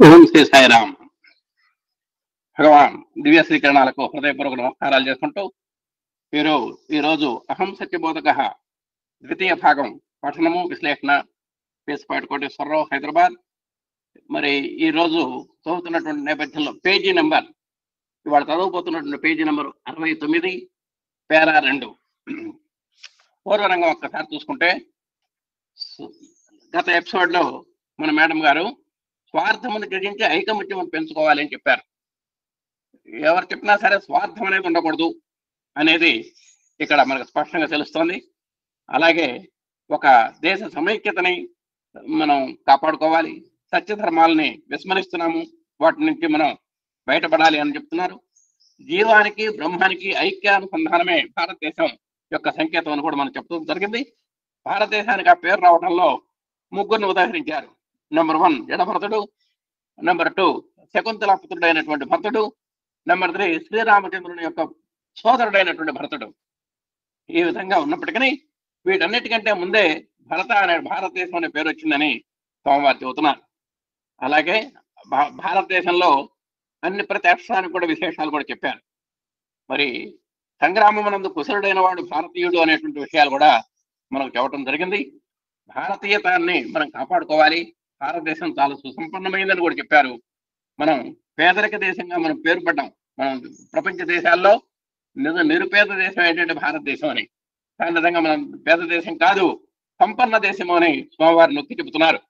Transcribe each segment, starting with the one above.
ఓం శ్రీ సాయిరామ్. భగవాన్ దివ్య శ్రీకరణాలకు హృదయపూర్వక నమస్కారాలు చేసుకుంటూ మీరు ఈరోజు అహం సత్యబోధక ద్వితీయ భాగం పఠనము విశ్లేషణ పేసిపాటి కోటేశ్వరరావు హైదరాబాద్. మరి ఈరోజు చదువుతున్నటువంటి నేపథ్యంలో పేజీ నెంబర్ ఇవాళ చదవబోతున్నటువంటి పేజీ నెంబర్ 69 పేరా 2. పూర్వరంగం ఒక్కసారి చూసుకుంటే గత ఎపిసోడ్ లో మన మేడం గారు స్వార్థమును త్యజించి ఐకమత్యం పెంచుకోవాలి అని చెప్పారు. ఎవరు చెప్పినా సరే స్వార్థం అనేది ఉండకూడదు అనేది ఇక్కడ మనకు స్పష్టంగా తెలుస్తోంది. అలాగే ఒక దేశ సమైక్యతని మనం కాపాడుకోవాలి, సత్యధర్మాలని విస్మరిస్తున్నాము, వాటి నుంచి మనం బయటపడాలి అని చెప్తున్నారు. జీవానికి బ్రహ్మానికి ఐక్యానుసంధానమే భారతదేశం యొక్క సంకేతం అని కూడా మనం చెప్తూ జరిగింది. భారతదేశానికి ఆ పేరు రావడంలో ముగ్గురిని ఉదాహరించారు. నెంబర్ 1 జడభరతుడు, నెంబర్ 2 శకుంతల పుత్రుడైనటువంటి భరతుడు, నెంబర్ 3 శ్రీరామచంద్రుని యొక్క సోదరుడైనటువంటి భరతుడు. ఈ విధంగా ఉన్నప్పటికీ వీటన్నిటికంటే ముందే భరత అనే భారతదేశం అనే పేరు వచ్చిందని స్వామివారు చెబుతున్నారు. అలాగే భారతదేశంలో ప్రతి అక్షరానికి కూడా విశేషాలు కూడా చెప్పారు. మరి సంగ్రామమునందు కుశలుడైన వాడు భారతీయుడు అనేటువంటి విషయాలు కూడా మనకు చెప్పడం జరిగింది. భారతీయతాన్ని మనం కాపాడుకోవాలి, భారతదేశం చాలా సుసంపన్నమైందని కూడా చెప్పారు. మనం పేదరిక దేశంగా మనం పేరు పడ్డాం. మనం ప్రపంచ దేశాల్లో నిరుపేద దేశం ఏంటంటే భారతదేశం అని. దాని విధంగా మనం పేద దేశం కాదు, సంపన్న దేశం అని స్వామివారు నొక్కి చెబుతున్నారు.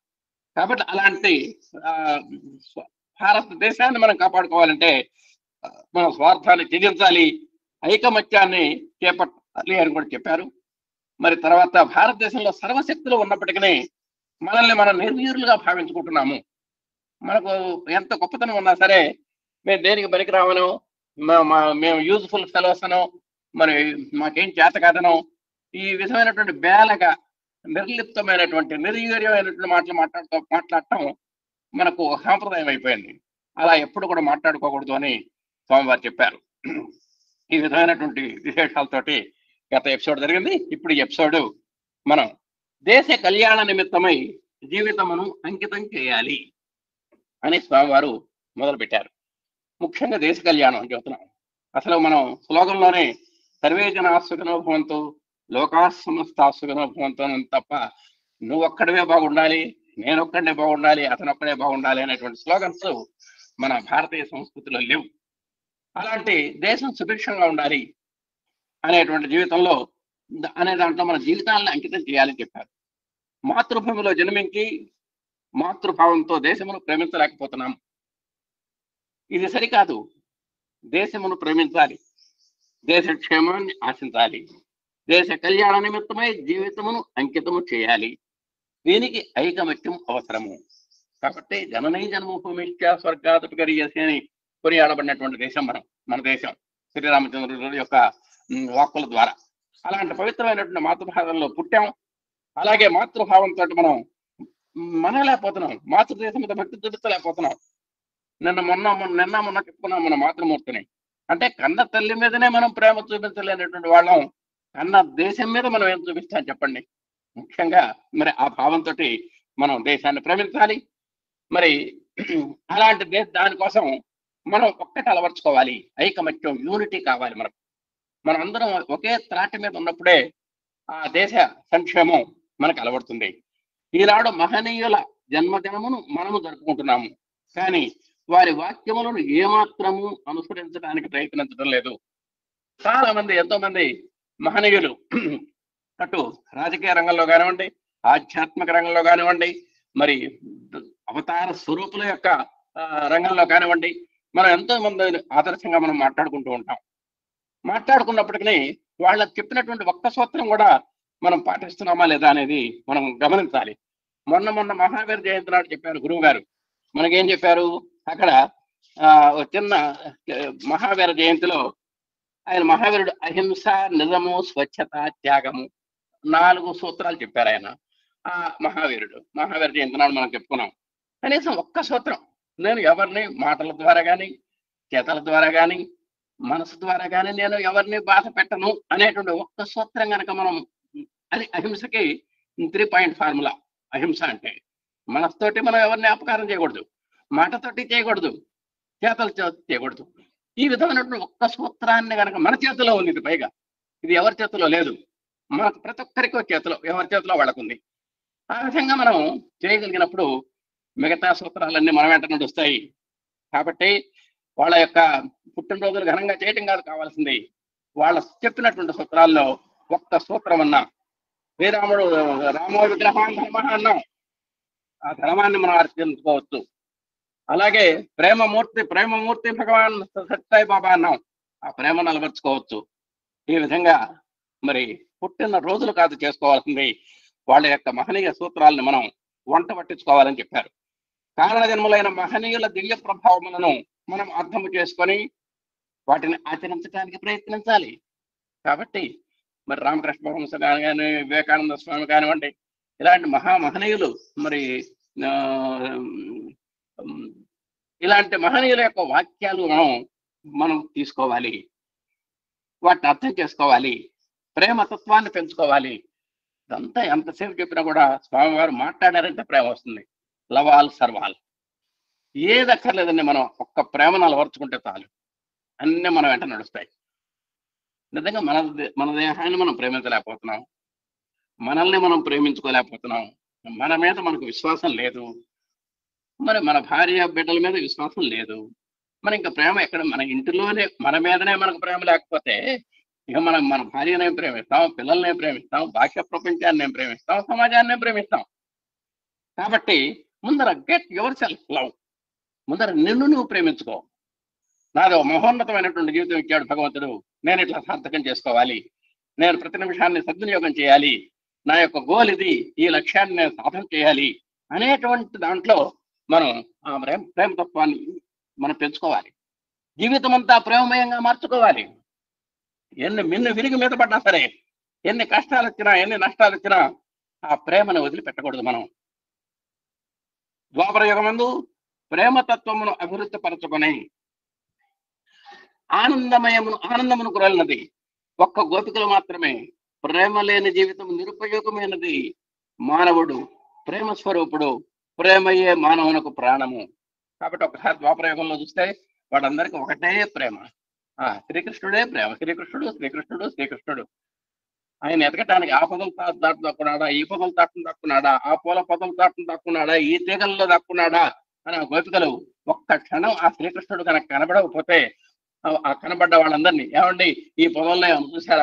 కాబట్టి అలాంటి భారతదేశాన్ని మనం కాపాడుకోవాలంటే మన స్వార్థాన్ని త్యజించాలి, ఐకమత్యాన్ని చేపట్టాలి అని కూడా చెప్పారు. మరి తర్వాత భారతదేశంలో సర్వశక్తులు ఉన్నప్పటికీ మనల్ని మనం నిర్వీరులుగా భావించుకుంటున్నాము. మనకు ఎంత గొప్పతనం ఉన్నా సరే మేము దేనికి పనికి రావనో, మేము యూజ్ఫుల్ ఫెలోస్ అనో, మరి మాకేం చేత కాదనో, ఈ విధమైనటువంటి బేలగా నిర్లిప్తమైనటువంటి నిర్వీర్యమైనటువంటి మాట్లాడటం మనకు సాంప్రదాయం అయిపోయింది. అలా ఎప్పుడు కూడా మాట్లాడుకోకూడదు అని స్వామివారు చెప్పారు. ఈ విధమైనటువంటి విశేషాలతోటి గత ఎపిసోడ్ జరిగింది. ఇప్పుడు ఈ ఎపిసోడ్ మనం దేశ కళ్యాణ నిమిత్తమై జీవితమును అంకితం చేయాలి అని స్వామివారు మొదలు పెట్టారు. ముఖ్యంగా దేశ కళ్యాణం అని చెబుతున్నాం. అసలు మనం స్లోగంలోనే సర్వే జనా సుఖినో భవంతు లోకా సమస్తా సుఖినో భవంతు అని తప్ప నువ్వు ఒక్కడవే బాగుండాలి, నేను ఒక్కడే బాగుండాలి, అతను ఒక్కడే బాగుండాలి అనేటువంటి స్లోగన్స్ మన భారతీయ సంస్కృతిలో లేవు. అలాంటి దేశం సుభిక్షంగా ఉండాలి అనేటువంటి జీవితంలో అనే దాంట్లో మన జీవితాలను అంకితం చేయాలని చెప్పారు. మాతృభూమిలో జన్మించి మాతృభావంతో దేశమును ప్రేమించలేకపోతున్నాం. ఇది సరికాదు. దేశమును ప్రేమించాలి, దేశ క్షేమాన్ని ఆశించాలి, దేశ కళ్యాణ నిమిత్తమై జీవితమును అంకితము చేయాలి. దీనికి ఐకమత్యం అవసరము. కాబట్టి జననీ జన్మభూమిష్ట స్వర్గాదపి గరీయసి అని కొనియాడబడినటువంటి దేశం మన దేశం శ్రీరామచంద్రుడి యొక్క వాక్కుల ద్వారా. అలాంటి పవిత్రమైనటువంటి మాతృభావంలో పుట్టాం. అలాగే మాతృభావంతో మనం మనలేకపోతున్నాం, మాతృదేశం మీద భక్తి చూపించలేకపోతున్నాం. నిన్న మొన్న చెప్పుకున్నాం మన మాతృమూర్తిని. అంటే కన్న తల్లి మీదనే మనం ప్రేమ చూపించలేనటువంటి వాళ్ళం, కన్న దేశం మీద మనం ఏం చూపిస్తాం చెప్పండి. ముఖ్యంగా మరి ఆ భావంతో మనం దేశాన్ని ప్రేమించాలి. మరి అలాంటి దానికోసం మనం ఒక్కటి అలవర్చుకోవాలి, ఐకమత్యం, యూనిటీ కావాలి. మనం అందరం ఒకే త్రాటి మీద ఉన్నప్పుడే ఆ దేశ సంక్షేమం మనకు అలవడుతుంది. ఈనాడు మహనీయుల జన్మదినమును మనము జరుపుకుంటున్నాము, కానీ వారి వాక్యములను ఏమాత్రము అనుసరించడానికి ప్రయత్నించడం లేదు. చాలా మంది, ఎంతో మంది మహనీయులు అటు రాజకీయ రంగంలో కానివ్వండి, ఆధ్యాత్మిక రంగంలో కానివ్వండి, మరి అవతార స్వరూపుల యొక్క రంగంలో కానివ్వండి, మనం ఎంతో మంది ఆదర్శంగా మనం మాట్లాడుకుంటూ ఉంటాం. మాట్లాడుకున్నప్పటికీ వాళ్ళకి చెప్పినటువంటి ఒక్క సూత్రం కూడా మనం పాటిస్తున్నామా లేదా అనేది మనం గమనించాలి. మొన్న మహావీర జయంతి నాడు చెప్పారు గురువు గారు. మనకేం చెప్పారు అక్కడ చిన్న మహావీర జయంతిలో ఆయన మహావీరుడు అహింస, నిజము, స్వచ్ఛత, త్యాగము 4 సూత్రాలు చెప్పారు ఆయన. ఆ మహావీర జయంతి నాడు మనం చెప్పుకున్నాం. కనీసం ఒక్క సూత్రం, నేను ఎవరిని మాటల ద్వారా కానీ, చేతల ద్వారా కానీ, మనసు ద్వారా కానీ నేను ఎవరిని బాధ పెట్టను అనేటువంటి ఒక్క సూత్రం కనుక మనం, అది అహింసకి 3 పాయింట్ ఫార్ములా. అహింస అంటే మనస్తోటి మనం ఎవరిని అపకారం చేయకూడదు, మాటతోటి చేయకూడదు, చేతలతో చేయకూడదు. ఈ విధమైనటువంటి ఒక్క సూత్రాన్ని కనుక మన చేతిలో ఉంది, ఇది పైగా ఇది ఎవరి చేతిలో లేదు, మనకు ప్రతి ఒక్కరికి చేతిలో, ఎవరి చేతిలో వాళ్ళకుంది. ఆ విధంగా మనం చేయగలిగినప్పుడు మిగతా సూత్రాలన్నీ మన వెంట నుండి వస్తాయి. కాబట్టి వాళ్ళ యొక్క పుట్టినరోజులు ఘనంగా చేయటం కాదు కావాల్సింది, వాళ్ళ చెప్పినటువంటి సూత్రాల్లో ఒక్క సూత్రం అన్నా, శ్రీరాముడు రామో విగ్రహాన్ ధర్మ అన్నాం, ఆ ధర్మాన్ని మనం అర్పించుకోవచ్చు. అలాగే ప్రేమమూర్తి భగవాన్ సత్యసాయి బాబా అన్నాం, ఆ ప్రేమను అలవర్చుకోవచ్చు. ఈ విధంగా మరి పుట్టిన రోజులు కాదు చేసుకోవాల్సింది, వాళ్ళ యొక్క మహనీయ సూత్రాలను మనం వంట పట్టించుకోవాలని చెప్పారు. కారణ జన్ములైన మహనీయుల దివ్య ప్రభావములను మనం అర్థం చేసుకొని వాటిని ఆచరించడానికి ప్రయత్నించాలి. కాబట్టి మరి రామకృష్ణ పరమహంస కానీ, వివేకానంద స్వామి కానివ్వండి, ఇలాంటి మహనీయులు మరి ఇలాంటి మహనీయుల యొక్క వాక్యాలు మనం తీసుకోవాలి, వాటిని అర్థం చేసుకోవాలి, ప్రేమతత్వాన్ని పెంచుకోవాలి. ఇదంతా ఎంతసేపు చెప్పినా కూడా స్వామివారు మాట్లాడారంటే ప్రేమ వస్తుంది. లవాల్ సర్వాల్, ఏది అక్కర్లేదండి, మనం ఒక్క ప్రేమను అలవర్చుకుంటే చాలు, అన్నీ మన వెంట నడుస్తాయి. నిజంగా మన దేహాన్ని మనం ప్రేమించలేకపోతున్నాం, మనల్ని మనం ప్రేమించుకోలేకపోతున్నాం, మన మీద మనకు విశ్వాసం లేదు, మరి మన భార్య బిడ్డల మీద విశ్వాసం లేదు, మరి ఇంకా ప్రేమ ఎక్కడ? మన ఇంటిలోనే మన మీదనే మనకు ప్రేమ లేకపోతే ఇక మనం మన భార్యనే ప్రేమిస్తాం, పిల్లల్నే ప్రేమిస్తాం, బాహ్య ప్రపంచాన్ని ప్రేమిస్తాం, సమాజాన్ని ప్రేమిస్తాం. కాబట్టి ముందర గెట్ యువర్ సెల్ఫ్ లవ్, ముందర నిన్ను నువ్వు ప్రేమించుకో. నాదో మహోన్నతమైనటువంటి జీవితం ఇచ్చాడు భగవంతుడు, నేను ఇట్లా సార్థకం చేసుకోవాలి, నేను ప్రతి నిమిషాన్ని సద్వినియోగం చేయాలి, నా యొక్క గోల్ ఇది, ఈ లక్ష్యాన్ని నేను సాధన చేయాలి అనేటువంటి దాంట్లో మనం ఆ ప్రేమతత్వాన్ని మనం పెంచుకోవాలి. జీవితం అంతా ప్రేమమయంగా మార్చుకోవాలి. ఎన్ని విరిగి మీద పడ్డా సరే, ఎన్ని కష్టాలు వచ్చినా, ఎన్ని నష్టాలు వచ్చినా ఆ ప్రేమను వదిలిపెట్టకూడదు. మనం ద్వాపర యుగమందు ప్రేమతత్వమును అభివృద్ధి పరచుకొని ఆనందమును కురలినది ఒక్క గోపికలు మాత్రమే. ప్రేమ లేని జీవితం నిరుపయోగమైనది. మానవుడు ప్రేమ స్వరూపుడు, ప్రేమయే మానవునకు ప్రాణము. కాబట్టి ఒకసారి ద్వాపర యుగంలో చూస్తే వాడందరికీ ఒకటే ప్రేమ, శ్రీకృష్ణుడే ప్రేమ. శ్రీకృష్ణుడు ఆయన ఎదగటానికి ఆ పదం దాటును దాక్కున్నాడా, ఈ పదం దాటును దాక్కున్నాడా, ఆ పూల పదం దాటును దాక్కున్నాడా, ఈ తీగల్లో దాక్కున్నాడా అని ఆ గోపికలు ఒక్క క్షణం ఆ శ్రీకృష్ణుడు కనుక కనబడకపోతే ఆ కనబడ్డ వాళ్ళందరినీ, ఏమండి ఈ పొలంలో ఏమైనా చూశారా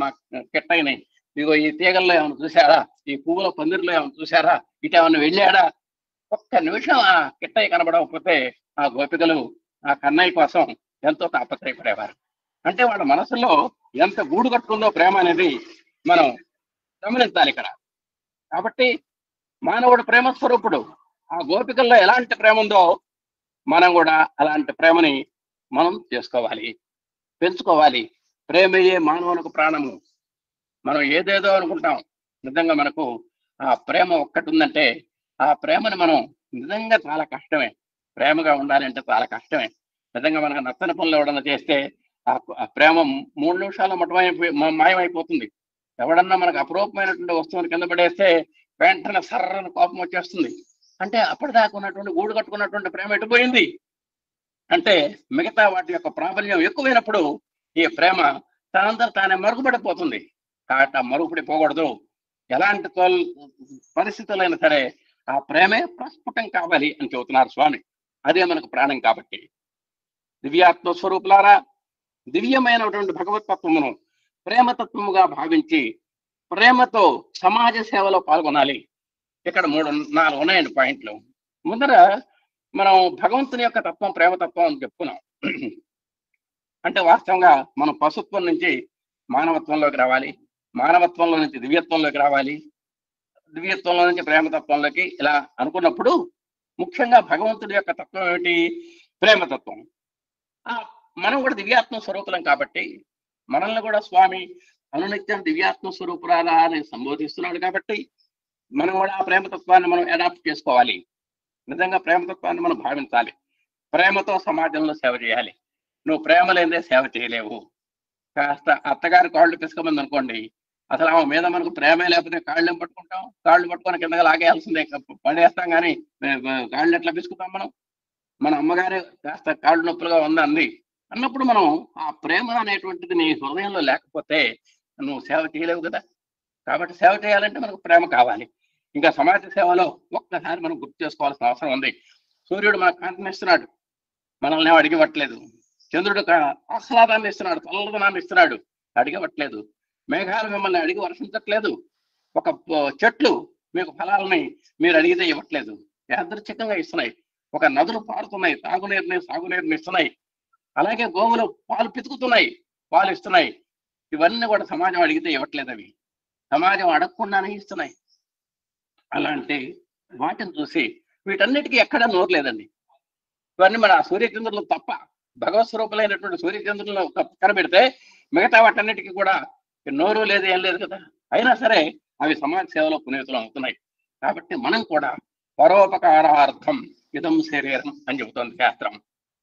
మా కిట్టయిని, ఇదిగో ఈ తీగల్లో ఏమైనా చూశారా, ఈ పువ్వుల పందిరిలో ఏమైనా చూశారా, ఇటు ఏమైనా వెళ్ళాడా, ఒక్క నిమిషం ఆ కిట్టయ్య కనబడకపోతే ఆ గోపికలు ఆ కన్నయ్య కోసం ఎంతో తాపత్రయపడేవారు. అంటే వాళ్ళ మనసులో ఎంత గూడు కట్టుకుందో ప్రేమ అనేది మనం గమనించాలి ఇక్కడ. కాబట్టి మానవుడు ప్రేమ స్వరూపుడు. ఆ గోపికల్లో ఎలాంటి ప్రేమ ఉందో మనం కూడా అలాంటి ప్రేమని మనం చేసుకోవాలి, పెంచుకోవాలి. ప్రేమయే మానవునికి ప్రాణము. మనం ఏదేదో అనుకుంటాం, నిజంగా మనకు ఆ ప్రేమ ఒక్కటి ఉందంటే ఆ ప్రేమను మనం నిజంగా చాలా కష్టమే. ప్రేమగా ఉండాలి అంటే చాలా కష్టమే. నిజంగా మనకు నచ్చని పనులు ఎవడన్నా చేస్తే ఆ ప్రేమ 3 నిమిషాల్లో మాయమైపోతుంది. ఎవడన్నా మనకు అపురూపమైనటువంటి వస్తువుని కింద పడేస్తే వెంటనే సర్రని కోపం వచ్చేస్తుంది. అంటే అప్పటిదాకా ఉన్నటువంటి గూడు కట్టుకున్నటువంటి ప్రేమ ఎటుపోయింది అంటే, మిగతా వాటి యొక్క ప్రాబల్యం ఎక్కువైనప్పుడు ఈ ప్రేమ తనంతట తానే మరుగుపడిపోతుంది. కాబట్టి ఆ మరుగుపడిపోకూడదు. ఎలాంటి పరిస్థితులైనా సరే ఆ ప్రేమే ప్రస్ఫుటం కావాలి అని చెబుతున్నారు స్వామి. అదే మనకు ప్రాణం. కాబట్టి దివ్యాత్మ స్వరూపులారా, దివ్యమైనటువంటి భగవతత్వమును ప్రేమతత్వముగా భావించి ప్రేమతో సమాజ సేవలో పాల్గొనాలి. ఇక్కడ 4 ఉన్నాయండి పాయింట్లు. ముందర మనం భగవంతుని యొక్క తత్వం ప్రేమతత్వం అని చెప్పుకున్నాం. అంటే వాస్తవంగా మనం పశుత్వం నుంచి మానవత్వంలోకి రావాలి, మానవత్వంలో నుంచి దివ్యత్వంలోకి రావాలి, దివ్యత్వంలో నుంచి ప్రేమతత్వంలోకి ఇలా అనుకున్నప్పుడు ముఖ్యంగా భగవంతుడి యొక్క తత్వం ఏమిటి? ప్రేమతత్వం. మనం కూడా దివ్యాత్మ స్వరూపులం కాబట్టి మనల్ని కూడా స్వామి అనునిత్యం దివ్యాత్మ స్వరూపురాలా అని సంబోధిస్తున్నాడు. కాబట్టి మనం కూడా ఆ ప్రేమతత్వాన్ని మనం అడాప్ట్ చేసుకోవాలి. నిజంగా ప్రేమతత్వాన్ని మనం భావించాలి. ప్రేమతో సమాజంలో సేవ చేయాలి. నువ్వు ప్రేమ లేదే సేవ చేయలేవు. కాస్త అత్తగారి కాళ్ళు పిసుకమంది అనుకోండి, అసలు ఆమె మీద మనకు ప్రేమే లేకపోతే కాళ్ళు పట్టుకుంటాం, కాళ్ళు పట్టుకొని కిందగా లాగేయాల్సిందే, పడేస్తాం. కానీ కాళ్ళు ఎట్లా పిసుకుతాం మనం? మన అమ్మగారే కాస్త కాళ్ళు నొప్పులుగా ఉంది అంది అన్నప్పుడు మనం ఆ ప్రేమ అనేటువంటిది నీ హృదయంలో లేకపోతే నువ్వు సేవ చేయలేవు కదా. కాబట్టి సేవ చేయాలంటే మనకు ప్రేమ కావాలి. ఇంకా సమాజ సేవలో ఒక్కసారి మనం గుర్తు చేసుకోవాల్సిన అవసరం ఉంది. సూర్యుడు మనకు కాంతిని ఇస్తున్నాడు, మనల్ని అడిగివ్వట్లేదు. చంద్రుడు ఆహ్లాదాన్ని ఇస్తున్నాడు, చల్లదనాన్ని ఇస్తున్నాడు, అడిగవట్లేదు. మేఘాలు మిమ్మల్ని అడిగి వర్షించట్లేదు. ఒక చెట్లు మీకు ఫలాలని మీరు అడిగితే ఇవ్వట్లేదు, యాదృచ్ఛికంగా ఇస్తున్నాయి. ఒక నదులు పారుతున్నాయి, తాగునీరుని సాగునీరుని ఇస్తున్నాయి. అలాగే గోవులు పాలు పితుకుతున్నాయి, పాలు ఇస్తున్నాయి. ఇవన్నీ కూడా సమాజం అడిగితే ఇవ్వట్లేదు, అవి సమాజం అడగకుండానే ఇస్తున్నాయి. అలాంటి వాటిని చూసి వీటన్నిటికీ ఎక్కడా నోరు లేదండి. ఇవన్నీ మన సూర్యచంద్రులు తప్ప, భగవత్ స్వరూపులైనటువంటి సూర్యచంద్రులను పక్కన పెడితే మిగతా వాటన్నిటికీ కూడా నోరు లేదు, ఏం లేదు కదా. అయినా సరే అవి సమాజ సేవలో పునీతులు అవుతున్నాయి. కాబట్టి మనం కూడా పరోపకారార్థం ఇదం శరీరం అని చెబుతోంది శాస్త్రం.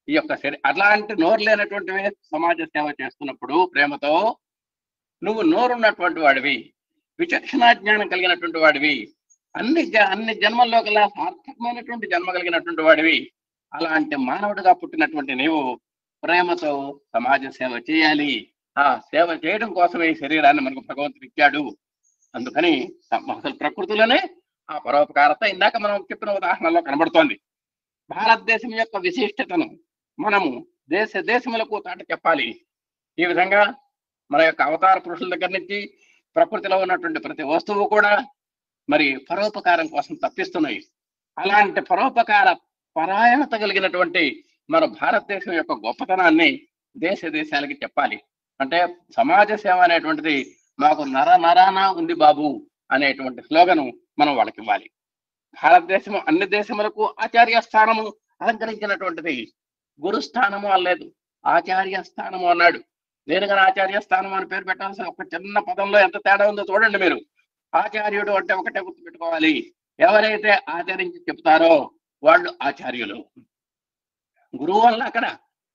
ఈ యొక్క అలాంటి నోరు లేనటువంటివి సమాజ సేవ చేస్తున్నప్పుడు ప్రేమతో నువ్వు నోరున్నటువంటి వాడివి, విచక్షణా జ్ఞానం కలిగినటువంటి వాడివి, అన్ని జన్మల్లో కల్లా సార్థకమైనటువంటి జన్మ కలిగినటువంటి వాడివి. అలాంటి మానవుడిగా పుట్టినటువంటి నీవు ప్రేమతో సమాజ సేవ చేయాలి. ఆ సేవ చేయడం కోసమే ఈ శరీరాన్ని మనకు భగవంతుడు ఇచ్చాడు. అందుకని అసలు ప్రకృతిలోనే ఆ పరోపకారత ఇందాక మనం చెప్పిన ఉదాహరణలో కనబడుతోంది. భారతదేశం యొక్క విశిష్టతను మనము దేశములకు తాట చెప్పాలి. ఈ విధంగా మన యొక్క అవతార పురుషుల దగ్గర నుంచి ప్రకృతిలో ఉన్నటువంటి ప్రతి వస్తువు కూడా మరి పరోపకారం కోసం తప్పిస్తున్నాయి. అలాంటి పరోపకార పరాయణత కలిగినటువంటి మన భారతదేశం యొక్క గొప్పతనాన్ని దేశాలకి చెప్పాలి. అంటే సమాజ సేవ అనేటువంటిది మాకు నరాన ఉంది బాబు అనేటువంటి స్లోగను మనం వాళ్ళకి ఇవ్వాలి. భారతదేశం అన్ని దేశములకు ఆచార్య స్థానము అలంకరించినటువంటిది. గురుస్థానము అనలేదు, ఆచార్య స్థానము అన్నాడు. దేనికని ఆచార్య స్థానం అని పేరు పెట్టాల్సిన ఒక చిన్న పదంలో ఎంత తేడా ఉందో చూడండి మీరు. ఆచార్యుడు అంటే ఒకటే గుర్తుపెట్టుకోవాలి, ఎవరైతే ఆచరించి చెప్తారో వాళ్ళు ఆచార్యులు. గురువు వల్ల అక్కడ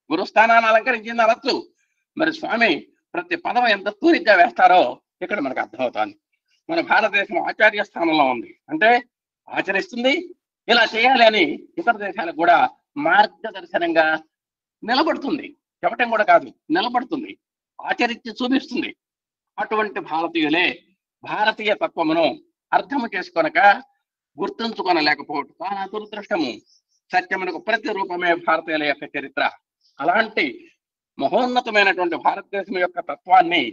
గురుస్థానాన్ని అలంకరించింది అనొచ్చు. మరి స్వామి ప్రతి పదం ఎంత తూరిగ్గా వేస్తారో ఇక్కడ మనకు అర్థమవుతుంది. మన భారతదేశం ఆచార్య స్థానంలో ఉంది అంటే ఆచరిస్తుంది, ఇలా చేయాలి అని ఇతర దేశాలకు కూడా మార్గదర్శనంగా నిలబడుతుంది. చెప్పటం కూడా కాదు, నిలబడుతుంది, ఆచరించి చూపిస్తుంది. అటువంటి భారతీయులే భారతీయ తత్వమును అర్థము చేసుకొనక గుర్తుంచుకొనలేకపోవటం చాలా దురదృష్టము. సత్యమునకు ప్రతి రూపమే భారతీయుల యొక్క చరిత్ర. అలాంటి మహోన్నతమైనటువంటి భారతదేశం యొక్క తత్వాన్ని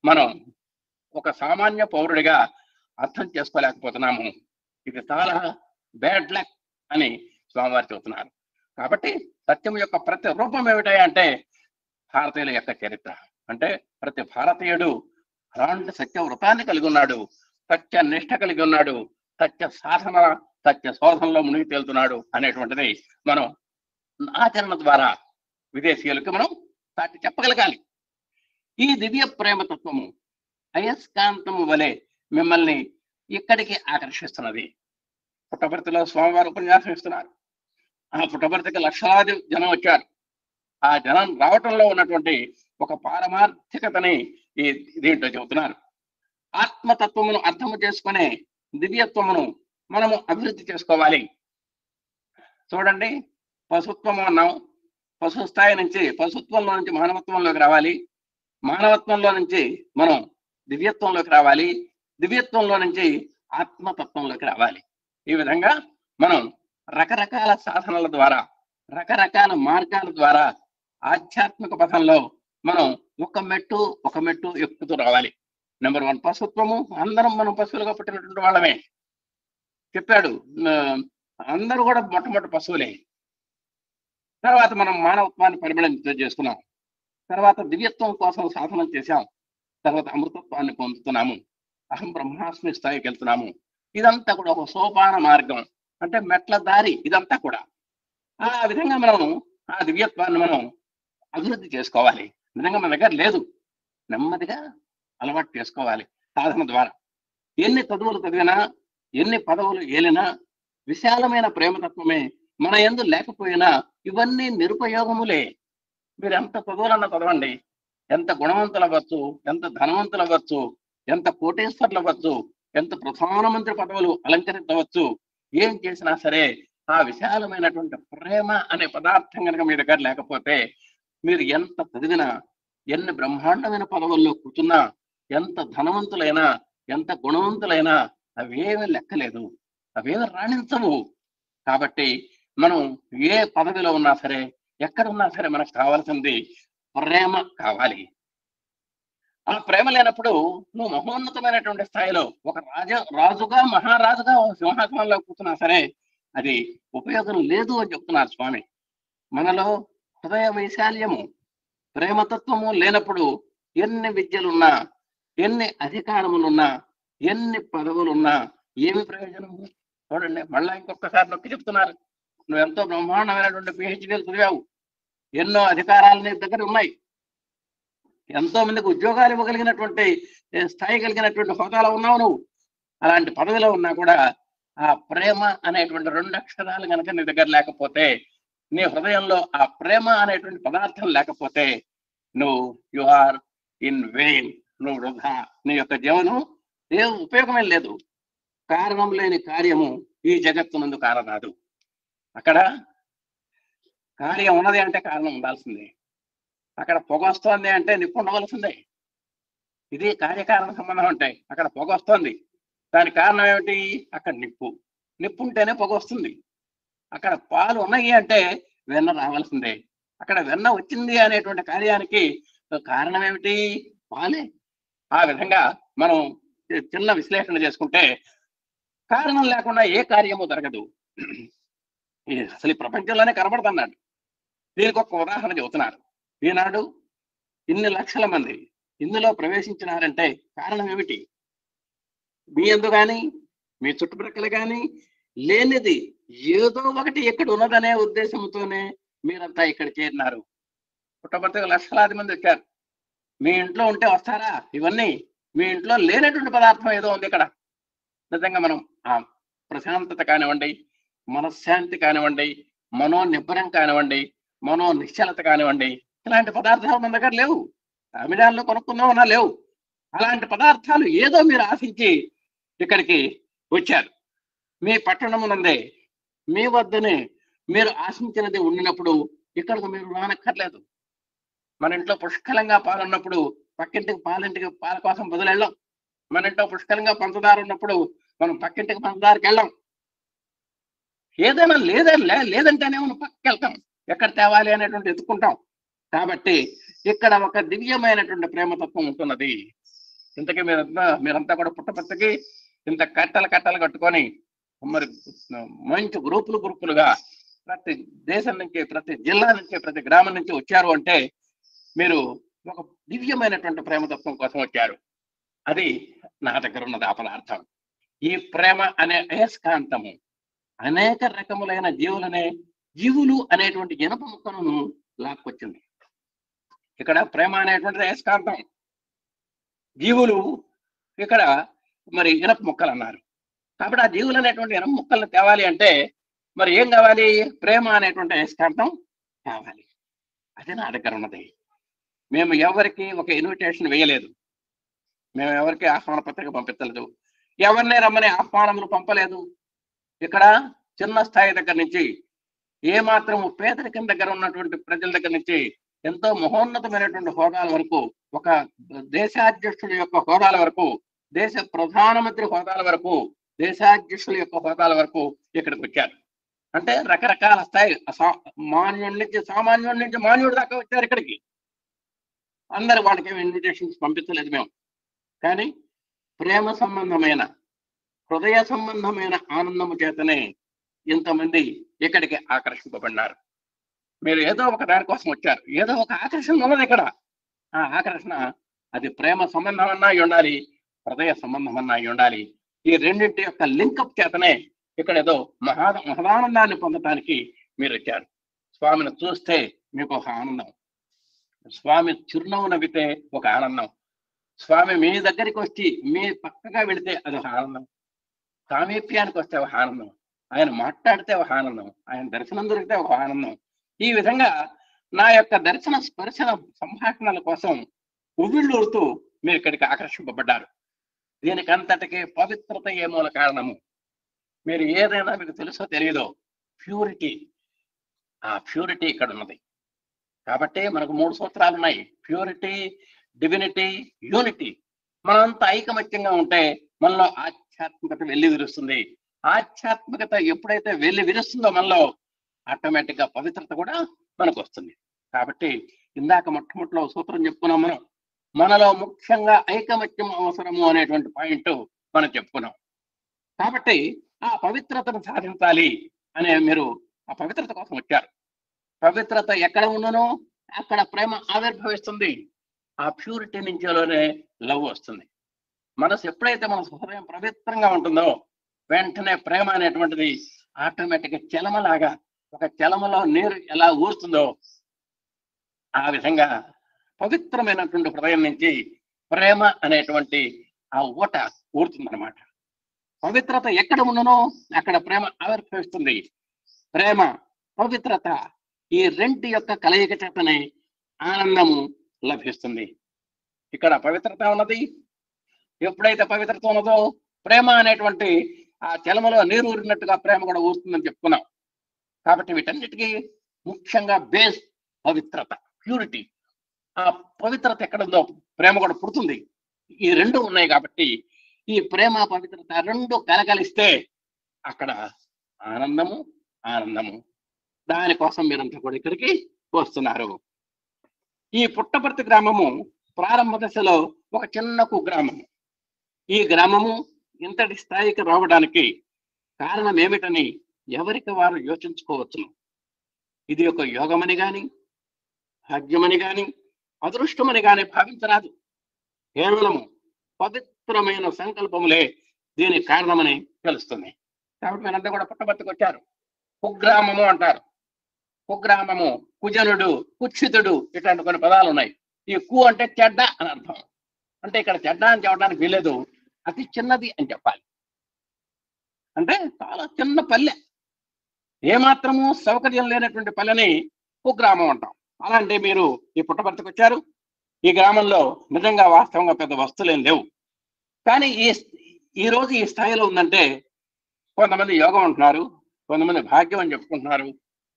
మనం ఒక సామాన్య పౌరుడిగా అర్థం చేసుకోలేకపోతున్నాము. ఇది చాలా బ్యాడ్ లక్ అని స్వామివారు చెబుతున్నారు. కాబట్టి సత్యం యొక్క ప్రతి రూపం ఏమిటంటే భారతీయుల యొక్క చరిత్ర. అంటే ప్రతి భారతీయుడు అలాంటి సత్య వృతాన్ని కలిగి ఉన్నాడు, సత్య నిష్ట కలిగి ఉన్నాడు, సత్య సాధన సత్య శోధనలో మునిగి తేలుతున్నాడు అనేటువంటిది మనం ఆచరణ ద్వారా విదేశీయులకు మనం సాటి చెప్పగలగాలి. ఈ దివ్య ప్రేమతత్వము అయస్కాంతము వలె మిమ్మల్ని ఇక్కడికి ఆకర్షిస్తున్నది. పుట్టపర్తిలో స్వామివారు ఉపన్యాసం ఇస్తున్నారు. ఆ పుట్టపర్తికి లక్షలాది జనం వచ్చారు. ఆ జనం రావటంలో ఉన్నటువంటి ఒక పారమార్థికతని ఈ దీంట్లో చెబుతున్నారు. ఆత్మతత్వమును అర్థము చేసుకునే దివ్యత్వమును మనము అభివృద్ధి చేసుకోవాలి. చూడండి, పశుత్వము అన్నాం, పశు స్థాయి నుంచి పశుత్వంలో నుంచి మానవత్వంలోకి రావాలి, మానవత్వంలో నుంచి మనం దివ్యత్వంలోకి రావాలి, దివ్యత్వంలో నుంచి ఆత్మతత్వంలోకి రావాలి. ఈ విధంగా మనం రకరకాల సాధనల ద్వారా రకరకాల మార్గాల ద్వారా ఆధ్యాత్మిక పథంలో మనం ఒక మెట్టు ఎక్కుతూ రావాలి. నెంబర్ 1 పశుత్వము. అందరం మనం పశువులుగా పుట్టినటువంటి వాళ్ళమే చెప్పాడు. అందరూ కూడా మొట్టమొదటి పశువులే. తర్వాత మనం మానవత్వాన్ని పరిమళింప చేసుకున్నాం, తర్వాత దివ్యత్వం కోసం సాధన చేశాం, తర్వాత అమృతత్వాన్ని పొందుతున్నాము, అహం బ్రహ్మాస్మి స్థాయికి వెళ్తున్నాము. ఇదంతా కూడా ఒక సోపాన మార్గం, అంటే మెట్ల దారి. ఇదంతా కూడా ఆ విధంగా మనం ఆ దివ్యత్వాన్ని మనం అభివృద్ధి చేసుకోవాలి. విధంగా మన దగ్గర లేదు, నెమ్మదిగా అలవాటు చేసుకోవాలి సాధన ద్వారా. ఎన్ని చదువులు చదివినా, ఎన్ని పదవులు ఏలినా, విశాలమైన ప్రేమతత్వమే మన యందు లేకపోయినా ఇవన్నీ నిరుపయోగములే. మీరు ఎంత చదువులన్నా చదవండి, ఎంత గుణవంతులు అవ్వచ్చు, ఎంత ధనవంతులు అవ్వచ్చు, ఎంత కోటేశ్వర్లు అవ్వచ్చు, ఎంత ప్రధానమంత్రి పదవులు అలంకరించవచ్చు, ఏం చేసినా సరే ఆ విశాలమైనటువంటి ప్రేమ అనే పదార్థం కనుక మీ దగ్గర లేకపోతే మీరు ఎంత చదివినా, ఎన్ని బ్రహ్మాండమైన పదవుల్లో కూర్చున్నా, ఎంత ధనవంతులైనా, ఎంత గుణవంతులైనా అవేమీ లెక్కలేదు, అవేమి రాణించవు. కాబట్టి మనం ఏ పదవిలో ఉన్నా సరే, ఎక్కడున్నా సరే మనకు కావాల్సింది ప్రేమ కావాలి. ఆ ప్రేమ లేనప్పుడు నువ్వు మహోన్నతమైనటువంటి స్థాయిలో ఒక రాజుగా మహారాజుగా సింహాసనంలో కూర్చున్నా సరే అది ఉపయోగం లేదు అని చెప్తున్నారు స్వామి. మనలో హృదయ వైశాల్యము, ప్రేమతత్వము లేనప్పుడు ఎన్ని విద్యలున్నా, ఎన్ని అధికారములున్నా, ఎన్ని పదవులున్నా ఏమి ప్రయోజనము? చూడండి, మళ్ళా ఇంకొకసారి నొక్కి చెప్తున్నారు. నువ్వు ఎంతో బ్రహ్మాండమైనటువంటి పిహెచ్డీలు చదివావు, ఎన్నో అధికారాలు నీ దగ్గర ఉన్నాయి, ఎంతో మందికి ఉద్యోగాలు ఇవ్వగలిగినటువంటి స్థాయి కలిగినటువంటి హోదాలో ఉన్నావు నువ్వు. అలాంటి పదవిలో ఉన్నా కూడా ఆ ప్రేమ అనేటువంటి 2 అక్షరాలు కనుక నీ దగ్గర లేకపోతే, నీ హృదయంలో ఆ ప్రేమ అనేటువంటి పదార్థం లేకపోతే నువ్వు యు ఆర్ ఇన్ వెయిన్, నువ్వు వృధా, నీ యొక్క జీవనం ఏ ఉపయోగమే లేదు. కారణం లేని కార్యము ఈ జగత్తునందు కారణాదు. అక్కడ కార్యం ఉన్నది అంటే కారణం ఉండాల్సిందే. అక్కడ పొగ వస్తోంది అంటే నిప్పు ఉండవలసిందే. ఇది కార్యకారణ సంబంధం అంటే అక్కడ పొగ వస్తోంది, దానికి కారణం ఏమిటి? అక్కడ నిప్పు, నిప్పు ఉంటేనే పొగ వస్తుంది. అక్కడ పాలు ఉన్నాయి అంటే వెన్న రావాల్సిందే. అక్కడ వెన్న వచ్చింది అనేటువంటి కార్యానికి కారణం ఏమిటి? పాలే. ఆ విధంగా మనం చిన్న విశ్లేషణ చేసుకుంటే కారణం లేకుండా ఏ కార్యము జరగదు. అసలు ఈ ప్రపంచంలోనే కనబడుతున్నాడు. దీనికి ఒక ఉదాహరణ చెబుతున్నారు. ఈనాడు ఇన్ని లక్షల మంది ఇందులో ప్రవేశించినారంటే కారణం ఏమిటి? మీ యందు కానీ, మీ చుట్టుప్రక్కల కానీ లేనిది ఏదో ఒకటి ఇక్కడ ఉన్నదనే ఉద్దేశంతోనే మీరంతా ఇక్కడ చేరినారు. పుట్టపర్తికి లక్షలాది మంది వచ్చారు. మీ ఇంట్లో ఉంటే వస్తారా ఇవన్నీ? మీ ఇంట్లో లేనటువంటి పదార్థం ఏదో ఉంది ఇక్కడ. నిజంగా మనం ఆ ప్రశాంతత కానివ్వండి, మనశ్శాంతి కానివ్వండి, మనోనిబ్బరం కానివ్వండి, మనో నిశ్చలత కానివ్వండి, ఇలాంటి పదార్థాలు మన దగ్గర లేవు. అమెజాన్లో కొనుక్కుందామన్నా లేవు. అలాంటి పదార్థాలు ఏదో మీరు ఆశించి ఇక్కడికి వచ్చారు. మీ పట్టణమునందే, మీ వద్దనే మీరు ఆశించినది ఉండినప్పుడు ఇక్కడికి మీరు రానక్కర్లేదు. మన ఇంట్లో పుష్కలంగా పాలున్నప్పుడు పక్కింటికి పాల కోసం బదులెళ్ళాం. మన ఇంట్లో పుష్కలంగా పంచదార ఉన్నప్పుడు మనం పక్కింటికి పంచదారకి వెళ్ళాం. ఏదైనా లేదంటేనే మనం పక్కకి వెళ్తాం, ఎక్కడ తేవాలి అనేటువంటి ఎత్తుకుంటాం. కాబట్టి ఇక్కడ ఒక దివ్యమైనటువంటి ప్రేమతత్వం ఉంటున్నది. ఇంతకీ మీరంతా కూడా పుట్టపర్తికి ఇంత కట్టలు కట్టుకొని మరి మంచి గ్రూపులుగా ప్రతి దేశం నుంచి, ప్రతి జిల్లా నుంచి, ప్రతి గ్రామం నుంచి వచ్చారు అంటే మీరు ఒక దివ్యమైనటువంటి ప్రేమతత్వం కోసం వచ్చారు. అది నా దగ్గర ఉన్నది ఆ పదార్థం. ఈ ప్రేమ అనే అయస్కాంతము అనేక రకములైన జీవులు అనేటువంటి ఇనప ముక్కను లాక్కొచ్చింది. ఇక్కడ ప్రేమ అనేటువంటిది అయస్కాంతం, జీవులు ఇక్కడ మరి ఇనప ముక్కలు అన్నారు. కాబట్టి ఆ జీవులు అనేటువంటి ఇనప ముక్కలను తేవాలి అంటే మరి ఏం కావాలి? ప్రేమ అనేటువంటి అయస్కాంతం కావాలి. అది నా దగ్గర ఉన్నది. మేము ఎవరికి ఒక ఇన్విటేషన్ వేయలేదు, మేము ఎవరికి ఆహ్వాన పత్రిక పంపించలేదు, ఎవరిని రమ్మని ఆహ్వానములు పంపలేదు. ఇక్కడ చిన్న స్థాయి దగ్గర నుంచి ఏ మాత్రము పేదరికం దగ్గర ఉన్నటువంటి ప్రజల దగ్గర నుంచి ఎంతో మహోన్నతమైనటువంటి హోదాల వరకు, ఒక దేశాధ్యక్షుడి యొక్క హోదాల వరకు, దేశ ప్రధానమంత్రి హోదాల వరకు, దేశాధ్యక్షుల యొక్క హోదాల వరకు ఇక్కడికి వచ్చారు. అంటే రకరకాల స్థాయి, మాన్యుడి నుంచి సామాన్యుడి నుంచి మాన్యుడి దాకా వచ్చారు ఇక్కడికి. అందరు వాళ్ళకి ఇన్విటేషన్స్ పంపించలేదు మేము. కానీ ప్రేమ సంబంధమైన, హృదయ సంబంధమైన ఆనందము చేతనే ఇంతమంది ఇక్కడికి ఆకర్షింపబడినారు. మీరు ఏదో ఒక దానికోసం వచ్చారు, ఏదో ఒక ఆకర్షణ ఉన్నది ఇక్కడ. ఆ ఆకర్షణ అది ప్రేమ సంబంధం అన్నా ఉండాలి, హృదయ సంబంధం అన్నా ఉండాలి. ఈ రెండింటి యొక్క లింకప్ చేతనే ఇక్కడ ఏదో మహదానందాన్ని పొందటానికి మీరు వచ్చారు. స్వామిని చూస్తే మీకు ఒక ఆనందం, స్వామి చిరునవ్వు నవ్వితే ఒక ఆనందం, స్వామి మీ దగ్గరికి వచ్చి మీ పక్కగా వెళితే అదొక ఆనందం, సామీప్యానికి వస్తే ఒక ఆనందం, ఆయన మాట్లాడితే ఒక ఆనందం, ఆయన దర్శనం దొరికితే ఒక ఆనందం. ఈ విధంగా నా యొక్క దర్శన స్పర్శన సంభాషణల కోసం ఉవ్విళ్ళూరుతూ మీరు ఇక్కడికి ఆకర్షింపబడ్డారు. దీనికంతటికి పవిత్రత ఏమూల కారణము. మీరు ఏదైనా మీకు తెలుసో తెలియదో, ప్యూరిటీ. ఆ ప్యూరిటీ ఇక్కడ ఉన్నది. కాబట్టి మనకు 3 సూత్రాలు ఉన్నాయి. Purity, divinity, unity. మనంతా ఐకమత్యంగా ఉంటే మనలో ఆధ్యాత్మికత వెళ్లి విరుస్తుంది. ఆధ్యాత్మికత ఎప్పుడైతే వెళ్లి విరుస్తుందో మనలో ఆటోమేటిక్ గా పవిత్రత కూడా మనకు వస్తుంది. కాబట్టి ఇందాక మొట్టమొదటిలో సూత్రం చెప్పుకున్నాం మనం. మనలో ముఖ్యంగా ఐకమత్యం అవసరము అనేటువంటి పాయింట్ మనం చెప్పుకున్నాం. కాబట్టి ఆ పవిత్రతను సాధించాలి అనే మీరు ఆ పవిత్రత కోసం వచ్చారు. పవిత్రత ఎక్కడ ఉన్ననో అక్కడ ప్రేమ ఆవిర్భవిస్తుంది. ఆ ప్యూరిటీ నుంచిలోనే లవ్ వస్తుంది. మనసు ఎప్పుడైతే మన హృదయం పవిత్రంగా ఉంటుందో వెంటనే ప్రేమ అనేటువంటిది ఆటోమేటిక్ చలమలాగా, ఒక చలమలో నీరు ఎలా ఊరుతుందో ఆ విధంగా పవిత్రమైనటువంటి హృదయం నుంచి ప్రేమ అనేటువంటి ఆ ఊట ఊరుతుందన్నమాట. పవిత్రత ఎక్కడ ఉన్ననో అక్కడ ప్రేమ ఆవిర్భవిస్తుంది. ప్రేమ, పవిత్రత ఈ రెంటి యొక్క కలయిక చేతనే ఆనందము లభిస్తుంది. ఇక్కడ పవిత్రత ఉన్నది. ఎప్పుడైతే పవిత్రత ఉన్నదో ప్రేమ అనేటువంటి ఆ జలములో నీరు ఊరినట్టుగా ప్రేమ కూడా ఊరుతుందని చెప్పుకున్నాం. కాబట్టి వీటన్నిటికీ ముఖ్యంగా బేస్ పవిత్రత, ప్యూరిటీ. ఆ పవిత్రత ఎక్కడుందో ప్రేమ కూడా పుడుతుంది. ఈ రెండు ఉన్నాయి కాబట్టి ఈ ప్రేమ, పవిత్రత రెండు కలగలిస్తే అక్కడ ఆనందము, ఆనందము. దానికోసం మీరంతా కూడా ఇక్కడికి వస్తున్నారు. ఈ పుట్టపర్తి గ్రామము ప్రారంభ దశలో ఒక చిన్న కుగ్రామము. ఈ గ్రామము ఇంతటి స్థాయికి రావడానికి కారణం ఏమిటని ఎవరికి వారు యోచించుకోవచ్చును. ఇది ఒక యోగమని గాని, భాగ్యమని గాని, అదృష్టమని గాని భావించరాదు. కేవలము పవిత్రమైన సంకల్పములే దీనికి కారణమని తెలుస్తుంది. కాబట్టి మీరంతా కూడా పుట్టపర్తికి వచ్చారు. కుగ్రామము అంటారు. కుగ్రామము, కుజనుడు, కుక్షితుడు ఇట్లాంటి కొన్ని పదాలు ఉన్నాయి. ఈ కు అంటే చెడ్డ అని అర్థం. అంటే ఇక్కడ చెడ్డ అని చెప్పడానికి వీలేదు, అతి చిన్నది అని చెప్పాలి. అంటే చాలా చిన్న పల్లె, ఏమాత్రము సౌకర్యం లేనటువంటి పల్లెని కుగ్రామం అంటాం. అలాంటి మీరు ఈ పుట్టపర్తికి వచ్చారు. ఈ గ్రామంలో నిజంగా వాస్తవంగా పెద్ద వస్తువులేం లేవు. కానీ ఈ రోజు ఈ స్థాయిలో ఉందంటే కొంతమంది యోగం ఉంటున్నారు, కొంతమంది భాగ్యం అని చెప్పుకుంటున్నారు,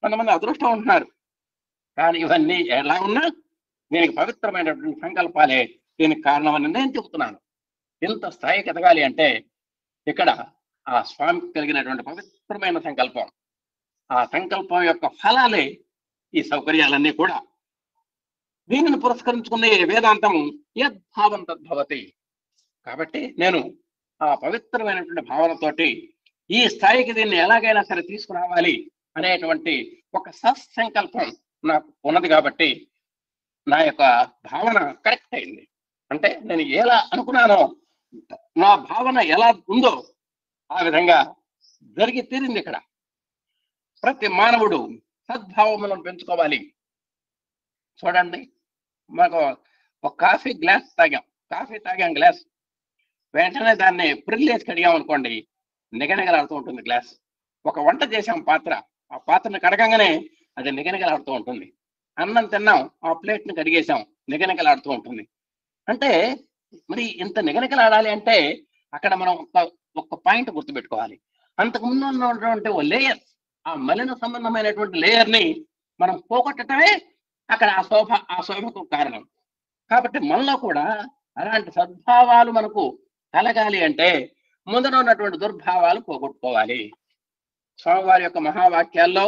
కొంతమంది అదృష్టం ఉంటున్నారు. కానీ ఇవన్నీ ఎలా ఉన్నా దీనికి పవిత్రమైనటువంటి సంకల్పాలే దీనికి కారణమని నేను చెబుతున్నాను. ఇంత స్థాయికి ఎదగాలి అంటే ఇక్కడ ఆ స్వామికి కలిగినటువంటి పవిత్రమైన సంకల్పం, ఆ సంకల్పం యొక్క ఫలాలే ఈ సౌకర్యాలన్నీ కూడా. దీనిని పురస్కరించుకునే వేదాంతం యద్భావం తద్భవతి. కాబట్టి నేను ఆ పవిత్రమైనటువంటి భావనతోటి ఈ స్థాయికి దీన్ని ఎలాగైనా సరే తీసుకురావాలి అనేటువంటి ఒక సత్సంకల్పం నాకు ఉన్నది. కాబట్టి నా యొక్క భావన కరెక్ట్ అయింది. అంటే నేను ఎలా అనుకున్నానో, నా భావన ఎలా ఉందో ఆ విధంగా జరిగి తీరింది. ఇక్కడ ప్రతి మానవుడు సద్భావములను పెంచుకోవాలి. చూడండి, మాకు ఒక కాఫీ గ్లాస్ తాగాం గ్లాస్, వెంటనే దాన్ని ప్రిల్లేసి కడిగాం అనుకోండి, నిగనిగలాడుతూ ఉంటుంది గ్లాస్. ఒక వంట చేసాం పాత్ర, ఆ పాత్రను కడగంగానే అది నిగనిగలాడుతూ ఉంటుంది. అన్నం తిన్నాం, ఆ ప్లేట్ని కడిగేసాం, నిగనిగలాడుతూ ఉంటుంది. అంటే మరి ఇంత నిగనిగలాడాలి అంటే అక్కడ మనం ఒక పాయింట్ గుర్తుపెట్టుకోవాలి. అంతకుముందు ఉన్నటువంటి ఓ లేయర్, ఆ మలిన సంబంధమైనటువంటి లేయర్ ని మనం పోగొట్టడమే అక్కడ ఆ శోభకు కారణం. కాబట్టి మనలో కూడా అలాంటి సద్భావాలు మనకు కలగాలి అంటే ముందర ఉన్నటువంటి దుర్భావాలు పోగొట్టుకోవాలి. స్వామివారి యొక్క మహావాక్యాల్లో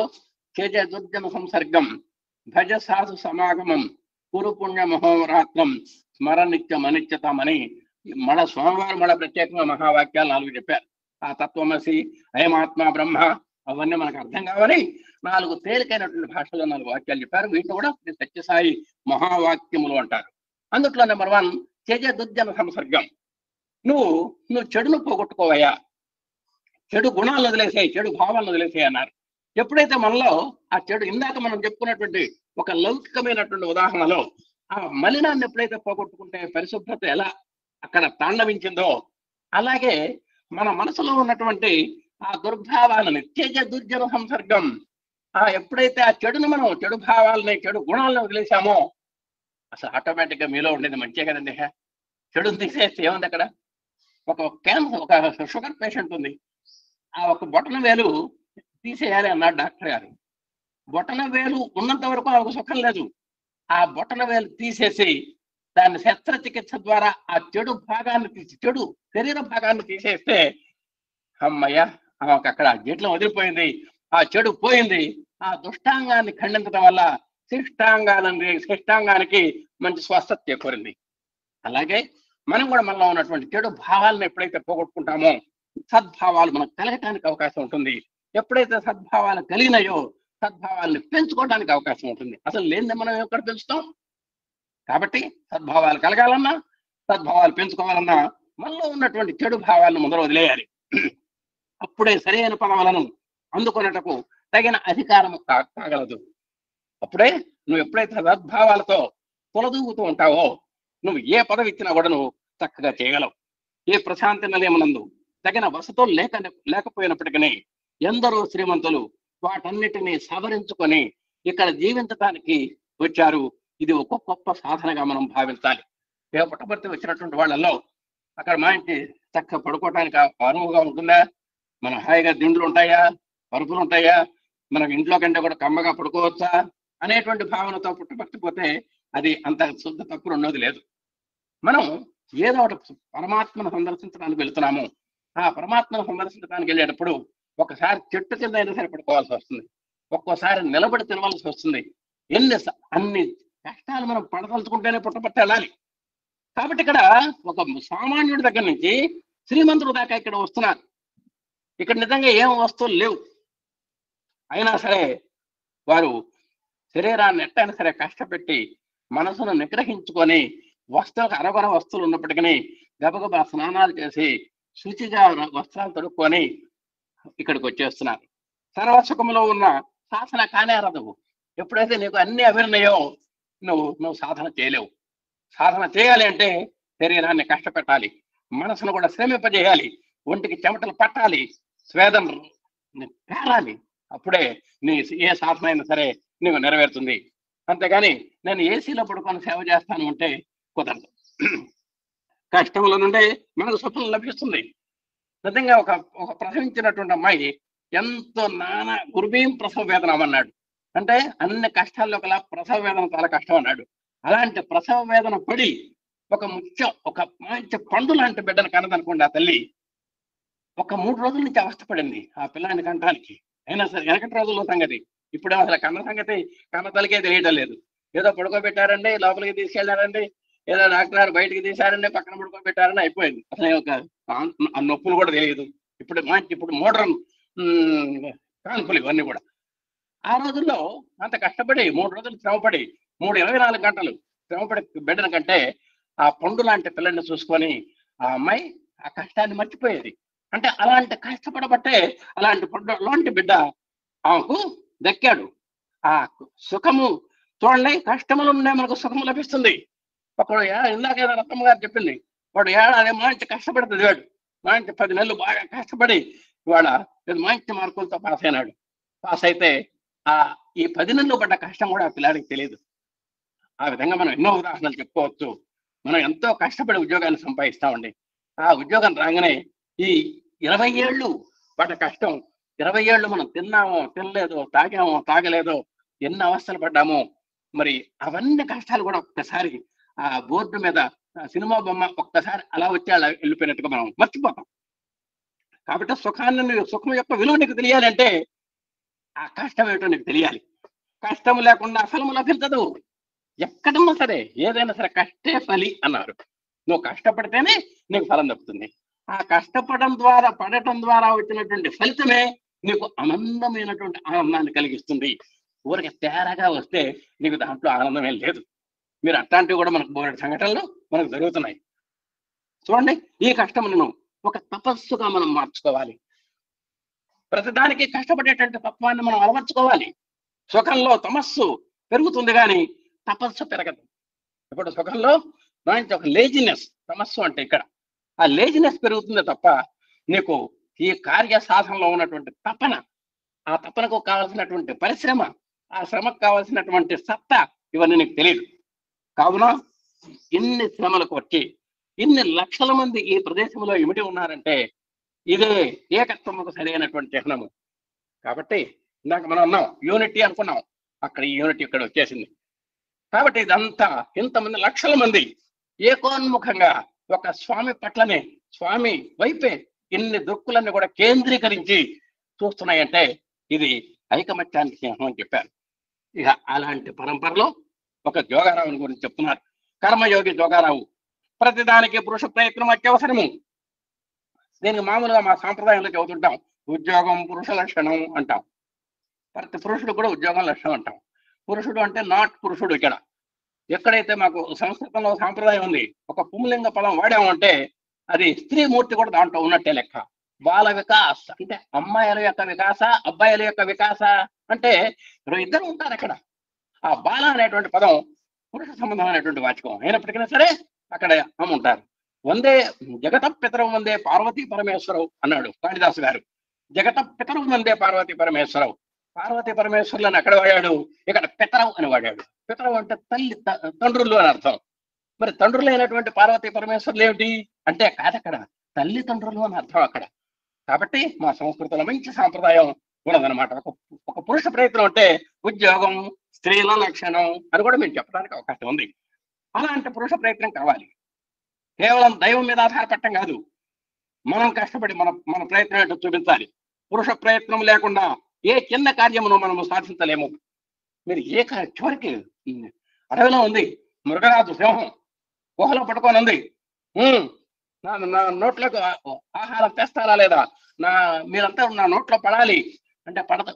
చేజ దుర్జన సంసర్గం, భజ సాధు సమాగమం, కురు పుణ్య మహోరాత్రం, స్మరనిత్యం అనిత్యతం అని మన స్వామివారు మన ప్రత్యేకంగా మహావాక్యాలు 4 చెప్పారు. ఆ తత్వమసి, అయమాత్మ బ్రహ్మ, అవన్నీ మనకు అర్థం కావాలి. 4 తేలికైనటువంటి భాషలో 4 వాక్యాలు చెప్పారు. వీటిని కూడా సత్యసాయి మహావాక్యములు అంటారు. అందుట్లో నెంబర్ 1 చేజ దుర్జన సంసర్గం. నువ్వు చెడును పోగొట్టుకోవయ్యా, చెడు గుణాలను వదిలేసాయి, చెడు భావాలను వదిలేసాయి అన్నారు. ఎప్పుడైతే మనలో ఆ చెడు, ఇందాక మనం చెప్పుకున్నటువంటి ఒక లౌకికమైనటువంటి ఉదాహరణలో ఆ మలినాన్ని ఎప్పుడైతే పోగొట్టుకుంటే పరిశుభ్రత ఎలా అక్కడ తాండవించిందో, అలాగే మన మనసులో ఉన్నటువంటి ఆ దుర్భావాలని చేజ దుర్జన సంసర్గం, ఎప్పుడైతే ఆ చెడు భావాలని, చెడు గుణాలను వదిలేసామో అసలు ఆటోమేటిక్ గా మీలో ఉండేది మంచిగా కదండి. చెడుని తీసేస్తే ఏముంది అక్కడ? ఒక షుగర్ పేషెంట్ ఉంది, ఆ ఒక బొటన వేలు తీసేయాలి అన్నాడు డాక్టర్ గారు. బొటన వేలు ఉన్నంత వరకు ఆమెకు సుఖం లేదు. ఆ బొటన వేలు తీసేసి దాన్ని శస్త్రచికిత్స ద్వారా ఆ చెడు భాగాన్ని చెడు శరీర భాగాన్ని తీసేస్తే అమ్మయ్య, ఆమెకు అక్కడ జీట్లు వదిలిపోయింది, ఆ చెడు పోయింది. ఆ దుష్టాంగాన్ని ఖండించడం వల్ల శిష్టాంగానికి మంచి స్వస్థత చేకూరింది. అలాగే మనం కూడా మనలో ఉన్నటువంటి చెడు భావాలను ఎప్పుడైతే పోగొట్టుకుంటామో సద్భావాలు మనకు కలగటానికి అవకాశం ఉంటుంది. ఎప్పుడైతే సద్భావాలు కలిగినాయో సద్భావాలను పెంచుకోవడానికి అవకాశం ఉంటుంది. అసలు లేనిది మనం ఎక్కడ పెంచుతాం? కాబట్టి సద్భావాలు కలగాలన్నా, సద్భావాలు పెంచుకోవాలన్నా మనలో ఉన్నటువంటి చెడు భావాలను మొదలు వదిలేయాలి. అప్పుడే సరైన పదవులను అందుకున్నటకు తగిన అధికారం కాగలదు. అప్పుడే నువ్వు ఎప్పుడైతే సద్భావాలతో తొలదూగుతూ ఉంటావో నువ్వు ఏ పదవి ఇచ్చినా కూడా నువ్వు చక్కగా చేయగలవు. ఏ ప్రశాంతి నిలయమునందు తగిన వసతులు లేకపోయినప్పటికీ ఎందరో శ్రీమంతులు వాటన్నిటినీ సవరించుకొని ఇక్కడ జీవించడానికి వచ్చారు. ఇది ఒక గొప్ప సాధనగా మనం భావించాలి. ఏ పుట్టపర్తి వచ్చినటువంటి వాళ్ళల్లో అక్కడ మా ఇంటి చక్కగా పడుకోవటానికి అనువుగా ఉంటుందా? మన హాయిగా దిండ్లు ఉంటాయా, పరుపులు ఉంటాయా, మనకు ఇంట్లో కంటే కూడా కమ్మగా పడుకోవచ్చా అనేటువంటి భావనతో పుట్టపర్తిపోతే అది అంత శుద్ధ తక్కువ ఉన్నది లేదు. మనం ఏదో ఒకటి పరమాత్మను సందర్శించడానికి వెళుతున్నాము. ఆ పరమాత్మను సందర్శించడానికి వెళ్ళేటప్పుడు ఒకసారి చెట్టు కింద అయినా సరే పడుకోవాల్సి వస్తుంది, ఒక్కోసారి నిలబడి తినవలసి వస్తుంది. అన్ని కష్టాలు మనం పడదలుచుకుంటేనే పుట్టపర్తి వెళ్ళాలి. కాబట్టి ఇక్కడ ఒక సామాన్యుడి దగ్గర నుంచి శ్రీమంతుడు దాకా ఇక్కడ వస్తున్నారు. ఇక్కడ నిజంగా ఏం వస్తువులు లేవు, అయినా సరే వారు శరీరాన్ని ఎట్టయినా సరే కష్టపెట్టి మనసును నిగ్రహించుకొని వస్తువులకు అరగొర వస్తువులు ఉన్నప్పటికీ గబగబా స్నానాలు చేసి శుచిగా వస్త్రాలు తొడుక్కొని ఇక్కడికి వచ్చేస్తున్నారు. సర్వసుఖంలో ఉన్న సాధన కానేరదు. ఎప్పుడైతే నీకు అన్ని అభినయో నువ్వు సాధన చేయలేవు. సాధన చేయాలి అంటే శరీరాన్ని కష్టపెట్టాలి, మనసును కూడా శ్రమింపజేయాలి, ఒంటికి చెమటలు పట్టాలి, స్వేదం పేరాలి. అప్పుడే నీ ఏ సాధన అయినా సరే నీకు నెరవేరుతుంది. అంతేగాని నేను ఏసీలో పడుకొని సేవ చేస్తాను అంటే కుదరదు. కష్టముల నుండి మనకు సుఖం లభిస్తుంది. నిజంగా ఒక ప్రసవించినటువంటి అమ్మాయి ఎంతో గురుబీం ప్రసవ వేదన అన్నాడు. అంటే అన్ని కష్టాల్లో కల ప్రసవ వేదన చాలా కష్టం అన్నాడు. అలాంటి ప్రసవ వేదన పడి ఒక మంచి పండు లాంటి బిడ్డను కన్నదనుకోండి ఆ తల్లి, ఒక 3 రోజుల నుంచి అవస్థపడింది ఆ పిల్లాన్ని కనటానికి. అయినా సరే వెనకటి రోజుల్లో సంగతి, ఇప్పుడే అసలు కన్న సంగతి కన్న తల్లికే తెలియటం లేదు. ఏదో పడుకోబెట్టారండి, లోపలికి తీసుకెళ్లారండి, ఏదో డాక్టర్ గారు బయటికి తీశారండి, పక్కన పడుకోబెట్టారని అయిపోయింది. అసలు ఆ నొప్పులు కూడా తెలియదు. ఇప్పుడు మోడర్న్ కాన్పులు ఇవన్నీ కూడా. ఆ రోజుల్లో అంత కష్టపడి 3 రోజులు శ్రమపడి 24 గంటలు శ్రమపడి బిడ్డను కంటే ఆ పండు లాంటి పిల్లల్ని చూసుకొని ఆ అమ్మాయి ఆ కష్టాన్ని మర్చిపోయేది. అంటే అలాంటి కష్టపడబట్టే అలాంటి పండు లాంటి బిడ్డ ఆమెకు దక్కాడు. ఆ సుఖము చూడండి, కష్టములు ఉండే మనకు సుఖము లభిస్తుంది. ఒకడు ఇందాక రత్నమ్మ గారు చెప్పింది, వాడు ఏడాది మంచి కష్టపడుతుంది, వాడు మంచి 10 నెలలు బాగా కష్టపడి ఇవాళ మంచి మార్కులతో పాస్ అయినాడు. పాస్ అయితే ఈ 10 నెలలు పడ్డ కష్టం కూడా ఆ పిల్లాడికి తెలియదు. ఆ విధంగా మనం ఎన్నో ఉదాహరణలు చెప్పుకోవచ్చు. మనం ఎంతో కష్టపడి ఉద్యోగాన్ని సంపాదిస్తామండి. ఆ ఉద్యోగం రాగానే ఈ 20 ఏళ్ళు పడ్డ కష్టం, 20 ఏళ్ళు మనం తిన్నామో తినలేదో, తాగామో తాగలేదో, ఎన్ని అవస్థలు పడ్డామో, మరి అవన్నీ కష్టాలు కూడా ఒక్కసారి ఆ బోర్డు మీద సినిమా బొమ్మ ఒక్కసారి అలా వచ్చి అలా వెళ్ళిపోయినట్టుగా మనం మర్చిపోతాం. కాబట్టి సుఖం యొక్క విలువ నీకు తెలియాలంటే ఆ కష్టం ఏమిటో నీకు తెలియాలి. కష్టము లేకుండా ఫలము లభించదు. ఎక్కడన్నా సరే ఏదైనా సరే కష్టే ఫలి అన్నారు. నువ్వు కష్టపడితేనే నీకు ఫలం దక్కుతుంది. ఆ కష్టపడటం ద్వారా వచ్చినటువంటి ఫలితమే నీకు ఆనందమైనటువంటి ఆనందాన్ని కలిగిస్తుంది. ఊరికి తేరగా వస్తే నీకు దాంట్లో ఆనందమే లేదు. మీరు అట్లాంటివి కూడా మనకు బోలెడు సంఘటనలు మనకు జరుగుతున్నాయి. చూడండి, ఈ కష్టములను ఒక తపస్సుగా మనం మార్చుకోవాలి. ప్రతిదానికి కష్టపడేటువంటి తత్వాన్ని మనం అలవర్చుకోవాలి. సుఖంలో తమస్సు పెరుగుతుంది కానీ తపస్సు పెరగదు. ఇప్పుడు సుఖంలో మంచి ఒక లేజినెస్, తమస్సు అంటే ఇక్కడ ఆ లేజినెస్ పెరుగుతుంది తప్ప నీకు ఈ కార్య సాధనలో ఉన్నటువంటి తపన, ఆ తపనకు కావాల్సినటువంటి పరిశ్రమ, ఆ శ్రమకు కావాల్సినటువంటి సత్తా ఇవన్నీ నీకు తెలియదు. కావున ఇన్ని శ్రమలకు వచ్చి ఇన్ని లక్షల మంది ఈ ప్రదేశంలో ఇమిడి ఉన్నారంటే ఇదే ఏకత్వముకు సరైనటువంటి చిహ్నము. కాబట్టి ఇందాక మనం అన్నాం యూనిటీ అనుకున్నాం, అక్కడ ఈ యూనిటీ ఇక్కడ వచ్చేసింది. కాబట్టి ఇదంతా ఇంతమంది లక్షల మంది ఏకోన్ముఖంగా ఒక స్వామి పట్లనే, స్వామి వైపే ఇన్ని దృక్కులన్నీ కూడా కేంద్రీకరించి చూస్తున్నాయంటే ఇది ఐకమత్యానికి చిహ్నం అని చెప్పారు. ఇక అలాంటి పరంపరలో ఒక జోగారావుని గురించి చెప్తున్నారు. కర్మయోగి జోగారావు. ప్రతిదానికి పురుష ప్రయత్నం అత్యవసరము. దీనికి మామూలుగా మా సాంప్రదాయంలో చెబుతుంటాం, ఉద్యోగం పురుష లక్షణం అంటాం. ప్రతి పురుషుడు కూడా ఉద్యోగం లక్షణం అంటాం. పురుషుడు అంటే నాట్ పురుషుడు. ఇక్కడ ఎక్కడైతే మాకు సంస్కృతంలో సాంప్రదాయం ఉంది, ఒక పుంలింగ పదం వాడామంటే అది స్త్రీ మూర్తి కూడా దాంట్లో ఉన్నట్టే లెక్క. బాల వికాస్ అంటే అమ్మాయిల యొక్క వికాస, అబ్బాయిల యొక్క వికాస అంటే ఇద్దరు ఉంటారు అక్కడ. ఆ బాల అనేటువంటి పదం పురుష సంబంధమైనటువంటి వాచకం అయినప్పటికీ సరే అక్కడ అమ్మ ఉంటారు. వందే జగత పితరం వందే పార్వతీ పరమేశ్వరవు అన్నాడు కాళిదాసు గారు. జగత పితరం వందే పార్వతీ పరమేశ్వరవు. పార్వతీ పరమేశ్వరులను అక్కడ వాడాడు, ఇక్కడ పితరవు అని వాడాడు. పితరవు అంటే తల్లి, తండ్రులు అని అర్థం. మరి తండ్రులు అయినటువంటి పార్వతీ పరమేశ్వరులు ఏమిటి అంటే కాదక్కడ తల్లిదండ్రులు అని అర్థం అక్కడ. కాబట్టి మా సంస్కృతిలో మంచి సాంప్రదాయం ఉన్నదనమాట. ఒక పురుష ప్రయత్నం అంటే ఉద్యోగం స్త్రీల లక్షణం అని కూడా మేము చెప్పడానికి అవకాశం ఉంది. అలాంటి పురుష ప్రయత్నం కావాలి. కేవలం దైవం మీద ఆధారపడటం కాదు, మనం కష్టపడి మన ప్రయత్నం ఏంటో చూపించాలి. పురుష ప్రయత్నం లేకుండా ఏ చిన్న కార్యమును మనము సాధించలేము. మీరు చివరికి అడవిలో ఉంది మృగరాజు సింహం, గుహలో పట్టుకొని ఉంది. నా నోట్లోకి ఆహారం తెస్తారా లేదా, మీరంతా నా నోట్లో పడాలి అంటే పడదు.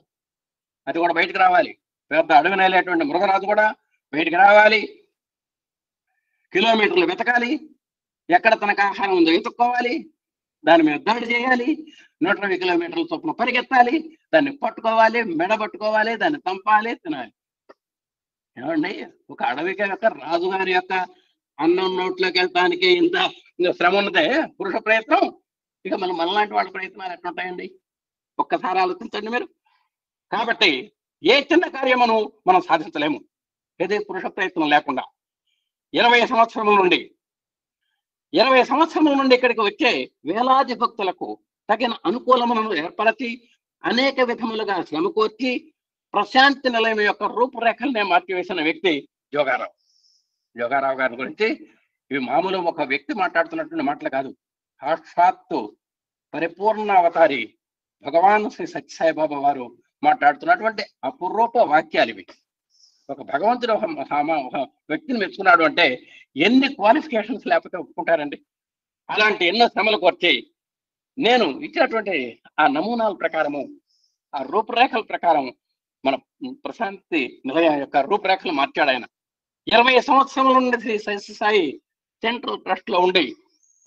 అది కూడా బయటికి రావాలి. పెద్ద అడవి నేలేటువంటి మృగరాజు కూడా బయటికి రావాలి, కిలోమీటర్లు వెతకాలి, ఎక్కడ తనకు ఆహారం ఉందో వెతుక్కోవాలి, దాని మీద దాడి చేయాలి, 120 కిలోమీటర్ల చొప్పున పరిగెత్తాలి, దాన్ని పట్టుకోవాలి, మెడబట్టుకోవాలి, దాన్ని తంపాలి, తినాలి. ఏమండి, ఒక అడవికి యొక్క రాజుగారి యొక్క అన్నం నోట్లోకి వెళ్ళటానికి ఇంత శ్రమ ఉన్నదే పురుష ప్రయత్నం. ఇక మనలాంటి వాళ్ళ ప్రయత్నాలు ఎట్లుంటాయండి, ఒక్కసారి ఆలోచించండి మీరు. కాబట్టి ఏ చిన్న కార్యమును మనం సాధించలేము ఏదే పురుష ప్రయత్నం లేకుండా. 20 సంవత్సరముల నుండి ఇక్కడికి వచ్చే వేలాది భక్తులకు తగిన అనుకూలములను ఏర్పరచి అనేక విధములుగా శ్రమ కోర్చి ప్రశాంతి నిలయం యొక్క రూపురేఖలనే మార్చివేసిన వ్యక్తి జోగారావు. జోగారావు గారి గురించి ఇవి మామూలు ఒక వ్యక్తి మాట్లాడుతున్నటువంటి మాటలు కాదు, సాక్షాత్తు పరిపూర్ణ అవతారి భగవాన్ శ్రీ సత్యసాయిబాబా వారు మాట్లాడుతున్నటువంటి అపురూప వాక్యాలు ఇవి. ఒక భగవంతుడు ఒక వ్యక్తిని మెచ్చుకున్నాడు అంటే ఎన్ని క్వాలిఫికేషన్స్ లేకపోతే ఒప్పుకుంటారండి. అలాంటి ఎన్నో శ్రమలు కోర్చి నేను ఇచ్చినటువంటి ఆ నమూనాల ప్రకారము, ఆ రూపురేఖల ప్రకారం మన ప్రశాంతి నిలయం యొక్క రూపురేఖలు మార్చాడు ఆయన. 20 సంవత్సరాల నుండి శ్రీ సత్యసాయి సెంట్రల్ ట్రస్ట్ లో ఉండి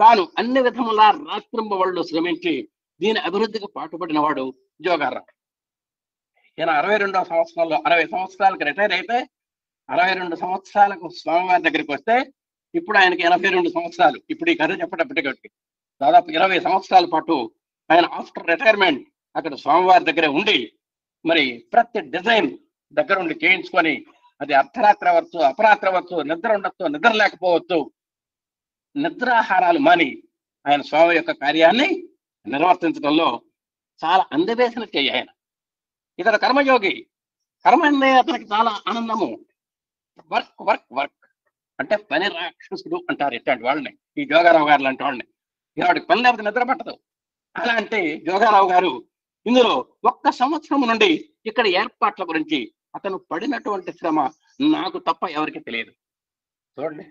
తాను అన్ని విధములా రాత్రింబవళ్ళు శ్రమించి దీని అభివృద్ధికి పాటుపడిన వాడు జోగారావు. ఈయన 62వ సంవత్సరంలో 60 సంవత్సరాలకు రిటైర్ అయితే 62 సంవత్సరాలకు స్వామివారి దగ్గరికి వస్తే ఇప్పుడు ఆయనకి 82 సంవత్సరాలు. ఇప్పుడు ఈ కథ చెప్పేటప్పటికి దాదాపు 20 సంవత్సరాల పాటు ఆయన ఆఫ్టర్ రిటైర్మెంట్ అక్కడ స్వామివారి దగ్గరే ఉండి మరి ప్రతి డిజైన్ దగ్గర ఉండి చేయించుకొని, అది అర్ధరాత్రి అవ్వచ్చు, అపరాత్రి అవ్వచ్చు, నిద్ర ఉండొచ్చు, నిద్ర లేకపోవచ్చు, నిద్రాహారాలు మాని ఆయన స్వామి యొక్క కార్యాన్ని నిర్వర్తించడంలో చాలా అందవేసిన చేయి ఆయన. ఇతడు కర్మయోగి. కర్మ అంటే అతనికి చాలా ఆనందము. వర్క్ వర్క్ వర్క్ అంటే పని రాక్షసుడు అంటారు ఇట్లాంటి వాళ్ళని, ఈ జోగారావు గారు లాంటి వాళ్ళని. వాడికి పని లేకపోతే నిద్ర పట్టదు. అలాంటి జోగారావు గారు ఇందులో 1 సంవత్సరం నుండి ఇక్కడ ఏర్పాట్ల గురించి అతను పడినటువంటి శ్రమ నాకు తప్ప ఎవరికి తెలియదు. చూడండి,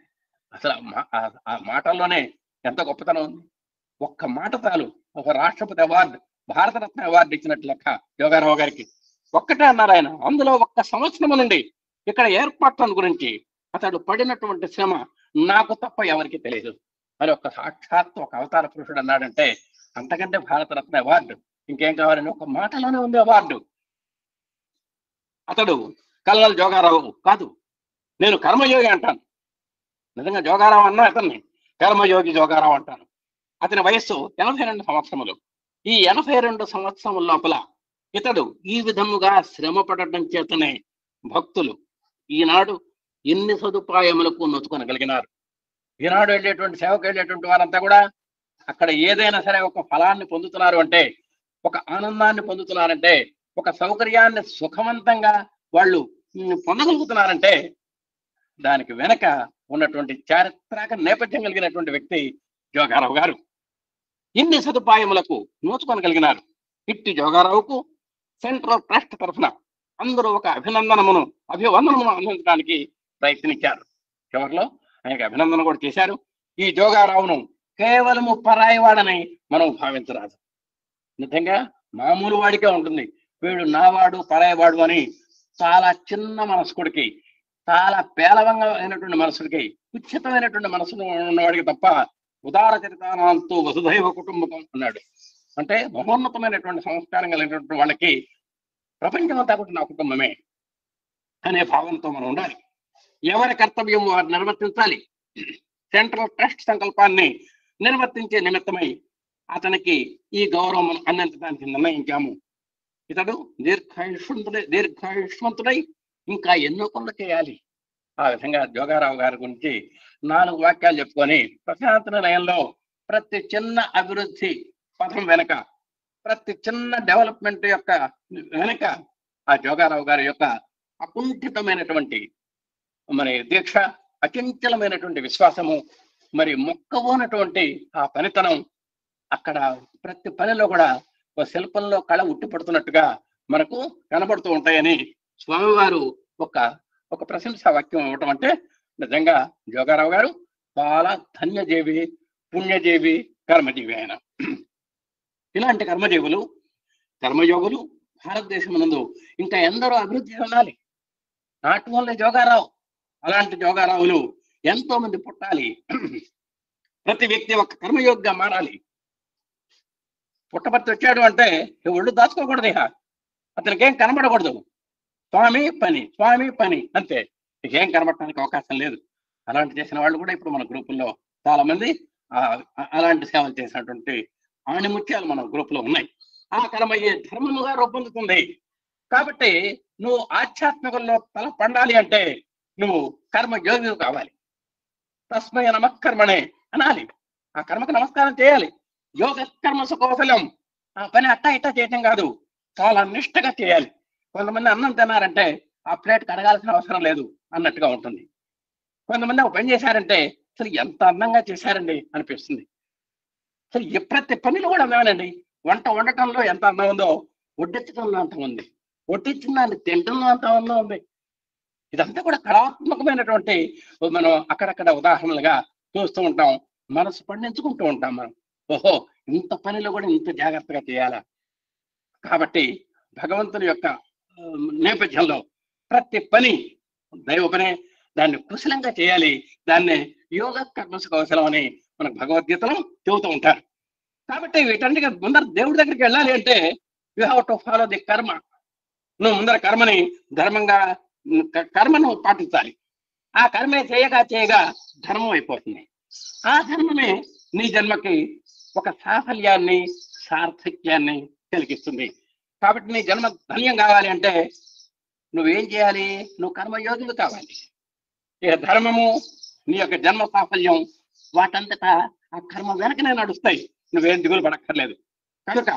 అసలు ఆ మాటల్లోనే ఎంత గొప్పతనం ఉంది. ఒక్క మాట చాలు ఒక రాష్ట్రపతి అవార్డు, భారతరత్న అవార్డు ఇచ్చినట్టు లెక్క జోగారావు గారికి. ఒక్కటే అన్నారు ఆయన, అందులో 1 సంవత్సరం నుండి ఇక్కడ ఏర్పాట్ల గురించి అతడు పడినటువంటి శ్రమ నాకు తప్ప ఎవరికి తెలియదు అని ఒక సాక్షాత్ ఒక అవతార పురుషుడు అన్నాడంటే అంతకంటే భారతరత్న అవార్డు ఇంకేం కావాలని ఒక మాటలోనే ఉంది అవార్డు. అతడు కల్నల్ జోగారావు కాదు, నేను కర్మయోగి అంటాను. నిజంగా జోగారావు అన్నా అతన్ని కర్మయోగి జోగారావు అంటాను. అతని వయస్సు 82 సంవత్సరములు. ఈ 82 సంవత్సరముల లోపల ఇతడు ఈ విధముగా శ్రమ పడటం చేతనే భక్తులు ఈనాడు ఎన్ని సదుపాయములకు నొచ్చుకొనగలిగినారు. ఈనాడు వెళ్ళేటువంటి సేవకు వెళ్ళేటువంటి వారంతా కూడా అక్కడ ఏదైనా సరే ఒక ఫలాన్ని పొందుతున్నారు అంటే, ఒక ఆనందాన్ని పొందుతున్నారంటే ఒక సౌకర్యాన్ని సుఖవంతంగా వాళ్ళు పొందగలుగుతున్నారంటే దానికి వెనక ఉన్నటువంటి చారిత్రక నేపథ్యం కలిగినటువంటి వ్యక్తి జోగారావు గారు. ఇన్ని సదుపాయములకు నోచుకొనగలిగినారు. ఇట్టి జోగారావుకు సెంట్రల్ ట్రస్ట్ తరఫున అందరూ ఒక అభివందనమును అందించడానికి ప్రయత్నించారు. చివరిలో ఆయనకు అభినందన కూడా చేశారు. ఈ జోగారావును కేవలము పరాయివాడని మనం భావించరాదు. నిజంగా మామూలు వాడికే ఉంటుంది, వీడు నావాడు పరాయివాడు అని. చాలా చిన్న మనస్కుడికి, చాలా పేలవంగా అయినటువంటి మనసుడికి, ఉచితమైనటువంటి మనసు ఉన్నవాడికి తప్ప ఉదార చరితానంతో వసుధైవ కుటుంబకం అన్నాడు. అంటే మహోన్నతమైనటువంటి సంస్కారం కలిగినటువంటి వాళ్ళకి ప్రపంచం అంతా కూడా నా కుటుంబమే అనే భావంతో మనం ఉండాలి. ఎవరి కర్తవ్యం వారు నిర్వర్తించాలి. సెంట్రల్ ట్రస్ట్ సంకల్పాన్ని నిర్వర్తించే నిమిత్తమై అతనికి ఈ గౌరవం అందించడానికి నిర్ణయించాము. ఇతడు దీర్ఘాయుష్మంతుడై ఇంకా ఎన్నో పనులు చేయాలి. ఆ విధంగా జోగారావు గారి గురించి 4 వాక్యాలు చెప్పుకొని ప్రశాంత నిలయంలో ప్రతి చిన్న అభివృద్ధి పథం వెనక, ప్రతి చిన్న డెవలప్మెంట్ యొక్క వెనక ఆ జోగారావు గారి యొక్క అకుంఠితమైనటువంటి దీక్ష, అచంచలమైనటువంటి విశ్వాసము, మొక్కవోనటువంటి ఆ పనితనం, అక్కడ ప్రతి పనిలో కూడా ఒక శిల్పంలో కళ ఉట్టిపడుతున్నట్టుగా మనకు కనబడుతూ ఉంటాయని స్వామివారు ఒక ప్రశంసా వాక్యం ఇవ్వటం అంటే నిజంగా జోగారావు గారు చాలా ధన్యజీవి, పుణ్యజీవి, కర్మజీవి. ఆయన ఇలాంటి కర్మయోగులు భారతదేశం ఇంకా ఎందరో అభివృద్ధి చెందాలి. నాట్ ఓన్లీ జోగారావు, అలాంటి జోగారావులు ఎంతో మంది పుట్టాలి. ప్రతి వ్యక్తి ఒక కర్మయోగిగా మారాలి. పుట్టపర్తి వచ్చాడు అంటే ఒళ్ళు దాచుకోకూడదు, అతనికి ఏం కనబడకూడదు. స్వామి పని అంతే, ఏం కనబడటానికి అవకాశం లేదు. అలాంటి చేసిన వాళ్ళు కూడా ఇప్పుడు మన గ్రూపుల్లో చాలా మంది అలాంటి సేవలు చేసినటువంటి ఆణిముత్యాలు మన గ్రూపులో ఉన్నాయి. ఆ కర్మయ్యే ధర్మముగా రూపొందుతుంది. కాబట్టి నువ్వు ఆధ్యాత్మికంలో తల పండాలి అంటే నువ్వు కర్మయోగి కావాలి. తస్మయ నమఃకర్మణే అనాలి. ఆ కర్మకు నమస్కారం చేయాలి. యోగ కర్మసు కౌశలం. ఆ పని అట్టా ఇట్టా చేయటం కాదు, చాలా నిష్ఠగా చేయాలి. కొంతమంది అన్నం తిన్నారంటే ఆ ప్లేట్ కడగాల్సిన అవసరం లేదు అన్నట్టుగా ఉంటుంది. కొంతమంది ఒక పని చేశారంటే అసలు ఎంత అందంగా చేశారండి అనిపిస్తుంది. అసలు ప్రతి పనిలో కూడా అందమేనండి. వంట వండటంలో ఎంత అందం ఉందో వడ్డించడంలో అంత ఉంది, వడ్డించిన దాన్ని తినడంలో అంత అందం ఉంది. ఇదంతా కూడా కళాత్మకమైనటువంటి మనం అక్కడక్కడ ఉదాహరణలుగా చూస్తూ ఉంటాం, మనసు పండించుకుంటూ ఉంటాం మనం. ఓహో, ఇంత పనిలో కూడా ఇంత జాగ్రత్తగా చేయాలా. కాబట్టి భగవంతుని యొక్క నేపథ్యంలో ప్రతి పని దైవ పనే, దాన్ని కుశలంగా చేయాలి. దాన్ని యోగ కర్మసు కౌశలం అని మనకు భగవద్గీతలో చెబుతూ ఉంటారు. కాబట్టి వీటన్నిటికీ ముందర దేవుడి దగ్గరికి వెళ్ళాలి అంటే you have to follow the కర్మ. నువ్వు ముందర కర్మని ధర్మంగా కర్మను పాటించాలి. ఆ కర్మే చేయగా ధర్మం అయిపోతుంది. ఆ ధర్మమే నీ జన్మకి ఒక సాఫల్యాన్ని, సార్థక్యాన్ని కలిగిస్తుంది. కాబట్టి నీ జన్మ ధన్యం కావాలి అంటే నువ్వేం చేయాలి? నువ్వు కర్మయోగివి కావాలి. ఇక ధర్మము, నీ యొక్క జన్మ సాఫల్యం వాటంతటా ఆ కర్మ వెనకనే నడుస్తాయి. నువ్వేం దిగులు పడక్కర్లేదు. కనుక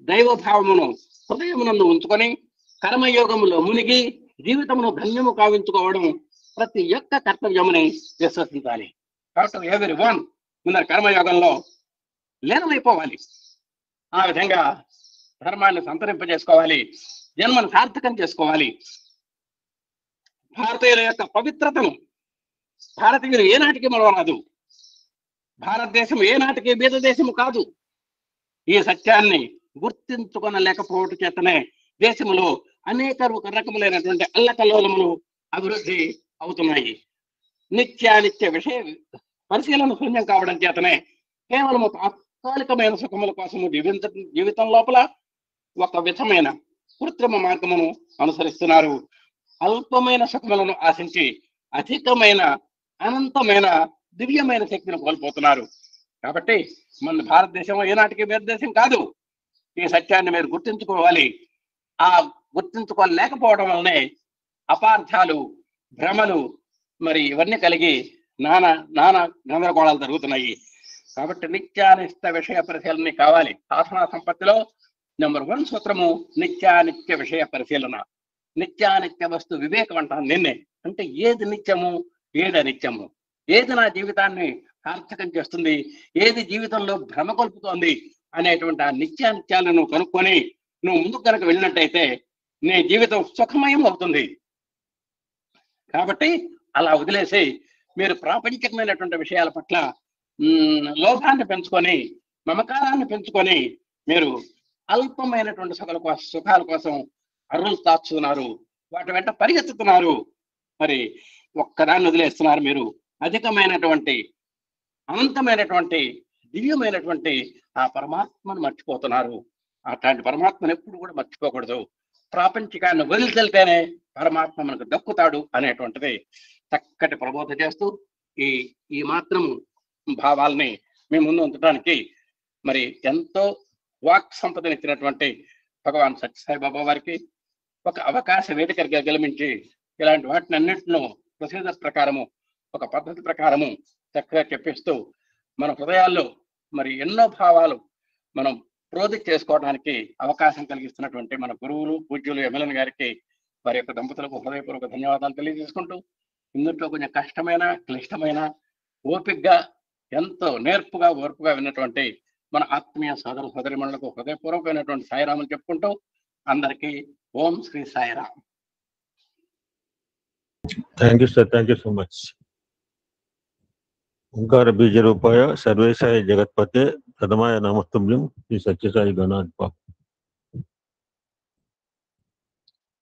దైవభావమును హృదయమునందు ఉంచుకొని కర్మయోగములో మునిగి జీవితమును ధన్యము కావించుకోవడం ప్రతి ఒక్క కర్తవ్యముని విశ్వసించాలి. కాబట్టి ఎవరి వన్ ముందర కర్మయోగంలో లీనమైపోవాలి. ఆ విధంగా ధర్మాన్ని సంతరింపజేసుకోవాలి, జన్మను సార్థకం చేసుకోవాలి. భారతీయుల యొక్క పవిత్రతను భారతీయులు ఏనాటికి మరవరాదు. భారతదేశం ఏనాటికి బీద దేశము కాదు. ఈ సత్యాన్ని గుర్తించుకొనలేకపోవటం చేతనే దేశంలో అనేక రకములైనటువంటి అల్లకల్లోలములు అభివృద్ధి అవుతున్నాయి. నిత్యానిత్య విషయ పరిశీలన శూన్యం కావడం చేతనే కేవలము తాత్కాలికమైన సుఖముల కోసము జీవితం లోపల ఒక విధమైన కృత్రిమ మార్గమును అనుసరిస్తున్నారు. అల్పమైన సుఖములను ఆశించి అధికమైన అనంతమైన దివ్యమైన శక్తిని కోల్పోతున్నారు. కాబట్టి మన భారతదేశం ఏనాటికి వేరే దేశం కాదు. ఈ సత్యాన్ని మీరు గుర్తించుకోవాలి. ఆ గుర్తించుకోలేకపోవడం వల్లనే అపార్థాలు, భ్రమలు ఇవన్నీ కలిగి నానా గందరగోళాలు జరుగుతున్నాయి. కాబట్టి నిత్యానిష్ట విషయ పరిశీలన కావాలి. సాధనా సంపత్తిలో నెంబర్ 1 సూత్రము నిత్యానిత్య విషయ పరిశీలన. నిత్యానిత్య వస్తు వివేకం అంటాను నిన్నే. అంటే ఏది నిత్యము, ఏది అనిత్యము, ఏది నా జీవితాన్ని సార్థకం చేస్తుంది, ఏది జీవితంలో భ్రమ కొల్పుతోంది అనేటువంటి ఆ నిత్యానిత్యాలను నువ్వు కనుక్కొని నువ్వు ముందుకు కనుక వెళ్ళినట్టయితే నీ జీవితం సుఖమయం అవుతుంది. కాబట్టి అలా వదిలేసి మీరు ప్రాపంచికమైనటువంటి విషయాల పట్ల లోభాన్ని పెంచుకొని, మమకారాన్ని పెంచుకొని మీరు అల్పమైనటువంటి సుఖాల కోసం అర్రులు తాచుతున్నారు, వాటి వెంట పరిగెత్తుతున్నారు. మరి ఒక్కదాన్ని వదిలేస్తున్నారు. మీరు అధికమైనటువంటి, అనంతమైనటువంటి, దివ్యమైనటువంటి ఆ పరమాత్మను మర్చిపోతున్నారు. అట్లాంటి పరమాత్మను ఎప్పుడు కూడా మర్చిపోకూడదు. ప్రాపంచికాన్ని వదిలితెళ్తేనే పరమాత్మ మనకు దక్కుతాడు అనేటువంటిది చక్కటి ప్రబోధ చేస్తూ ఈ మాత్రం భావాల్ని మీ ముందు ఉంచడానికి మరి ఎంతో వాక్ సంపదనిచ్చినటువంటి భగవాన్ సత్యసాయిబాబా వారికి ఒక అవకాశ వేదికగా గెలిపించి ఇలాంటి వాటిని అన్నింటినూ ప్రొసీజర్ ప్రకారము, ఒక పద్ధతి ప్రకారము చక్కగా చెప్పిస్తూ మన హృదయాల్లో మరి ఎన్నో భావాలు మనం ప్రోదిక్ చేసుకోవడానికి అవకాశం కలిగిస్తున్నటువంటి మన గురువులు, పూజ్యులు ఎమ్మెల్యే గారికి, వారి యొక్క దంపతులకు హృదయపూర్వక ధన్యవాదాలు తెలియజేసుకుంటూ, ఇందులో కొంచెం కష్టమైన, క్లిష్టమైన, ఓపికగా, ఎంతో నేర్పుగా, ఓర్పుగా విన్నటువంటి మన ఆత్మీయ సోదర సోదరిమణులకు హృదయపూర్వకమైనటువంటి సాయిరాములు చెప్పుకుంటూ అందరికీ Om Shri Sairam. Thank you sir, thank you so much. ఓంకార బీజ రూపాయ సర్వేశాయ జగత్పతే ప్రథమాయ నమస్తుభ్యం శ్రీ సత్యసాయి గణాధిప.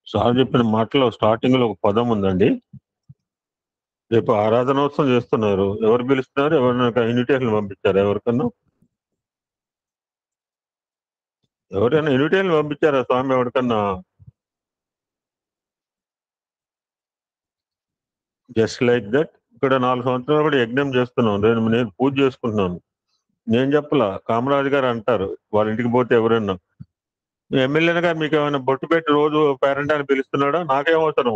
సార్ చెప్పిన మాటలో స్టార్టింగ్ లో ఒక పదం ఉందండి. రేపు ఆరాధనోత్సవం చేస్తున్నారు, ఎవరు పిలుస్తున్నారు? ఎవరైనా ఇన్విటేషన్ పంపించారా? ఎవరైనా ఇన్విటేషన్ పంపించారా స్వామి ఎవరికన్నా? Just like that. ఇక్కడ 4 సంవత్సరాలు కూడా యజ్ఞం చేస్తున్నాం, నేను పూజ చేసుకుంటున్నాను. నేను చెప్పలా, కామరాజు గారు అంటారు వాళ్ళ ఇంటికి పోతే ఎవరైనా, ఎమ్మెల్యేగా గారు మీకు ఏమైనా బొట్టు పెట్టి రోజు పేరెంట్ అని పిలుస్తున్నాడా? నాకేమవుతాను,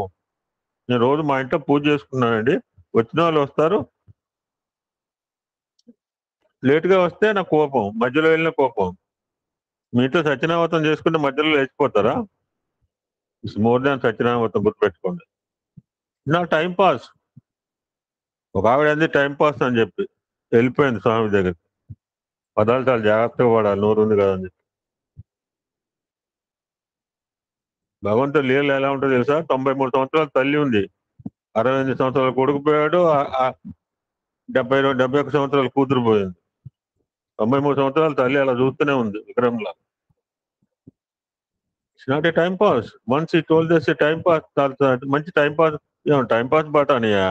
నేను రోజు మా ఇంట్లో పూజ చేసుకున్నానండి. వచ్చిన వాళ్ళు వస్తారు, లేటుగా వస్తే నా కోపం, మధ్యలో వెళ్ళిన కోపం. మీతో సత్యనామతం చేసుకుంటే మధ్యలో లేచిపోతారా? ఇట్స్ మోర్ దాన్ సత్యనామతం, గుర్తుపెట్టుకోండి. నా టైం పాస్. ఒక ఆవిడ అంది టైం పాస్ అని చెప్పి వెళ్ళిపోయింది స్వామి దగ్గరికి. పదాలు చాలా జాగ్రత్తగా వాడాలి, నోరు ఉంది కదా అని చెప్పి. భగవంతుడు లీలలు ఎలా ఉంటుందో తెలుసా? 93 సంవత్సరాల తల్లి ఉంది, 68 సంవత్సరాల కొడుకు పోయాడు, 71 సంవత్సరాల కూతురు పోయింది. 93 సంవత్సరాల తల్లి అలా చూస్తూనే ఉంది విక్రమ్లా. It's not a time pass. Once he told this time pass, మంచి టైం పాస్. టైం పాస్ బాటానియా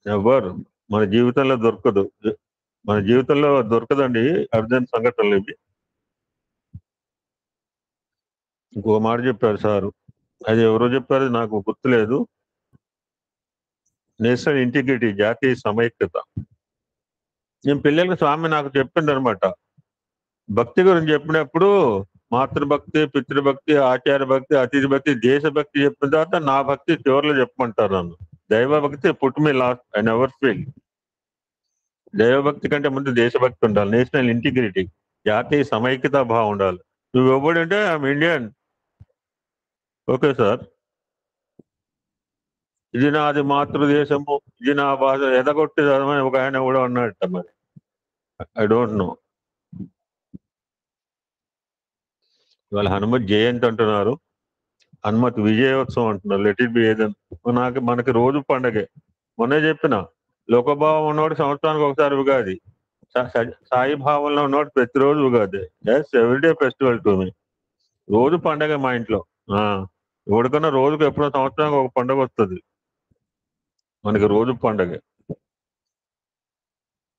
ఎవరు మన జీవితంలో దొరకదు. మన జీవితంలో దొరకదండి అర్జెంట్ సంఘటనలు ఇవి. ఇంకో మాట చెప్పారు సారు, అది ఎవరో చెప్పారు నాకు గుర్తులేదు. నేషనల్ ఇంటిగ్రిటీ, జాతీయ సమైక్యత. నేను పిల్లలకి స్వామి నాకు చెప్పింది అనమాట. భక్తి గురించి చెప్పినప్పుడు మాతృభక్తి, పితృభక్తి, ఆచార్య భక్తి, అతిథి భక్తి, దేశభక్తి చెప్పిన తర్వాత నా భక్తి చివరిలో చెప్పమంటారు నన్ను. దైవభక్తి put me last, I never feel. దైవభక్తి కంటే ముందు దేశభక్తి ఉండాలి, నేషనల్ ఇంటిగ్రిటీ, జాతీయ సమైక్యత భావం ఉండాలి. నువ్వు ఎవడంటే ఐఎమ్ ఇండియన్, ఓకే సార్, ఇది నాది మాతృదేశము, ఇది నా భాష, ఎదగొట్టి చదవని ఒక ఆయన కూడా ఉన్నట్ట. మరి ఐ డోంట్ నో. ఇవాళ హనుమత్ జయంతి అంటున్నారు, హనుమత్ విజయోత్సవం అంటున్నారు. లెట్ ఇట్ బి ఏదైనా మనకి రోజు పండగే. మొన్నే చెప్పిన, లోకభావం ఉన్నవాడు సంవత్సరానికి ఒకసారి ఉగాది, సాయి భావంలో ఉన్నవాడు ప్రతిరోజు Ugadi. Yes, everyday festival to me. రోజు పండగ మా ఇంట్లో. ఎవరికన్నా రోజుకు ఎప్పుడో సంవత్సరానికి ఒక పండగ వస్తుంది, మనకి రోజు పండగే.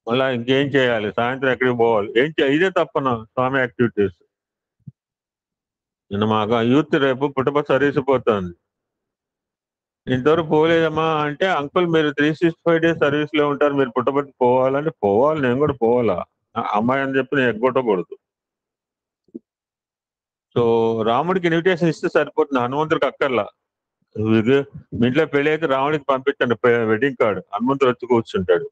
మళ్ళా ఇంకేం చేయాలి? సాయంత్రం ఎక్కడికి పోవాలి? ఇదే తప్పన స్వామి యాక్టివిటీస్. నిన్న మాకు యూత్ రేపు పుట్టపర్తి సర్వీస్ పోతుంది, ఇంతవరకు పోలేదమ్మా అంటే, అంకుల్ మీరు 365 days సర్వీస్ లో ఉంటారు, మీరు పుట్టపర్తి పోవాలంటే పోవాలి, నేను కూడా పోవాలా? అమ్మాయి అని చెప్పి నేను ఎగ్గొట్టకూడదు. సో రాముడికి ఇన్విటేషన్ ఇస్తే సరిపోతుంది, హనుమంతుడికి అక్కర్లా. మీ ఇంట్లో పెళ్లి అయితే రాముడికి పంపించండి వెడ్డింగ్ కార్డు, హనుమంతుడు వచ్చి కూర్చుంటాడు.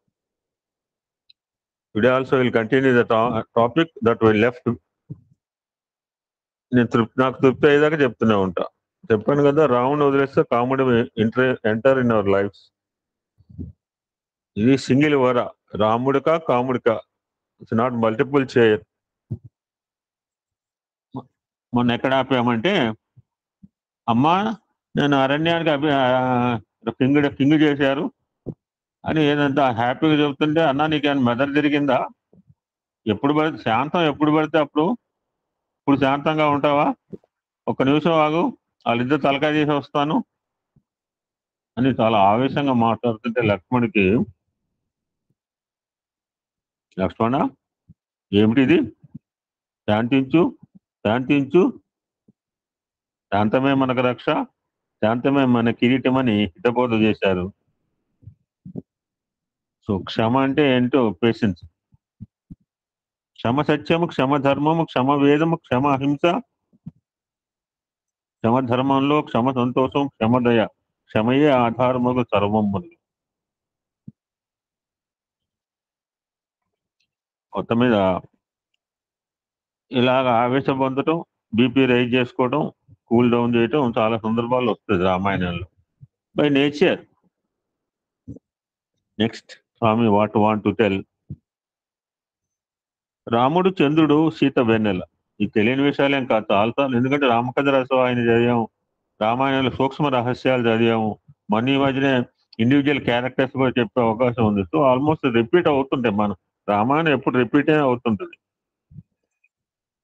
Today also will continue the topic that we left నాకు తృప్తి అయ్యేదాకా చెప్తూనే ఉంటా. చెప్పాను కదా, రాముని వదిలేస్తే comedy enter in our life. ఇది సింగిల్ వర, రాముడికా కాముడికా, ఇట్స్ నాట్ మల్టిపుల్ చేయర్. మొన్న ఎక్కడ ఆపామంటే, అమ్మా నేను అరణ్యానికి కింగ్ చేశారు అని ఏదంతా హ్యాపీగా చెబుతుంటే, అన్నా నీకేమైనా మెదడు తిరిగిందా? ఎప్పుడు పడితే శాంతం, ఎప్పుడు పడితే అప్పుడు ఇప్పుడు శాంతంగా ఉంటావా? ఒక్క నిమిషం ఆగు, వాళ్ళిద్దరు తలకాయ చేసి వస్తాను అని చాలా ఆవేశంగా మాట్లాడుతుంటే లక్ష్మణుడికి, లక్ష్మణ ఏమిటిది, శాంతించు శాంతించు, శాంతమే మనకు రక్ష, శాంతమే మన కిరీటం అని హితబోధ చేశారు. సో క్షమ అంటే ఏంటో పేషెన్స్. క్షమ సత్యము, క్షమ ధర్మము, క్షమ వేదము, క్షమ అహింస, క్షమ ధర్మంలో క్షమ సంతోషం, క్షమ దయ, క్షమయే ఆధారముకు సర్వములు. మొత్తం మీద ఇలాగ ఆవేశం పొందటం, బీపీ రైజ్ చేసుకోవడం, కూల్ డౌన్ చేయటం చాలా సందర్భాల్లో వస్తుంది రామాయణంలో, by nature. Next Swami want to tell. రాముడు చంద్రుడు, సీత వెన్నెల. ఈ తెలియని విషయాలేం కాదు, చాలా. ఎందుకంటే రామకథ రసం ఆయన చదివాము, రామాయణంలో సూక్ష్మ రహస్యాలు చదివాము, మన ఈ మధ్యనే ఇండివిజువల్ క్యారెక్టర్స్ కూడా చెప్పే అవకాశం ఉంది. సో ఆల్మోస్ట్ రిపీట్ అవుతుంటాయి, మన రామాయణం ఎప్పుడు రిపీట్ అవుతుంటుంది.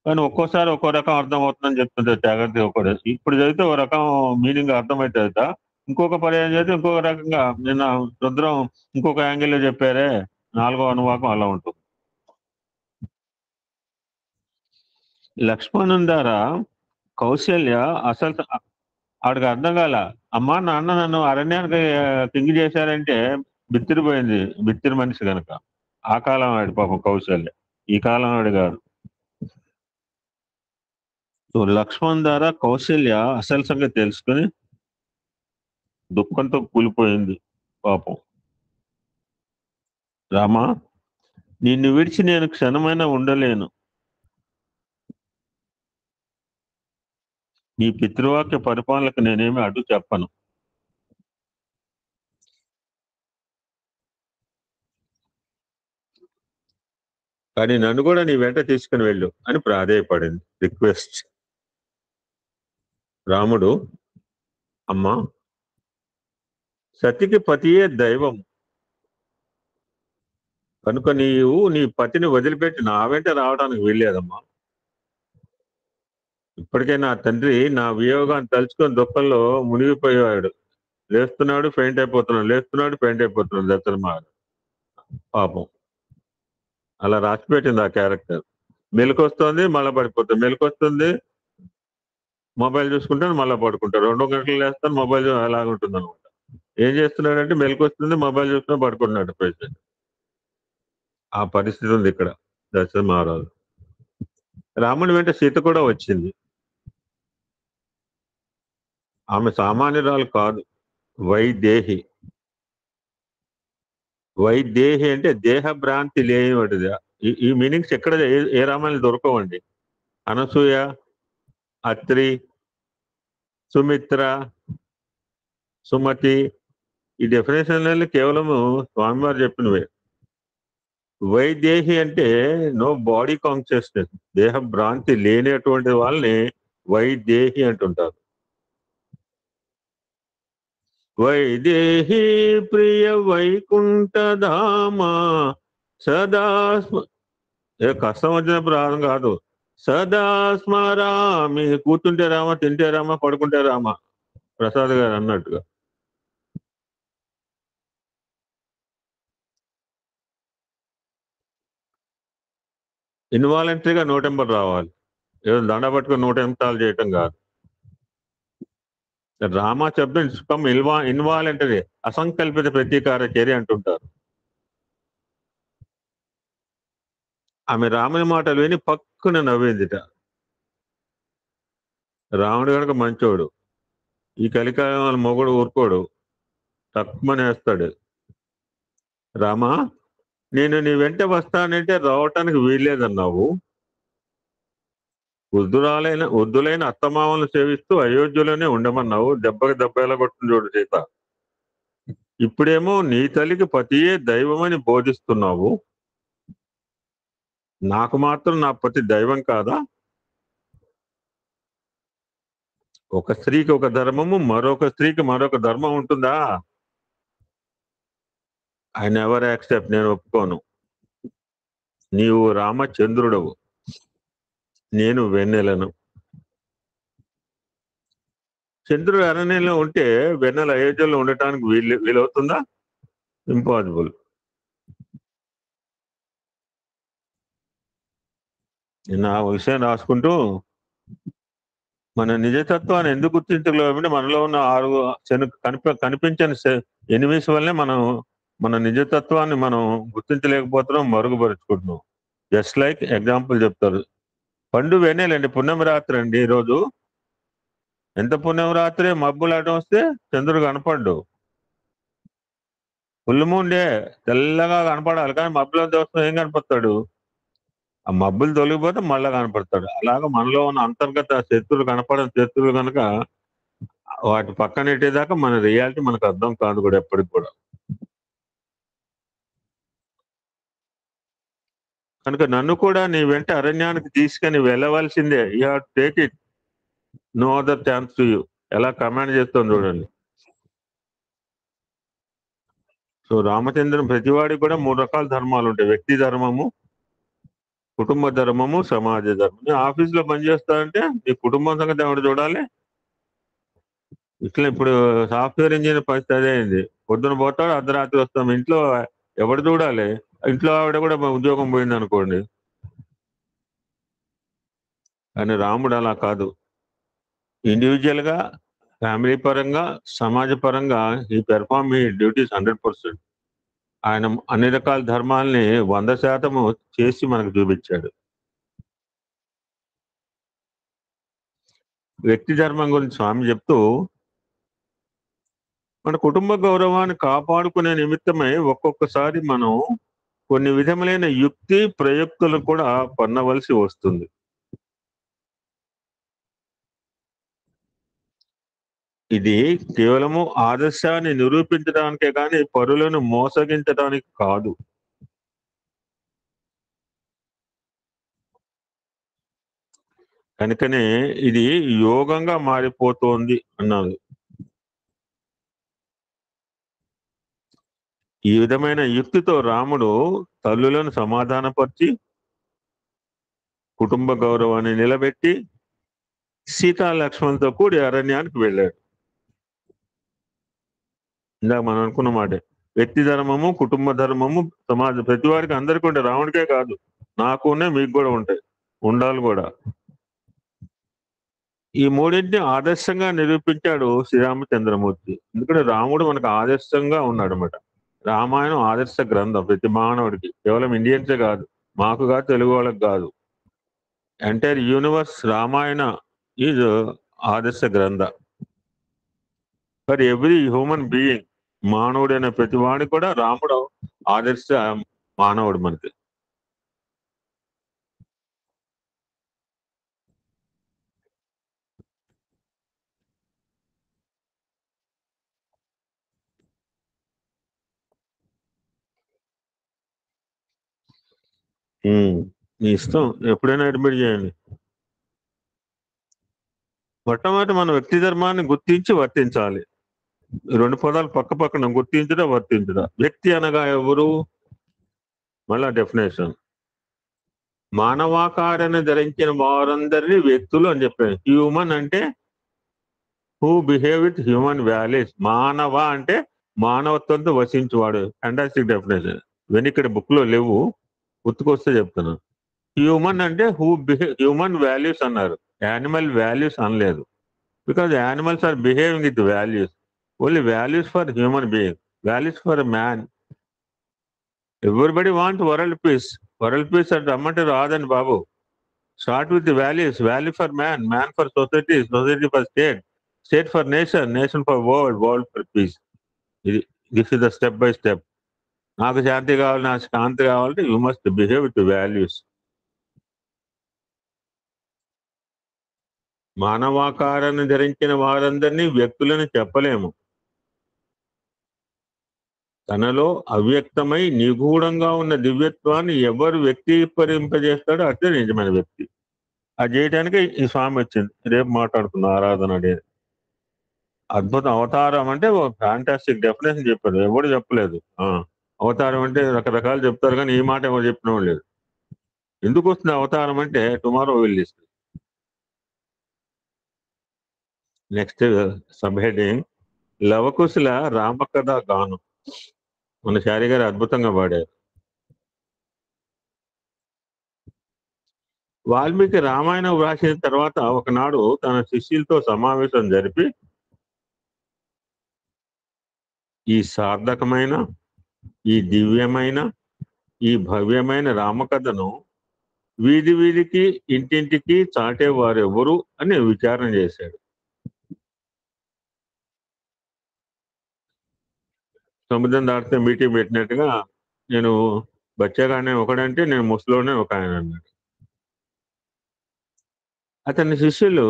కానీ ఒక్కోసారి ఒక్కో రకం అర్థం అవుతుందని చెప్తుంటారు జాగ్రత్తగా. ఒక్కో ఇప్పుడు చదివితే ఒక రకం మీనింగ్ అర్థమవుతుంది, ఇంకొక పర్యాయం చదివితే ఇంకొక రకంగా, నిన్న రుద్రం ఇంకొక యాంగిల్లో చెప్పారే, 4వ అనువాకం అలా ఉంటుంది. లక్ష్మణుని ద్వారా కౌశల్య అసలు ఆవిడకి అర్థం కాల. అమ్మా నాన్న నన్ను అరణ్యానికి కింగ్ చేశారంటే బిత్తిరిపోయింది, బిత్తిరి మనిషి కనుక. ఆ కాలం ఆవిడ పాపం కౌశల్య, ఈ కాలం ఆవిడ కాదు. సో లక్ష్మణ్ ద్వారా కౌశల్య అసలు సంగతి తెలుసుకుని దుఃఖంతో కూలిపోయింది పాపం. రామా నిన్ను విడిచి నేను క్షణమైనా ఉండలేను, నీ పితృవాక్య పరిపాలనకు నేనేమి అడ్డు చెప్పను, కానీ నన్ను కూడా నీ వెంట తీసుకుని వెళ్ళు అని ప్రాధేయపడింది, రిక్వెస్ట్. రాముడు, అమ్మా సతికి పతియే దైవం కనుక నీవు నీ పతిని వదిలిపెట్టి నా వెంట రావడానికి వీల్లేదమ్మా. ఇప్పటికే నా తండ్రి నా వియోగాన్ని తలుచుకొని దుఃఖంలో మునిగిపోయాడు, లేస్తున్నాడు పెయింట్ అయిపోతున్నాడు, లేస్తున్నాడు పెయింట్ అయిపోతున్నాడు దత్తమాడు పాపం. అలా రాసిపెట్టింది ఆ క్యారెక్టర్. మెలకొస్తుంది మళ్ళా పడిపోతుంది, మెలకొస్తుంది మొబైల్ చూసుకుంటాను మళ్ళీ పడుకుంటాడు, 2 గంటలు లేస్తాను మొబైల్ అలాగుంటుంది అనమాట. ఏం చేస్తున్నాడంటే మెలకొస్తుంది మొబైల్ చూసుకుని పడుకుంటున్నాడు పేషెంట్. ఆ పరిస్థితి ఉంది ఇక్కడ దశరథ మహారాజు. రాముని వెంట సీత కూడా వచ్చింది. ఆమె సామాన్యురాలు కాదు, వైదేహి. వైదేహి అంటే దేహ భ్రాంతి లేనివాటిది. ఈ మీనింగ్స్ ఎక్కడ ఏ రామాయణాలు దొరకవండి. అనసూయ, అత్రి, సుమిత్ర, సుమతి, ఈ డెఫినేషన్లు కేవలము స్వామివారు చెప్పినవే. వైదేహి అంటే నో బాడీ కాన్షియస్నెస్, దేహ భ్రాంతి లేనటువంటి వాళ్ళని వైదేహి అంటుంటారు. వైదేహి ప్రియ వైకుంఠధామా సదా కష్టం వచ్చినప్పుడు రావడం కాదు, సదా స్మరామి. కూర్చుంటే రామ, తింటే రామ, పడుకుంటే రామ, ప్రసాద్ గారు అన్నట్టుగా. ఇన్వాలంటరీగా నోటెంబర్ రావాలి, ఏదో దండ పట్టుకుని నోటెంపాలు చేయటం కాదు. రామ శబ్దం కమ్ ఇన్వాలంటరీ, అసంకల్పిత ప్రతీకార చర్య అంటుంటారు. ఆమె రాముని మాటలు విని పక్కున నవ్విందిట. రాముడు కనుక మంచోడు, ఈ కలికాలం మొగుడు ఊరుకోడు, తక్కువని వేస్తాడు. రామా నేను నీ వెంట వస్తానంటే రావటానికి వీల్లేదన్నావు, వృద్ధులైన అత్తమామలను సేవిస్తూ అయోధ్యలోనే ఉండమన్నావు. దెబ్బకి దెబ్బ ఎలా కొట్టింది చూడు సీత. ఇప్పుడేమో నీ తల్లికి పతియే దైవమని బోధిస్తున్నావు. నాకు మాత్రం నా పతి దైవం కాదా? ఒక స్త్రీకి ఒక ధర్మము, మరొక స్త్రీకి మరొక ధర్మం ఉంటుందా? I never accept. నేను ఒప్పుకోను. నీవు రామచంద్రుడవు, నేను వెన్నెలను. చంద్రుడు అరణ్యంలో ఉంటే వెన్నెల అయోధ్యలో ఉండటానికి వీలవుతుందా? ఇంపాసిబుల్. నేను ఆ విషయం రాసుకుంటూ మన నిజతత్వాన్ని ఎందుకు గుర్తించలేమంటే మనలో ఉన్న కనిపించని ఎనిమిస్ వల్లే మనం మన నిజతత్వాన్ని మనం గుర్తించలేకపోతున్నాం, మరుగుపరుచుకుంటున్నాం. జస్ట్ లైక్ ఎగ్జాంపుల్ చెప్తారు. పండు వెన్నెలండి, పున్నమి రాత్రి అండి. ఈరోజు ఎంత పున్నమి రాత్రి మబ్బులాటం వస్తే చంద్రుడు కనపడ్డు. ఫుల్ మూన్ డే తెల్లగా కనపడాలి, కానీ మబ్బులో దోషం ఏం కనపడతాడు? ఆ మబ్బులు తొలగిపోతే మళ్ళా కనపడతాడు. అలాగా మనలో ఉన్న అంతర్గత శత్రువులు కనపడని శత్రువులు కనుక వాటి పక్కన పెట్టేదాకా మన రియాలిటీ మనకు అర్థం కాదు కూడా ఎప్పటికి కూడా. కనుక నన్ను కూడా నీ వెంట అరణ్యానికి తీసుకొని వెళ్ళవలసిందే. You have to take it, no other chance to you. ఎలా కమాండ్ చేస్తాం చూడండి. సో రామచంద్రుని ప్రతివాడికి కూడా 3 రకాల ధర్మాలు ఉంటాయి. వ్యక్తి ధర్మము, కుటుంబ ధర్మము, సమాజ ధర్మం. ఆఫీస్ లో పనిచేస్తానంటే నీ కుటుంబం సంగతి ఎవరు చూడాలి? ఇట్లా ఇప్పుడు సాఫ్ట్వేర్ ఇంజనీర్ పరిస్థితి అదే అయింది. పొద్దున పోతాడు, అర్ధరాత్రి వస్తాం. ఇంట్లో ఎవరు చూడాలి? ఇంట్లో ఆవిడ కూడా ఉద్యోగం పోయింది అనుకోండి. కానీ రాముడు అలా కాదు. ఇండివిజువల్ గా, ఫ్యామిలీ పరంగా, సమాజ పరంగా ఈ పెర్ఫార్మ్ ఈ డ్యూటీస్ 100%. ఆయన అన్ని రకాల ధర్మాల్ని 100% చేసి మనకు చూపించాడు. వ్యక్తి ధర్మం గురించి స్వామి చెప్తూ, మన కుటుంబ గౌరవాన్ని కాపాడుకునే నిమిత్తమై ఒక్కొక్కసారి మనం కొన్ని విధములైన యుక్తి ప్రయుక్తులు కూడా పన్నవలసి వస్తుంది. ఇది కేవలము ఆదర్శాన్ని నిరూపించడానికే కానీ పరులను మోసగించడానికి కాదు. కనుకనే ఇది యోగంగా మారిపోతోంది అన్నది. ఈ విధమైన యుక్తితో రాముడు తల్లులను సమాధానపరిచి, కుటుంబ గౌరవాన్ని నిలబెట్టి, సీతా లక్ష్మణులతో కూడి అరణ్యానికి వెళ్ళాడు. ఇందాక మనం అనుకున్న మాటే, వ్యక్తి ధర్మము, కుటుంబ ధర్మము, సమాజ, ప్రతి వారికి అందరికీ ఉంటాయి. రాముడికే కాదు, నాకునే, మీకు కూడా ఉంటాయి, ఉండాలి కూడా. ఈ మూడింటిని ఆదర్శంగా నిరూపించాడు శ్రీరామచంద్రమూర్తి. ఎందుకంటే రాముడు మనకు ఆదర్శంగా ఉన్నాడు అన్నమాట. రామాయణం ఆదర్శ గ్రంథం ప్రతి మానవుడికి, కేవలం ఇండియన్సే కాదు, మాకు కాదు, తెలుగు వాళ్ళకి కాదు. ఎంటైర్ యూనివర్స్ రామాయణ ఈజ్ ఆదర్శ గ్రంథ ఫర్ ఎవ్రీ హ్యూమన్ బీయింగ్. మానవుడైన ప్రతి వాడికి కూడా రాముడు ఆదర్శ మానవుడు మనకి. మీ ఇష్టం, ఎప్పుడైనా అడ్మిట్ చేయండి. మొట్టమొదటి మన వ్యక్తి ధర్మాన్ని గుర్తించి వర్తించాలి. 2 పదాలు పక్క పక్కన, గుర్తించడం, వర్తించడం. వ్యక్తి అనగా ఎవరు? మళ్ళా డెఫినేషన్. మానవాకారాన్ని ధరించిన వారందరినీ వ్యక్తులు అని చెప్పారు. హ్యూమన్ అంటే who behave with human values. మానవ అంటే మానవత్వంతో వసించువాడు. Fantastic definition. ఇక్కడ బుక్ లో లేవు, గుర్తుకొస్తే చెప్తున్నాను. హ్యూమన్ అంటే హ్యూమన్ వాల్యూస్ అన్నారు, యానిమల్ వాల్యూస్ అనలేదు. Because animals are behaving with values. Only values for human being, values for man. Everybody want world peace. World peace అంటే రమ్మంటే రాదండి బాబు. Start with the values. Value for man, man for society, society for state, state for nation, nation for world, world for peace. This is the step by step. నాకు శాంతి కావాలి, నాకు శాంతి కావాలంటే you must behave with values. మానవాకారాన్ని ధరించిన వారందరినీ వ్యక్తులని చెప్పలేము. తనలో అవ్యక్తమై నిగూఢంగా ఉన్న దివ్యత్వాన్ని ఎవరు వ్యక్తీకరింపజేస్తాడో అదే నిజమైన వ్యక్తి. అది చేయడానికి ఈ స్వామి వచ్చింది. రేపు మాట్లాడుతున్న ఆరాధన అనేది అద్భుతం. అవతారం అంటే ఫ్యాంటాస్టిక్ డెఫినేషన్ చెప్పారు, ఎవరు చెప్పలేదు. అవతారం అంటే రకరకాలు చెప్తారు, కానీ ఈ మాట ఎవరు చెప్పిన లేదు. ఎందుకు వస్తుంది అవతారం అంటే tomorrow will list. Next sub heading లవకుశుల రామకథ గానం. మన శారీ గారు అద్భుతంగా పాడారు. వాల్మీకి రామాయణం వ్రాసిన తర్వాత ఒకనాడు తన శిష్యులతో సమావేశం జరిపి ఈ సార్థకమైన, ఈ దివ్యమైన, ఈ భవ్యమైన రామకథను వీధి వీధికి, ఇంటింటికి చాటేవారు ఎవరు అని విచారణ చేశాడు. సముద్రం దాటితే మీటింగ్ పెట్టినట్టుగా నేను బచ్చగానే ఒకడంటే నేను ముసలోనే ఒక ఆయన అన్నాడు. అతని శిష్యులు,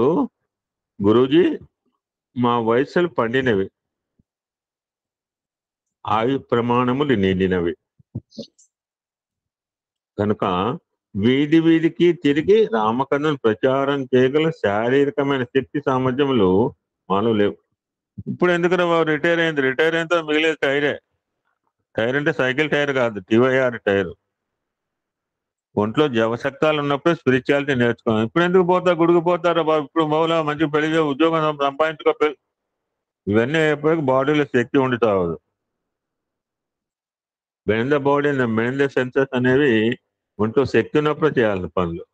గురూజీ మా వయస్సులు పండినవి, ఆయు ప్రమాణములు నిండినవి కనుక వీధి వీధికి తిరిగి రామకథను ప్రచారం చేయగల శారీరకమైన శక్తి సామర్థ్యములు మానవు లేవు. ఇప్పుడు ఎందుకంటే రిటైర్ అయింది, రిటైర్ అయిన తర్వాత మిగిలేదు టైరే. టైర్ అంటే సైకిల్ టైర్ కాదు, టీవైఆర్ టైర్. ఒంట్లో జవశక్తాలు ఉన్నప్పుడు స్పిరిచువాలిటీ నేర్చుకోవాలి. ఇప్పుడు ఎందుకు పోతారు, గుడికి పోతారా బాబు? ఇప్పుడు మౌలా మంచి పెళ్లి, ఉద్యోగం సంపాదించుకో, ఇవన్నీ అయిపోయాక బాడీలో శక్తి ఉండి తావదు. Bend the body and bend the senses అనేవి ఒంట్లో శక్తి ఉన్నప్పుడు చేయాలి పనులు.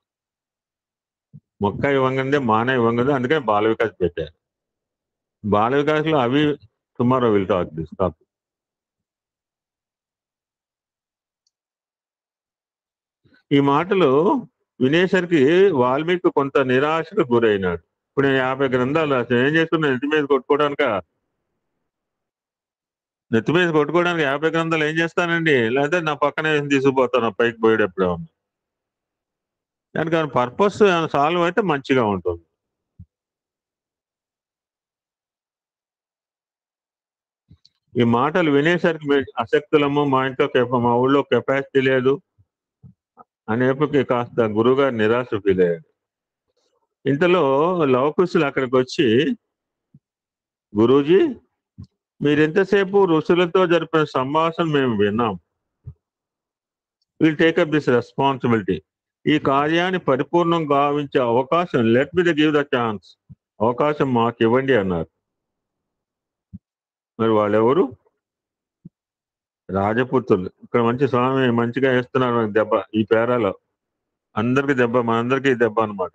మొక్క ఇవ్వంగందే మాన ఇవ్వంగందే, అందుకని బాల వికాస్ పెట్టారు. బాల వికాస్లో అవి tomorrow will talk this topic. ఈ మాటలు వినేసరికి వాల్మీకి కొంత నిరాశకు గురైనాడు. ఇప్పుడు నేను 50 గ్రంథాలు ఏం చేస్తున్నా, నెత్తి మీద కొట్టుకోవడానిక? నెత్తి మీద కొట్టుకోవడానికి 50 గ్రంథాలు ఏం చేస్తానండి? లేకపోతే నా పక్కనే తీసుకుపోతాను పైకి పోయేటప్పుడు. దానికి పర్పస్ సాల్వ్ అయితే మంచిగా ఉంటుంది. ఈ మాటలు వినేసరికి అశక్తులము, మా ఊళ్ళో కెపాసిటీ లేదు అనేప్పటికీ కాస్త గురువుగారు నిరాశ ఫీల్ అయ్యాడు. ఇంతలో లవకుశులు అక్కడికి వచ్చి, గురూజీ మీరెంతసేపు ఋషులతో జరిపిన సంభాషణ మేము విన్నాం. Will take up this responsibility. ఈ కార్యాన్ని పరిపూర్ణం గావించే అవకాశం, let me give the chance, అవకాశం మాకు ఇవ్వండి అన్నారు. మరి వాళ్ళెవరు? రాజపుత్రులు. ఇక్కడ మంచి స్వామి మంచిగా వేస్తున్నారు దెబ్బ. ఈ పేరాలో అందరికి దెబ్బ, మనందరికీ దెబ్బ అనమాట.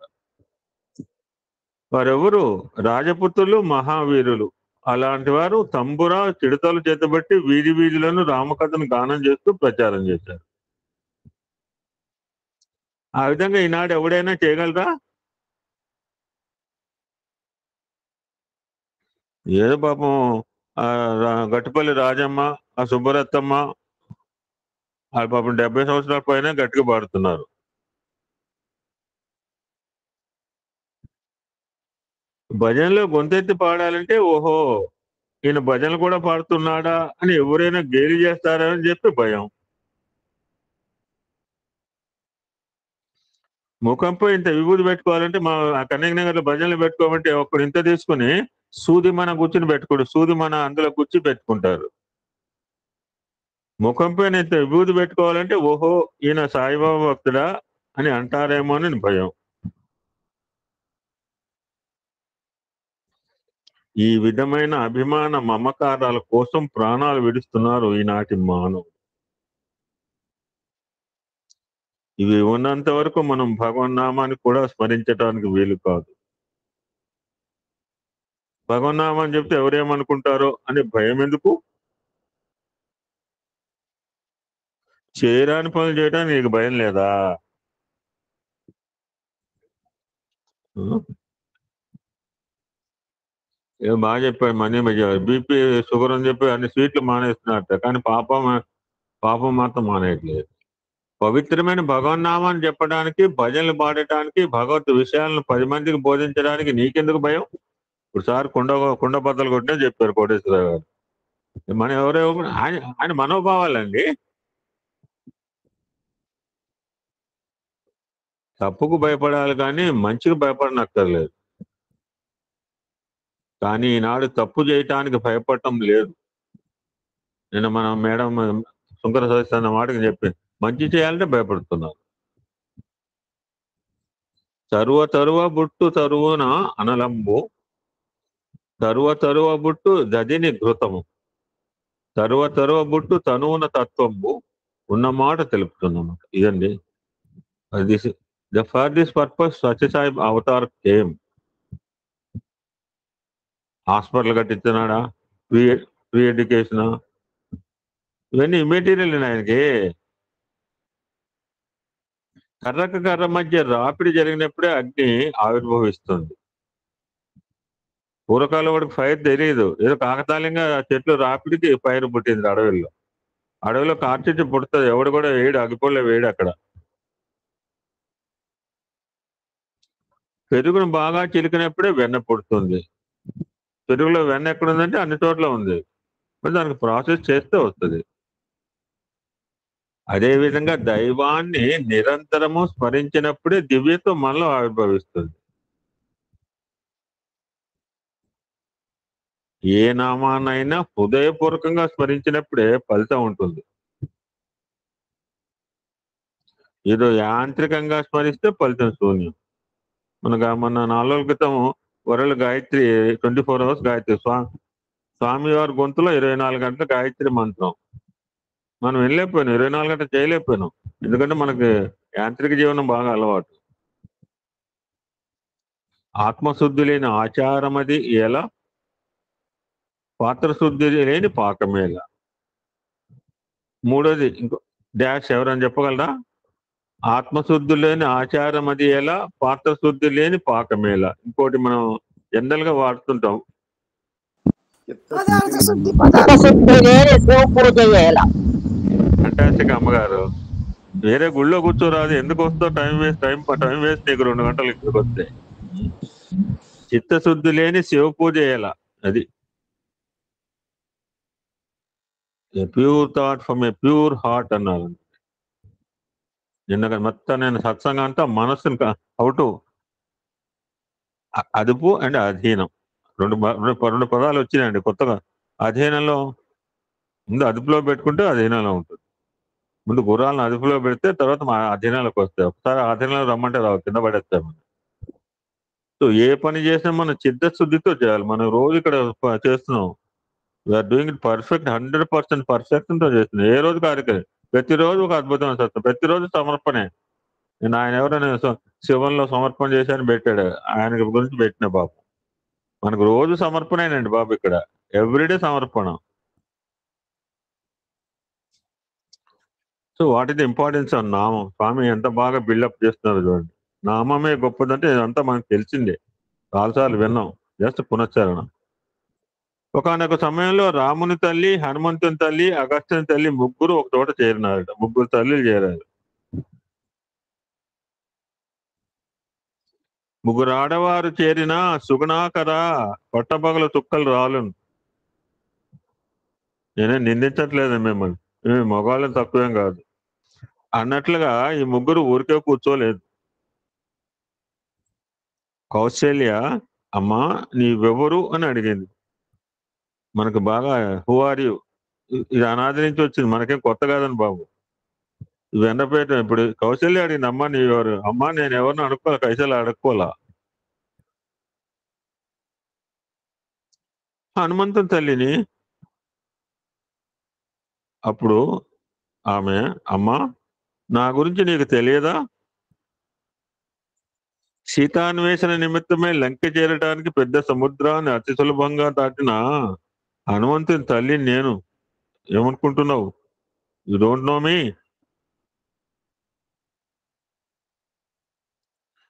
వారెవరు? రాజపుత్రులు, మహావీరులు. అలాంటి వారు తంబురా, చిడతలు చేతబట్టి వీధి వీధులను రామకథను గానం చేస్తూ ప్రచారం చేశారు. ఆ విధంగా ఈనాడు ఎవడైనా చేయగలరా? ఏదో పాపం గట్టుపల్లి రాజమ్మ, ఆ సుబ్బరత్తమ్మ, ఆ పాపం 70 సంవత్సరాల పైన గట్టిగా పాడుతున్నారు. భజనలో గొంతెత్తి పాడాలంటే ఓహో ఈయన భజనలు కూడా పాడుతున్నాడా అని ఎవరైనా గేలి చేస్తారని చెప్పి భయం. ముఖంపై ఇంత విభూతి పెట్టుకోవాలంటే మా కన్యక నగర్లో భజనలు పెట్టుకోమంటే ఒక్కడు ఇంత తీసుకుని సూది మన కూర్చుని పెట్టుకోడు, సూది మన అందులో కూర్చి పెట్టుకుంటారు. ముఖంపై ఇంత విభూతి పెట్టుకోవాలంటే ఓహో ఈయన సాయిబాబా భక్తుడా అని అంటారేమో అని భయం. ఈ విధమైన అభిమాన మమకారాల కోసం ప్రాణాలు విడుస్తున్నారు ఈనాటి మానవులు. ఇవి ఉన్నంత వరకు మనం భగవన్నామాన్ని కూడా స్మరించడానికి వీలు కాదు. భగవన్నామాన్ని చెప్తే ఎవరేమనుకుంటారో అని భయం ఎందుకు? చేయరాని పనులు చేయడానికి నీకు భయం లేదా? ఏదో బాగా చెప్పాడు మనీ బీపీ షుగర్ అని చెప్పి అన్ని స్వీట్లు మానేస్తున్నట్ట, కానీ పాపం మాత్రం మానేయట్లేదు. పవిత్రమైన భగవన్నామాన్ని చెప్పడానికి, భజనలు పాడటానికి, భగవత్ విషయాలను 10 మందికి బోధించడానికి నీకెందుకు భయం? ఇప్పుడు సార్ కుండ బద్దలు కొట్టినా చెప్పారు కోటేశ్వరరావు గారు. మనం ఎవరెవరు ఆయన మనోభావాలండి. తప్పుకు భయపడాలి కానీ మంచికి భయపడనక్కర్లేదు. కానీ ఈనాడు తప్పు చేయటానికి భయపడటం లేదు. నిన్న మనం మేడం శంకర సదస్సు అన్న మాటకి చెప్పింది, మంచి చేయాలంటే భయపడుతున్నారు. తరువ బుట్టు తరువున అనలంబు, తరువ బుట్టు దదిని ఘృతము, తరువ బుట్టు తనువున తత్వంబు ఉన్న మాట తెలుపుతున్నమాట. ఇదండి. For this purpose Sathyasai avatar came. Hospital కట్టించున్నాడా, ఫ్రీ ఎడ్యుకేషన్, ఇవన్నీ ఇమ్మెటీరియల్ ఆయనకి. కర్రకు కర్ర మధ్య రాపిడి జరిగినప్పుడే అగ్ని ఆవిర్భవిస్తుంది. పూర్వకాలం వాడికి ఫైర్ తెలియదు, ఏదో కాకతాళీయంగా చెట్లు రాపిడికి ఫైర్ పుట్టింది అడవిలో కార్చిచ్చి పుడుతుంది, ఎవడు కూడా వేయడు, అగ్గిపోలే వేయడు. అక్కడ పెరుగును బాగా చిలికినప్పుడే వెన్న పుడుతుంది. పెరుగులో వెన్న ఎక్కడుందంటే అన్ని చోట్ల ఉంది, దానికి ప్రాసెస్ చేస్తే వస్తుంది. అదేవిధంగా దైవాన్ని నిరంతరము స్మరించినప్పుడే దివ్యత్వం మనలో ఆవిర్భవిస్తుంది. ఏ నామాన్నైనా హృదయపూర్వకంగా స్మరించినప్పుడే ఫలితం ఉంటుంది. ఏదో యాంత్రికంగా స్మరిస్తే ఫలితం శూన్యం. మొన్న 4 రోజుల క్రితం వరల్డ్ గాయత్రి 24 hours గాయత్రి, స్వామివారి గొంతులో 24 గంటల గాయత్రి మంత్రం. మనం వెళ్ళలేకపోయినాం, 24 గంటలు చేయలేకపోయినాం, ఎందుకంటే మనకి యాంత్రిక జీవనం బాగా అలవాటు. ఆత్మశుద్ధి లేని ఆచారం అది ఎలా, పాత్రశుద్ధి లేని పాకమేలా. మూడోది ఇంకో డాష్ ఎవరని చెప్పగలరా? ఆత్మశుద్ధి లేని ఆచారం అది ఎలా, పాత్రశుద్ధి లేని పాకమేలా. ఇంకోటి మనం జనరల్ గా వాడుతుంటాం, ఫంటాస్టిక్ అమ్మగారు, వేరే గుళ్ళో కూర్చోరాదు, ఎందుకు వస్తావు, టైం వేస్ట్ నీకు 2 గంటలు ఇక్కడికి వస్తే. చిత్తశుద్ధి లేని శివ పూజ ఎలా, అది pure thought from A pure heart అన్నారు. నిన్న మొత్తం నేను సత్సంగం అంతా మనస్సును అవుటు అదుపు అండ్ అధీనం, రెండు పదాలు వచ్చినాయండి కొత్తగా. అధీనంలో ముందు అదుపులో పెట్టుకుంటే అధీనంలో ఉంటుంది. ముందు గుర్రాలను అదుపులో పెడితే తర్వాత మా అధీనంలోకి వస్తాయి. ఒకసారి అధీనంలో రమ్మంటే రావు, కింద పడేస్తాం. సో ఏ పని చేసినా మనం చిత్తశుద్ధితో చేయాలి. మనం రోజు ఇక్కడ చేస్తున్నాం, వీఆర్ డూయింగ్ ఇట్ పర్ఫెక్ట్, 100% పర్ఫెక్షన్తో చేస్తున్నాం. ఏ రోజు కార్యక్రమం, ప్రతిరోజు ఒక అద్భుతమైన సత్యం, ప్రతిరోజు సమర్పణే. నేను ఆయన ఎవరైనా శివంలో సమర్పణ చేశాను పెట్టాడు, ఆయన గురించి పెట్టిన బాబు. మనకు రోజు సమర్పణేనండి బాబు, ఇక్కడ ఎవ్రీడే సమర్పణ. So what is the importance of నామం. స్వామి ఎంత బాగా బిల్డప్ చేస్తున్నారు చూడండి. నామమే గొప్పదంటే ఇదంతా మనకు తెలిసిందే, చాలాసార్లు విన్నాం, జస్ట్ పునశ్చరణ. ఒకనొక సమయంలో రాముని తల్లి, హనుమంతుని తల్లి, అగస్త్యుని తల్లి ముగ్గురు ఒక చోట చేరినారట. ముగ్గురు తల్లిలు చేరారు. ముగ్గురు ఆడవారు చేరిన సుగుణాకర పట్టపగల చుక్కలు రాలును. నేనే నిందించట్లేదు మిమ్మల్ని, మగవాళ్ళని తక్కువేం కాదు అన్నట్లుగా ఈ ముగ్గురు ఊరికే కూర్చోలేదు. కౌశల్య అమ్మా నీవెవరు అని అడిగింది. మనకు బాగా హూ ఆర్ యు, ఇది అనాది నుంచి వచ్చింది, మనకేం కొత్త కాదని బాబు. వెన్నపేట ఇప్పుడు కౌశల్య అడిగింది, అమ్మా నీవెవరు. అమ్మా నేను ఎవరిని అడుక్కోలే, కౌశల్య అడుక్కోలా. హనుమంతుని తల్లిని. అప్పుడు ఆమె, అమ్మా నా గురించి నీకు తెలియదా, సీతాన్వేషణ నిమిత్తమే లంక చేరడానికి పెద్ద సముద్రాన్ని అతి సులభంగా దాటిన హనుమంతుని తల్లి నేను, ఏమనుకుంటున్నావు, యు డోంట్ నో మీ.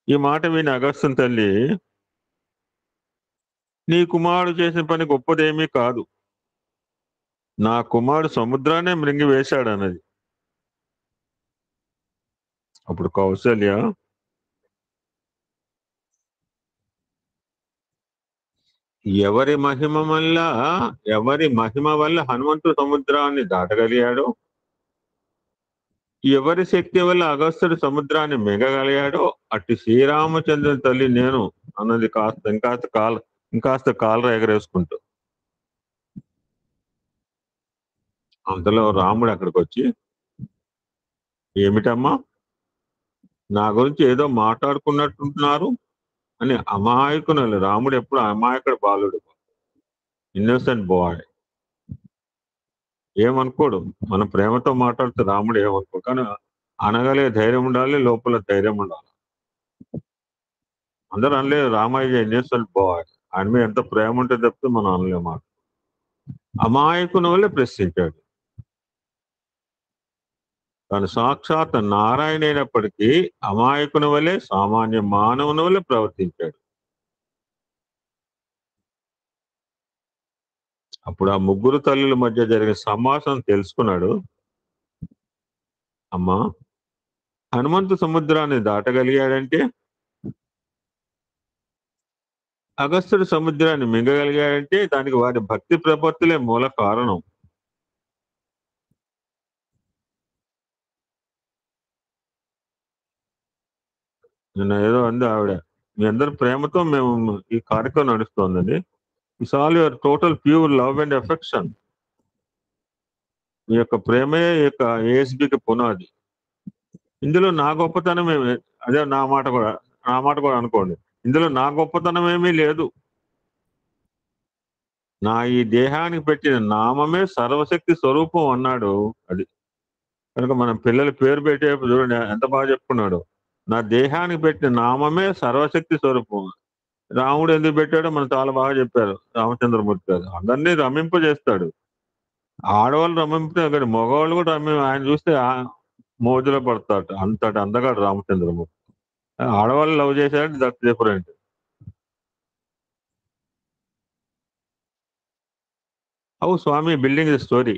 ఈ మాట విని అగస్త్యుని తల్లి, నీ కుమారుడు చేసిన పని గొప్పదేమీ కాదు, నా కుమారుడు సముద్రాన్నే మృంగి వేశాడు అన్నది. అప్పుడు కౌసల్య ఎవరి మహిమ వల్ల హనుమంతుడు సముద్రాన్ని దాటగలిగాడో, ఎవరి శక్తి వల్ల అగస్త్యుడు సముద్రాన్ని మింగగలిగాడో అట్టి శ్రీరామచంద్రుని తల్లి నేను అన్నది ఇంకాస్త కాలర ఎగరేసుకుంటూ. అంతలో రాముడు అక్కడికి వచ్చి, ఏమిటమ్మా నా గురించి ఏదో మాట్లాడుకున్నట్టుంటున్నారు అని అమాయకులు. రాముడు ఎప్పుడు అమాయకుడు బాలుడు, ఇన్నోసెంట్ బాయ్, ఏమనుకోడు. మన ప్రేమతో మాట్లాడితే రాముడు ఏమనుకోడు. కానీ అనగలిగే ధైర్యం ఉండాలి, లోపల ధైర్యం ఉండాలి. అందరూ అనలేదు రామయ్య ఇన్నోసెంట్ బాయ్, ఆయన మీద ఎంత ప్రేమ ఉంటే చెప్తే మనం అనలేము. అమాయకుని వల్లే ప్రశ్నించాడు. తను సాక్షాత్ నారాయణ అయినప్పటికీ అమాయకుని వల్లే, సామాన్య మానవుని వల్లే ప్రవర్తించాడు. అప్పుడు ఆ ముగ్గురు తల్లుల మధ్య జరిగిన సంభాషణ తెలుసుకున్నాడు. అమ్మా, హనుమంతు సముద్రాన్ని దాటగలిగాడంటే, అగస్త్యుడు సముద్రాన్ని మింగగలిగాడంటే దానికి వారి భక్తి ప్రపత్తులే మూల కారణం. నిన్న ఏదో అంది ఆవిడ, మీ అందరి ప్రేమతో మేము ఈ కార్యక్రమం నడుస్తోందండి. It's all your total pure love and affection. మీ యొక్క ప్రేమే ఈ యొక్క ఏఎస్బికి పునాది. ఇందులో నా గొప్పతనం ఏమి, అదే నా మాట కూడా అనుకోండి, ఇందులో నా గొప్పతనం ఏమీ లేదు. నా ఈ దేహానికి పెట్టిన నామమే సర్వశక్తి స్వరూపం అన్నాడు. అది కనుక మనం పిల్లల పేరు పెట్టేప్పుడు చూడండి ఎంత బాగా చెప్పుకున్నాడు. నా దేహానికి పెట్టిన నామమే సర్వశక్తి స్వరూపం. రాముడు ఎందుకు పెట్టాడో మనం చాలా బాగా చెప్పారు రామచంద్రమూర్తి గారు. అందరినీ రమింపజేస్తాడు. ఆడవాళ్ళు రమింపితే కానీ మగవాళ్ళు కూడా ఆయన చూస్తే మోజులో పడతాడు. అంతటి అందగాడు రామచంద్రమూర్తి. ఆడవాళ్ళు లవ్ చేశాడు, that's different. How Swami building the story.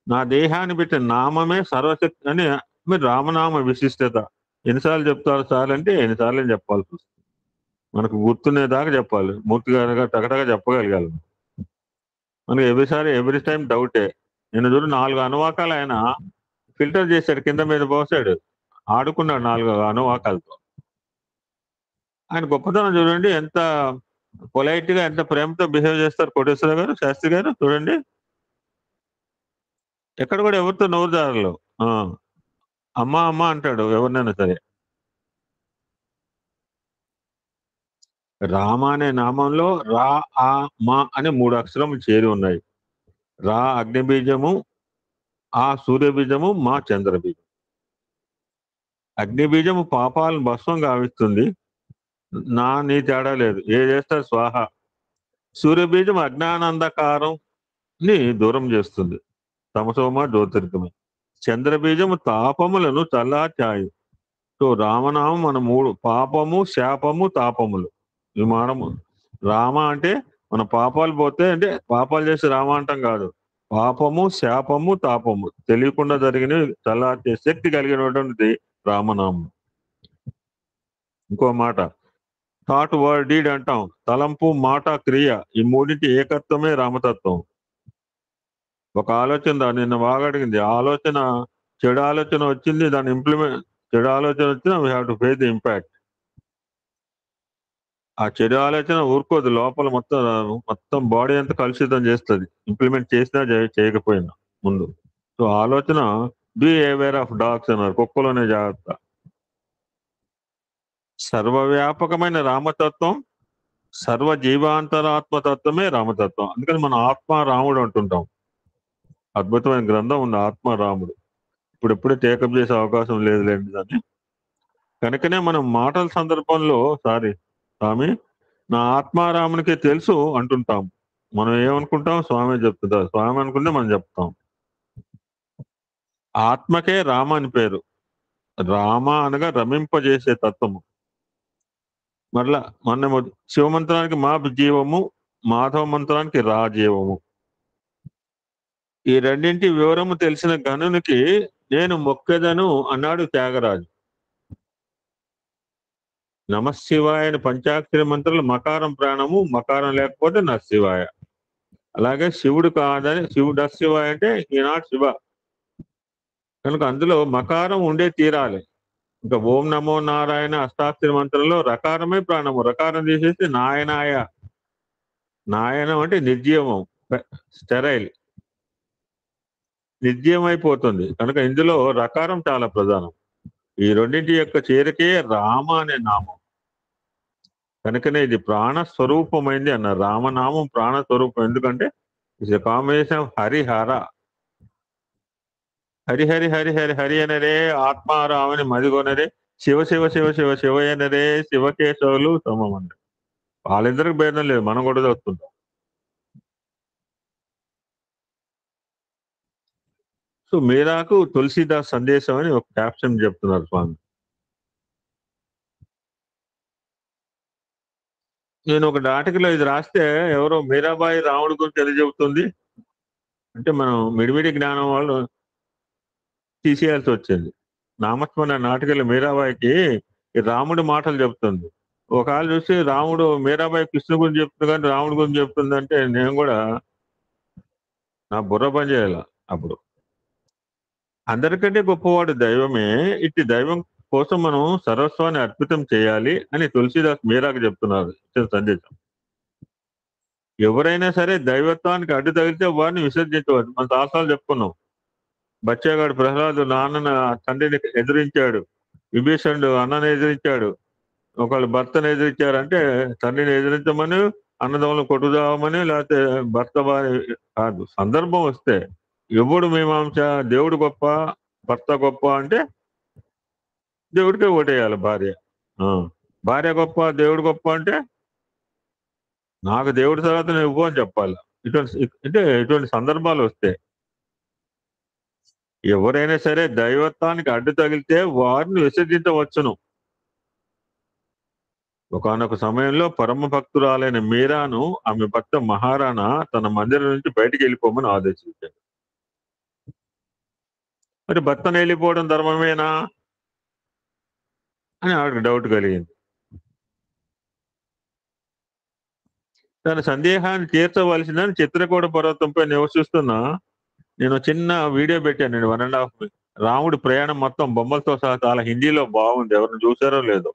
నా దేహాన్ని పెట్టిన నామమే సర్వశక్తి అని. మీరు రామనామ విశిష్టత ఎన్నిసార్లు చెప్తారు సార్ అంటే ఎన్నిసార్లు చెప్పాల్సి వస్తుంది. మనకు గుర్తునేదాకా చెప్పాలి, మూర్తిగా టకటగా చెప్పగలగాలి. మనకి ఎవ్రీ టైం డౌటే. నేను చూడు 4 అనువాకాలు ఆయన ఫిల్టర్ చేశాడు, కింద మీద పోసాడు, ఆడుకున్నాడు 4 అనువాకాలతో. ఆయన గొప్పతనం చూడండి, ఎంత పొలైట్ గా ఎంత ప్రేమతో బిహేవ్ చేస్తారు కోటేశ్వర గారు, శాస్త్రి గారు. చూడండి ఎక్కడ కూడా ఎవరితో నోరు జారలు. అమ్మా అమ్మ అంటాడు ఎవరినైనా సరే. రామ అనే నామంలో రా, ఆ, మా అనే 3 అక్షరములు చేరి ఉన్నాయి. రా అగ్నిబీజము, ఆ సూర్యబీజము, మా చంద్రబీజం. అగ్నిబీజము పాపాలను భస్వం గావిస్తుంది, నీ తేడా లేదు, ఏ చేస్తారు స్వాహ. సూర్యబీజం అజ్ఞానందకారం ని దూరం చేస్తుంది, తమసోమ జ్యోతిర్గమే. చంద్రబీజము తాపములను చల్లార్చాయి. సో రామనామం మన 3 పాపము, శాపము, తాపములు. విమానము రామ అంటే మన పాపాలు పోతే, అంటే పాపాలు చేసి రామ అంటాం కాదు. పాపము, శాపము, తాపము తెలియకుండా జరిగిన చల్లార్చే శక్తి కలిగినటువంటిది రామనామం. ఇంకో మాట థాట్, వర్డ్, డీడ్ అంటాం. తలంపు, మాట, క్రియ ఈ 3 ఏకత్వమే రామతత్వం. ఒక ఆలోచన నిన్న బాగా అడిగింది, ఆలోచన చెడు ఆలోచన వచ్చింది, దాన్ని ఇంప్లిమెంట్, చెడు ఆలోచన వచ్చినా we have to face the impact. ఆ చెడు ఆలోచన ఊరుకోదు, లోపల మొత్తం బాడీ అంతా కలుషితం చేస్తుంది, ఇంప్లిమెంట్ చేసినా చేయకపోయినా ముందు. సో ఆలోచన బీ అవేర్ ఆఫ్ డాగ్స్ అన్నారు, కుక్కలోనే జాగ్రత్త. సర్వవ్యాపకమైన రామతత్వం, సర్వ జీవాంతరాత్మతత్వమే రామతత్వం. అందుకని మనం ఆత్మ రాముడు అంటుంటాం. అద్భుతమైన గ్రంథం ఉంది ఆత్మ రాముడు. ఇప్పుడెప్పుడే టేకప్ చేసే అవకాశం లేదులేండి దాన్ని. కనుకనే మనం మాటల సందర్భంలో స్వామి నా ఆత్మారామునికే తెలుసు అంటుంటాం. మనం ఏమనుకుంటాం, స్వామి చెప్తుంటారు. స్వామి అనుకుంటే మనం చెప్తాం. ఆత్మకే రామ అని పేరు. రామ అనగా రమింపజేసే తత్వము. మరలా మన శివమంత్రానికి మా జీవము, మాధవ మంత్రానికి రా జీవము. ఈ రెండింటి వివరము తెలిసిన గనునికి నేను మొక్కెదను అన్నాడు త్యాగరాజు. నమశివాయ అని పంచాక్షరి మంత్రాలు మకారం ప్రాణము, మకారం లేకపోతే నశివాయ. అలాగే శివుడు కాదని, శివుడు శివాయ అంటే ఈ నాట్ శివ, కనుక అందులో మకారం ఉండే తీరాలి. ఇంకా ఓం నమో నారాయణ అష్టాక్షరి మంత్రంలో రకారమే ప్రాణము, రకారం తీసేసి నాయనాయ. నాయనం అంటే నిర్జీవం, స్టెరైల్, నిర్జీవమైపోతుంది. కనుక ఇందులో రకారం చాలా ప్రధానం. ఈ రెండింటి యొక్క చేరికే రామ అనే నామం. కనుకనే ఇది ప్రాణస్వరూపమైంది అన్నారు. రామనామం ప్రాణస్వరూపం. ఎందుకంటే it's a combination of Harihara. Hari Hari Hari Hari Hari అనరే, ఆత్మారామని మదిగొనరే, శివ శివ శివ శివ శివ అనరే, శివకేశవులు సమమండి. వాళ్ళిద్దరికి భేదం లేదు, మనం కూడా చదువుతుంటాం. సో మీరాకు తులసీదాస్ సందేశం అని ఒక క్యాప్షన్ చెప్తున్నారు స్వామి. నేను ఒక ఆర్టికల్లో ఇది రాస్తే ఎవరో మీరాబాయి రాముడి గురించి తెలియజెబుతుంది అంటే మనం మిడిమిడి జ్ఞానం వాళ్ళు తీసేయాల్సి వచ్చింది. నామస్మరణ నాటికల్లో మీరాబాయికి ఈ రాముడి మాటలు చెప్తుంది. ఒకవేళ చూసి రాముడు మీరాబాయి కృష్ణ గురించి చెప్తుంది కానీ రాముడి గురించి చెప్తుంది అంటే నేను కూడా నా బుర్ర పని చేయాల. అప్పుడు అందరికంటే గొప్పవాడు దైవమే, ఇట్టి దైవం కోసం మనం సర్వస్వాన్ని అర్పితం చేయాలి అని తులసీదాస్ మీరాకు చెప్తున్నారు సందేశం. ఎవరైనా సరే దైవత్వానికి అడ్డు తగిలితే వారిని విసర్జించవచ్చు. మన చాలాసార్లు చెప్పుకున్నాం. బచ్చాగాడు ప్రహ్లాదు నాన్నను తండ్రిని ఎదిరించాడు, విభీషణుడు అన్నను ఎదిరించాడు, ఒకళ్ళు భర్తను ఎదిరించారంటే తండ్రిని ఎదిరించమని, అన్నదమ్ములను కొట్టుదామని, లేకపోతే భర్త కాదు. సందర్భం వస్తే ఎవడు మీమాంస, దేవుడు గొప్ప భర్త గొప్ప అంటే దేవుడికే ఓటేయాలి. భార్య గొప్ప దేవుడు గొప్ప అంటే నాకు దేవుడి తర్వాత నువ్వు అని చెప్పాలి. ఇటువంటి సందర్భాలు వస్తే ఎవరైనా సరే దైవత్వానికి అడ్డు తగిలితే వారిని విసర్జించవచ్చును. ఒకానొక సమయంలో పరమ భక్తురాలైన మీరాను ఆమె భర్త మహారాణా తన మందిరం నుంచి బయటికి వెళ్ళిపోమని ఆదేశించాడు. మరి భర్తను వెళ్ళిపోవడం ధర్మమేనా అని ఆవిడకి డౌట్ కలిగింది. తన సందేహాన్ని తీర్చవలసిందని చిత్రకూట పర్వతంపై నివసిస్తున్న నేను చిన్న వీడియో పెట్టాను. నేను 1.5 రాముడి ప్రయాణం మొత్తం బొమ్మలతో సహా చాలా హిందీలో బాగుంది. ఎవరిని చూసారో లేదో.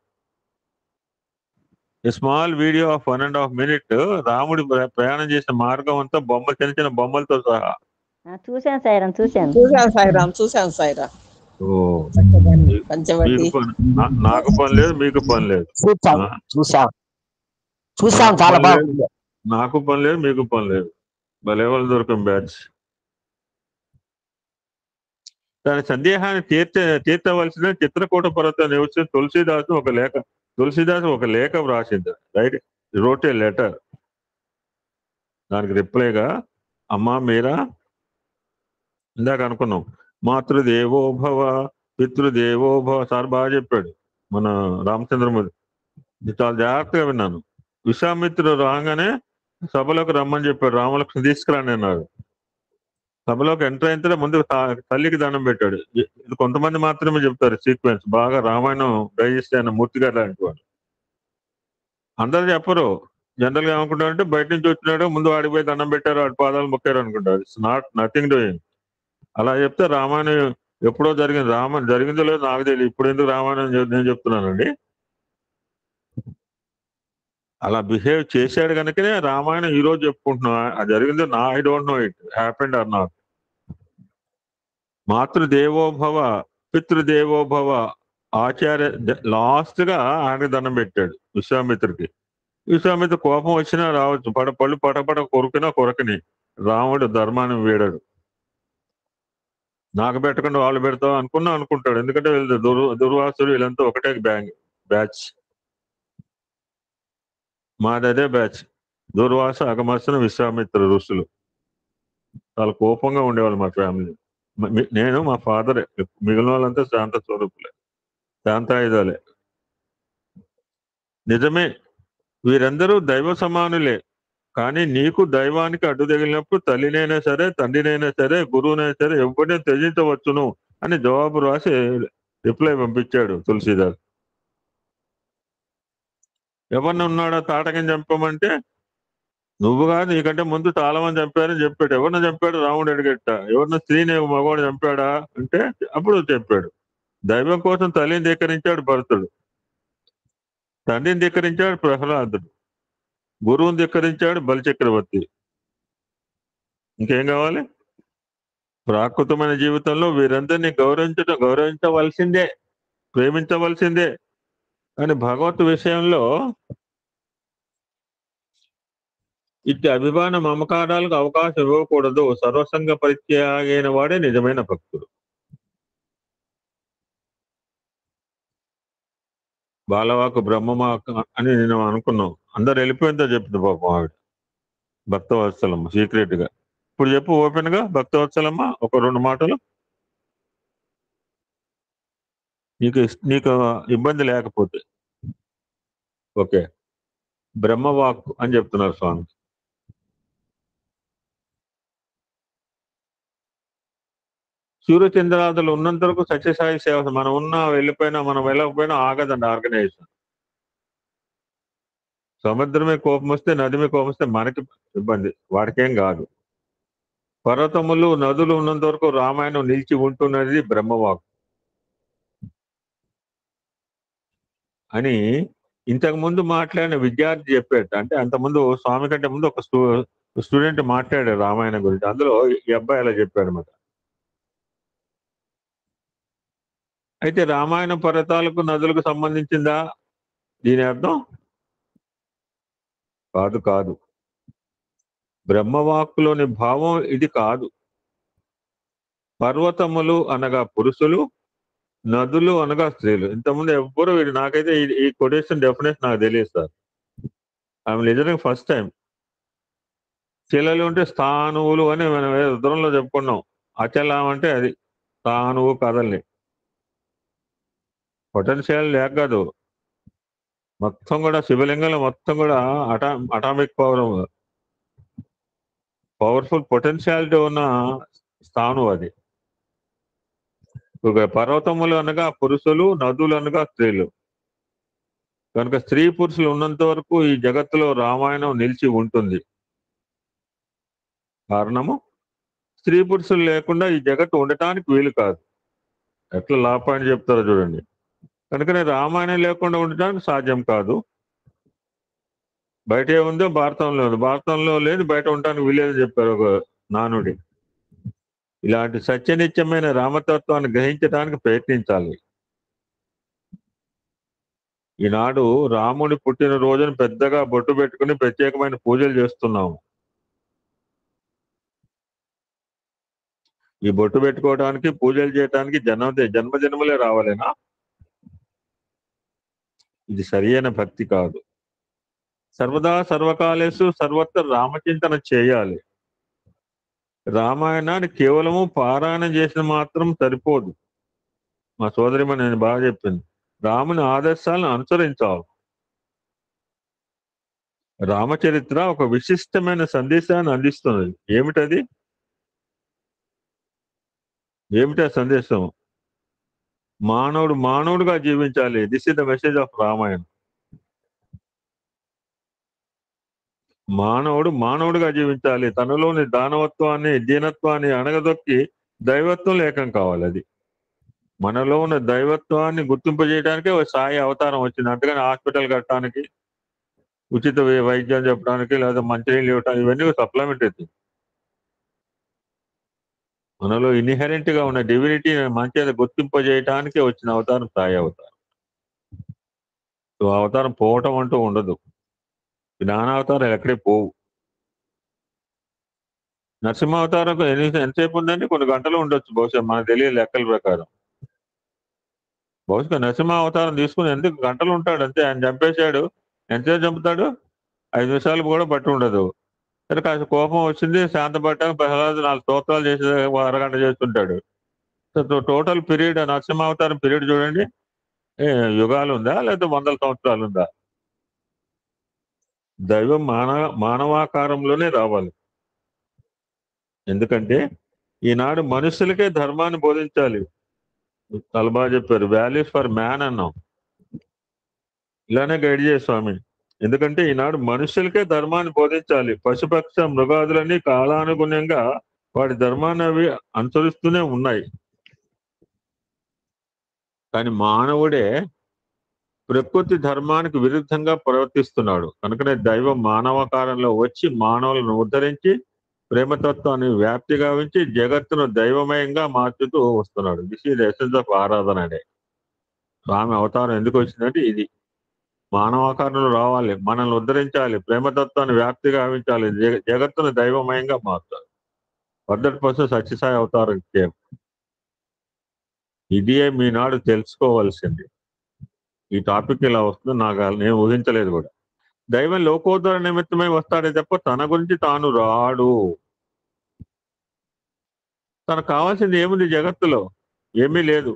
స్మాల్ వీడియో ఆఫ్ 1.5 minute రాముడి ప్రయాణం చేసిన మార్గం అంతా బొమ్మలు, చిన్న చిన్న బొమ్మలతో సహా. చూశాను సాయిరామ్, చూశాను సాయిరామ్. నాకు పని లేదు, మీకు పని లేదు. చూసాం చాలా బాగుంది. నాకు పని లేదు, మీకు పని లేదు. భలేవాళ్ళు దొరకం బ్యాచ్. తన సందేహాన్ని తీర్చవలసిన చిత్రకూట పర్వతం నివసించిన తులసీదాసు ఒక లేఖ వ్రాసింది. Right, wrote a letter. దానికి రిప్లైగా అమ్మా మీరా, ఇందాక అనుకున్నాం మాతృదేవోభవ పితృదేవోభవ సార్ బాగా చెప్పాడు మన రామచంద్రమూర్తి. చాలా జాగ్రత్తగా విన్నాను. విశ్వామిత్రుడు రాగానే సభలోకి రమ్మని చెప్పాడు. రామలక్ష్మణ తీసుకురాని అన్నాడు. సభలోకి ఎంటర్ అయిన ముందు తల్లికి దండం పెట్టాడు. ఇది కొంతమంది మాత్రమే చెప్తారు సీక్వెన్స్. బాగా రామాయణం డైజెస్ట్ అయిన మూర్తి గారు లాంటి వాడు. అందరు చెప్పరు. జనరల్ గా ఏమనుకుంటారంటే బయట నుంచి వచ్చినాడు, ముందు వాడిపోయి దండం పెట్టారు, వాడి పాదాలు మొక్కారు అనుకుంటారు. It's not nothing doing. అలా చెప్తే రామాయణం ఎప్పుడో జరిగింది. రామాయణం జరిగిందో లేదో నాకు తెలియదు. ఇప్పుడు ఎందుకు రామాయణం నేను చెప్తున్నానండి. అలా బిహేవ్ చేశాడు కనుకనే రామాయణం ఈ రోజు చెప్పుకుంటున్నా. అది జరిగిందో నా I don't know it happened or not. మాతృదేవోభవ పితృదేవోభవ ఆచార్య లాస్ట్ గా ఆయనకి దండం పెట్టాడు విశ్వామిత్రుడికి. విశ్వామిత్ర కోపం వచ్చినా రావచ్చు, పళ్ళు పటపట కొరుకినా కొరకని. రాముడు ధర్మాన్ని వీడాడు. నాకు పెట్టకుండా వాళ్ళు పెడతావు అనుకుంటాడు. ఎందుకంటే వీళ్ళు దుర్వాసుడు వీళ్ళంతా ఒకటే బ్యాచ్. మాది అదే బ్యాచ్. దుర్వాస, అగమస్సును, విశ్వామిత్ర ఋషులు చాలా కోపంగా ఉండేవాళ్ళు మా ఫ్యామిలీ. నేను మా ఫాదరే. మిగిలిన వాళ్ళంతా శాంత స్వరూపులే, శాంతాయుధాలే. నిజమే, వీరందరూ దైవ సమానులే. కానీ నీకు దైవానికి అడ్డు తగిలినప్పుడు తల్లినైనా సరే, తండ్రినైనా సరే, గురువునైనా సరే ఎవరిని త్యజించవచ్చును అని జవాబు రాసి రిప్లై పంపించాడు తులసీదాస్. ఎవరిని ఉన్నాడో తాటకని చంపమంటే నువ్వు కాదు, నీకంటే ముందు చాలా మంది చంపారని చెప్పాడు. ఎవరిని చంపాడు? రాముడు అడిగట్ట. ఎవరిన స్త్రీని మగవాడు చంపాడా అంటే అప్పుడు చెప్పాడు. దైవం కోసం తల్లిని ధిక్కరించాడు భరతుడు, తండ్రిని ధిక్కరించాడు ప్రహ్లాదుడు, గురువుని ధిక్కరించాడు బలిచక్రవర్తి. ఇంకేం కావాలి? ప్రాకృతమైన జీవితంలో వీరందరినీ గౌరవించవలసిందే, ప్రేమించవలసిందే. కానీ భగవత్ విషయంలో ఇట్టి అభిమాన మమకారాలకు అవకాశం ఇవ్వకూడదు. సర్వసంగ పరిత్యాగైన వాడే నిజమైన భక్తుడు. బాలవాకు బ్రహ్మవాక్ అని నేను అనుకున్నాం. అందరు వెళ్ళిపోయిందో చెప్పింది పాపం ఆవిడ, భక్తవత్సలమ్మ సీక్రెట్ గా. ఇప్పుడు చెప్పు ఓపెన్ గా భక్తవత్సలమ్మ ఒక 2 మాటలు, నీకు ఇబ్బంది లేకపోతే. ఓకే, బ్రహ్మవాక్ అని చెప్తున్నారు స్వామి. సూర్యచంద్రాదులు ఉన్నంత వరకు సత్యసాయి సేవ మనం ఉన్నా వెళ్ళిపోయినా మనం వెళ్ళకపోయినా ఆగదండి ఆర్గనైజేషన్. సముద్రమే కోపం వస్తే, నది మీద కోపం వస్తే మనకి ఇబ్బంది, వాడికేం కాదు. పర్వతములు నదులు ఉన్నంత వరకు రామాయణం నిలిచి ఉంటున్నది బ్రహ్మవాక్ అని ఇంతకు ముందు మాట్లాడిన విద్యార్థి చెప్పాడు. అంటే అంతకుముందు స్వామి కంటే ముందు ఒక స్టూడెంట్ మాట్లాడాడు రామాయణం గురించి. అందులో ఈ అబ్బాయి అలా చెప్పాడు అన్నమాట. అయితే రామాయణ పర్వతాలకు నదులకు సంబంధించిందా దీని అర్థం? కాదు. బ్రహ్మవాక్కులోని భావం ఇది కాదు. పర్వతములు అనగా పురుషులు, నదులు అనగా స్త్రీలు. ఇంతకుముందు ఎవ్వరు నాకైతే ఈ కొటేషన్ డెఫినేషన్ నాకు తెలియదు సార్. ఆమె నిజంగా ఫస్ట్ టైం. శిలలు ఉంటే స్థానువులు అని మనం ఉత్తరంలో చెప్పుకున్నాం. అచలం అంటే అది స్థానువు కదల్ని. పొటెన్షియల్ లేక కాదు, మొత్తం కూడా శివలింగంలో మొత్తం కూడా అటామిక్ పవర్ఫుల్ పొటెన్షియాలిటీ ఉన్న స్థానం అది. పర్వతములు అనగా పురుషులు, నదులు అనగా స్త్రీలు. కనుక స్త్రీ పురుషులు ఉన్నంత వరకు ఈ జగత్తులో రామాయణం నిలిచి ఉంటుంది. కారణము, స్త్రీ పురుషులు లేకుండా ఈ జగత్తు ఉండటానికి వీలు కాదు. ఎట్లా లాపాయని చెప్తారో చూడండి. కనుకనే రామాయణం లేకుండా ఉండటానికి సాధ్యం కాదు. బయట ఏముందో భారతంలో ఉంది, భారతంలో లేదు బయట ఉండటానికి వీలేదని చెప్పారు ఒక నానుడి. ఇలాంటి సత్యనిత్యమైన రామతత్వాన్ని గ్రహించడానికి ప్రయత్నించాలి. ఈనాడు రాముడి పుట్టినరోజును పెద్దగా బొట్టు పెట్టుకుని ప్రత్యేకమైన పూజలు చేస్తున్నాము. ఈ బొట్టు పెట్టుకోవడానికి, పూజలు చేయడానికి జన్మజన్మలే రావాలేనా? ఇది సరియైన భక్తి కాదు. సర్వదా సర్వకాలేసు సర్వత్ర రామచింతన చేయాలి. రామాయణాన్ని కేవలము పారాయణం చేసిన మాత్రం సరిపోదు. మా సోదరిమ నేను బాగా చెప్పింది, రాముని ఆదర్శాలను అనుసరించాలి. రామచరిత్ర ఒక విశిష్టమైన సందేశాన్ని అందిస్తున్నది. ఏమిటా సందేశం? మానవుడుగా జీవించాలి. This is the message of Ramayanam. మానవుడుగా జీవించాలి. తనలోని దానవత్వాన్ని, దీనత్వాన్ని అణగదొక్కి దైవత్వం ఏకం కావాలి. అది మనలో ఉన్న దైవత్వాన్ని గుర్తింపజేయడానికే ఒక సాయి అవతారం వచ్చింది. అంతగాని హాస్పిటల్ కట్టడానికి, ఉచిత వైద్యం చెప్పడానికి, లేదా మంచినీళ్ళు ఇవ్వడానికి, ఇవన్నీ సప్లిమెంటరీ. మనలో ఇన్హెరెంట్ గా ఉన్న డివినిటీ మంచిగా గుర్తింపజేయటానికి వచ్చిన అవతారం సాయి అవతారం. సో అవతారం పోవటం అంటూ ఉండదు. జ్ఞానావతారం ఎక్కడే పోవు. నరసింహావతారం ఎంతసేపు ఉందండి? కొన్ని గంటలు ఉండొచ్చు బహుశా, మనకు తెలియదు లెక్కల ప్రకారం. బహుశా నరసింహావతారం తీసుకుని ఎందుకు గంటలు ఉంటాడు అంతే. ఆయన చంపేశాడు, ఎంతసేపు చంపుతాడు? 5 నిమిషాలు కూడా బట్టి ఉండదు. సరే కాస్త కోపం వచ్చింది, శాంతపడ్డానికి ప్రహ్లాదు 4 స్తోత్రాలు చేసే అరగంట చేస్తుంటాడు. టోటల్ పీరియడ్ నరసింహావతారం పీరియడ్ చూడండి, యుగాలు ఉందా లేదా 100 సంవత్సరాలు ఉందా? దైవం మానవాకారంలోనే రావాలి. ఎందుకంటే ఈనాడు మనుషులకే ధర్మాన్ని బోధించాలి. చాలా బాగా చెప్పారు, వాల్యూస్ ఫర్ మ్యాన్ అన్నాం. ఇలానే గైడ్ చేయ స్వామి. ఎందుకంటే ఈనాడు మనుషులకే ధర్మాన్ని బోధించాలి. పశుపక్ష మృగాదులని కాలానుగుణంగా వాటి ధర్మాన్ని అవి అనుసరిస్తూనే ఉన్నాయి. కానీ మానవుడే ప్రకృతి ధర్మానికి విరుద్ధంగా ప్రవర్తిస్తున్నాడు. కనుకనే దైవం మానవాకారంలో వచ్చి మానవులను ఉద్ధరించి ప్రేమతత్వాన్ని వ్యాప్తి గావించి జగత్తును దైవమయంగా మార్చుతూ వస్తున్నాడు. దిస్ ఈజ్ ఎసెన్స్ ఆఫ్ ఆరాధన అనే స్వామి అవతారం ఎందుకు వచ్చిందంటే ఇది. మానవాకారంలో రావాలి, మనల్ని ఉద్ధరించాలి, ప్రేమతత్వాన్ని వ్యాప్తి గావించాలి, జగత్తును దైవమయంగా మార్చాలి. ఫర్ పర్సన్ సత్యసాయి అవతారం కేమ్. ఇదే మీనాడు తెలుసుకోవాల్సింది. ఈ టాపిక్ ఇలా వస్తుంది నేను ఊహించలేదు కూడా. దైవం లోకోత్తర నిమిత్తమై వస్తాడే తప్ప తన గురించి తాను రాడు. తనకు కావాల్సింది ఏముంది జగత్తులో? ఏమీ లేదు.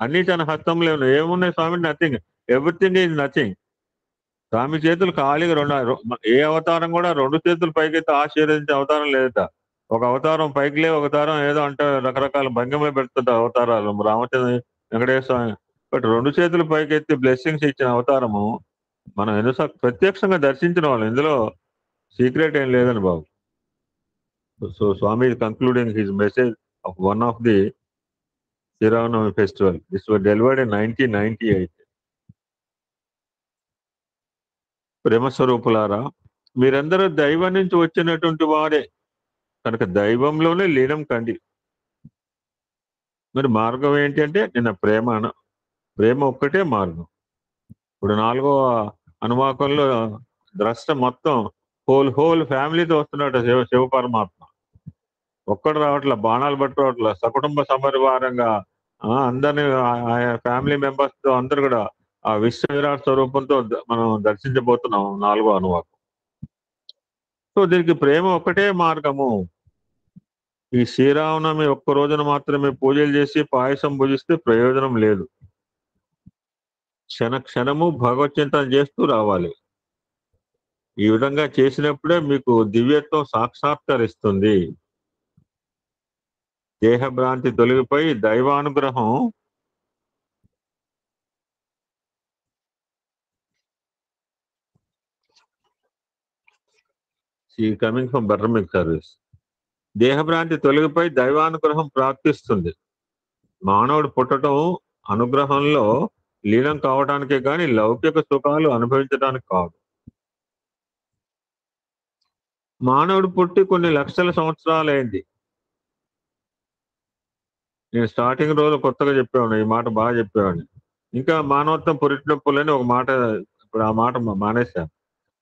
అన్ని తన హస్తంలో ఉన్నాయి. ఏమున్నాయి Swami? Nothing. Everything is nothing. Swami చేతులు ఖాళీగా ఏ అవతారం కూడా 2 చేతులు పైకెత్తి ఆశీర్వదించే అవతారం లేదట. ఒక అవతారం పైకి లే, ఒక అవతారం ఏదో అంటే రకరకాల భంగిమలు పెడుతుంటారు అవతారాలు. రామచంద్ర, వెంకటేశ్వర స్వామి. బట్ 2 చేతులు పైకెత్తి బ్లెస్సింగ్స్ ఇచ్చిన అవతారము మనం ఎన్నోసార్లు ప్రత్యక్షంగా దర్శించిన వాళ్ళు. ఇందులో సీక్రెట్ ఏం లేదని బాబు. So Swami is concluding his message of one of the Sriramnavami festival. This was delivered in 1998. ప్రేమ స్వరూపులారా, మీరందరూ దైవం నుంచి వచ్చినటువంటి వారే కనుక దైవంలోనే లీనం కండి. మరి మార్గం ఏంటి అంటే నిన్న ప్రేమ ఒక్కటే మార్గం. ఇప్పుడు 4వ అనువాకంలో ద్రష్ట మొత్తం హోల్ ఫ్యామిలీతో వస్తున్నాడు శివ పరమాత్మ. ఒక్కడు రావట్ల, బాణాలు పట్టు రావట్ల, సకుటుంబ సమరివారంగా అందరినీ ఆయా ఫ్యామిలీ మెంబర్స్ తో అందరు కూడా ఆ విశ్వ విరాట్ స్వరూపంతో మనం దర్శించబోతున్నాం 4వ అనువాకం. సో దీనికి ప్రేమ ఒక్కటే మార్గము. ఈ శ్రీరామనవమి ఒక్క రోజున మాత్రమే పూజలు చేసి పాయసం భుజిస్తే ప్రయోజనం లేదు. క్షణము భగవత్ చింతన చేస్తూ రావాలి. ఈ విధంగా చేసినప్పుడే మీకు దివ్యత్వం సాక్షాత్కరిస్తుంది. దేహభ్రాంతి తొలగిపోయి దైవానుగ్రహం coming from better milk service. దేహభ్రాంతి తొలగిపోయి దైవానుగ్రహం ప్రాప్తిస్తుంది. మానవుడు పుట్టడం అనుగ్రహంలో లీనం కావడానికే కానీ లౌకిక సుఖాలు అనుభవించడానికి కాదు. మానవుడు పుట్టి కొన్ని లక్షల సంవత్సరాలైంది. నేను స్టార్టింగ్ రోజు కొత్తగా చెప్పేవాడిని, ఈ మాట బాగా చెప్పేవాడిని. ఇంకా మానవత్వం పురిటినొప్పులని ఒక మాట, ఇప్పుడు ఆ మాట మానేశాను.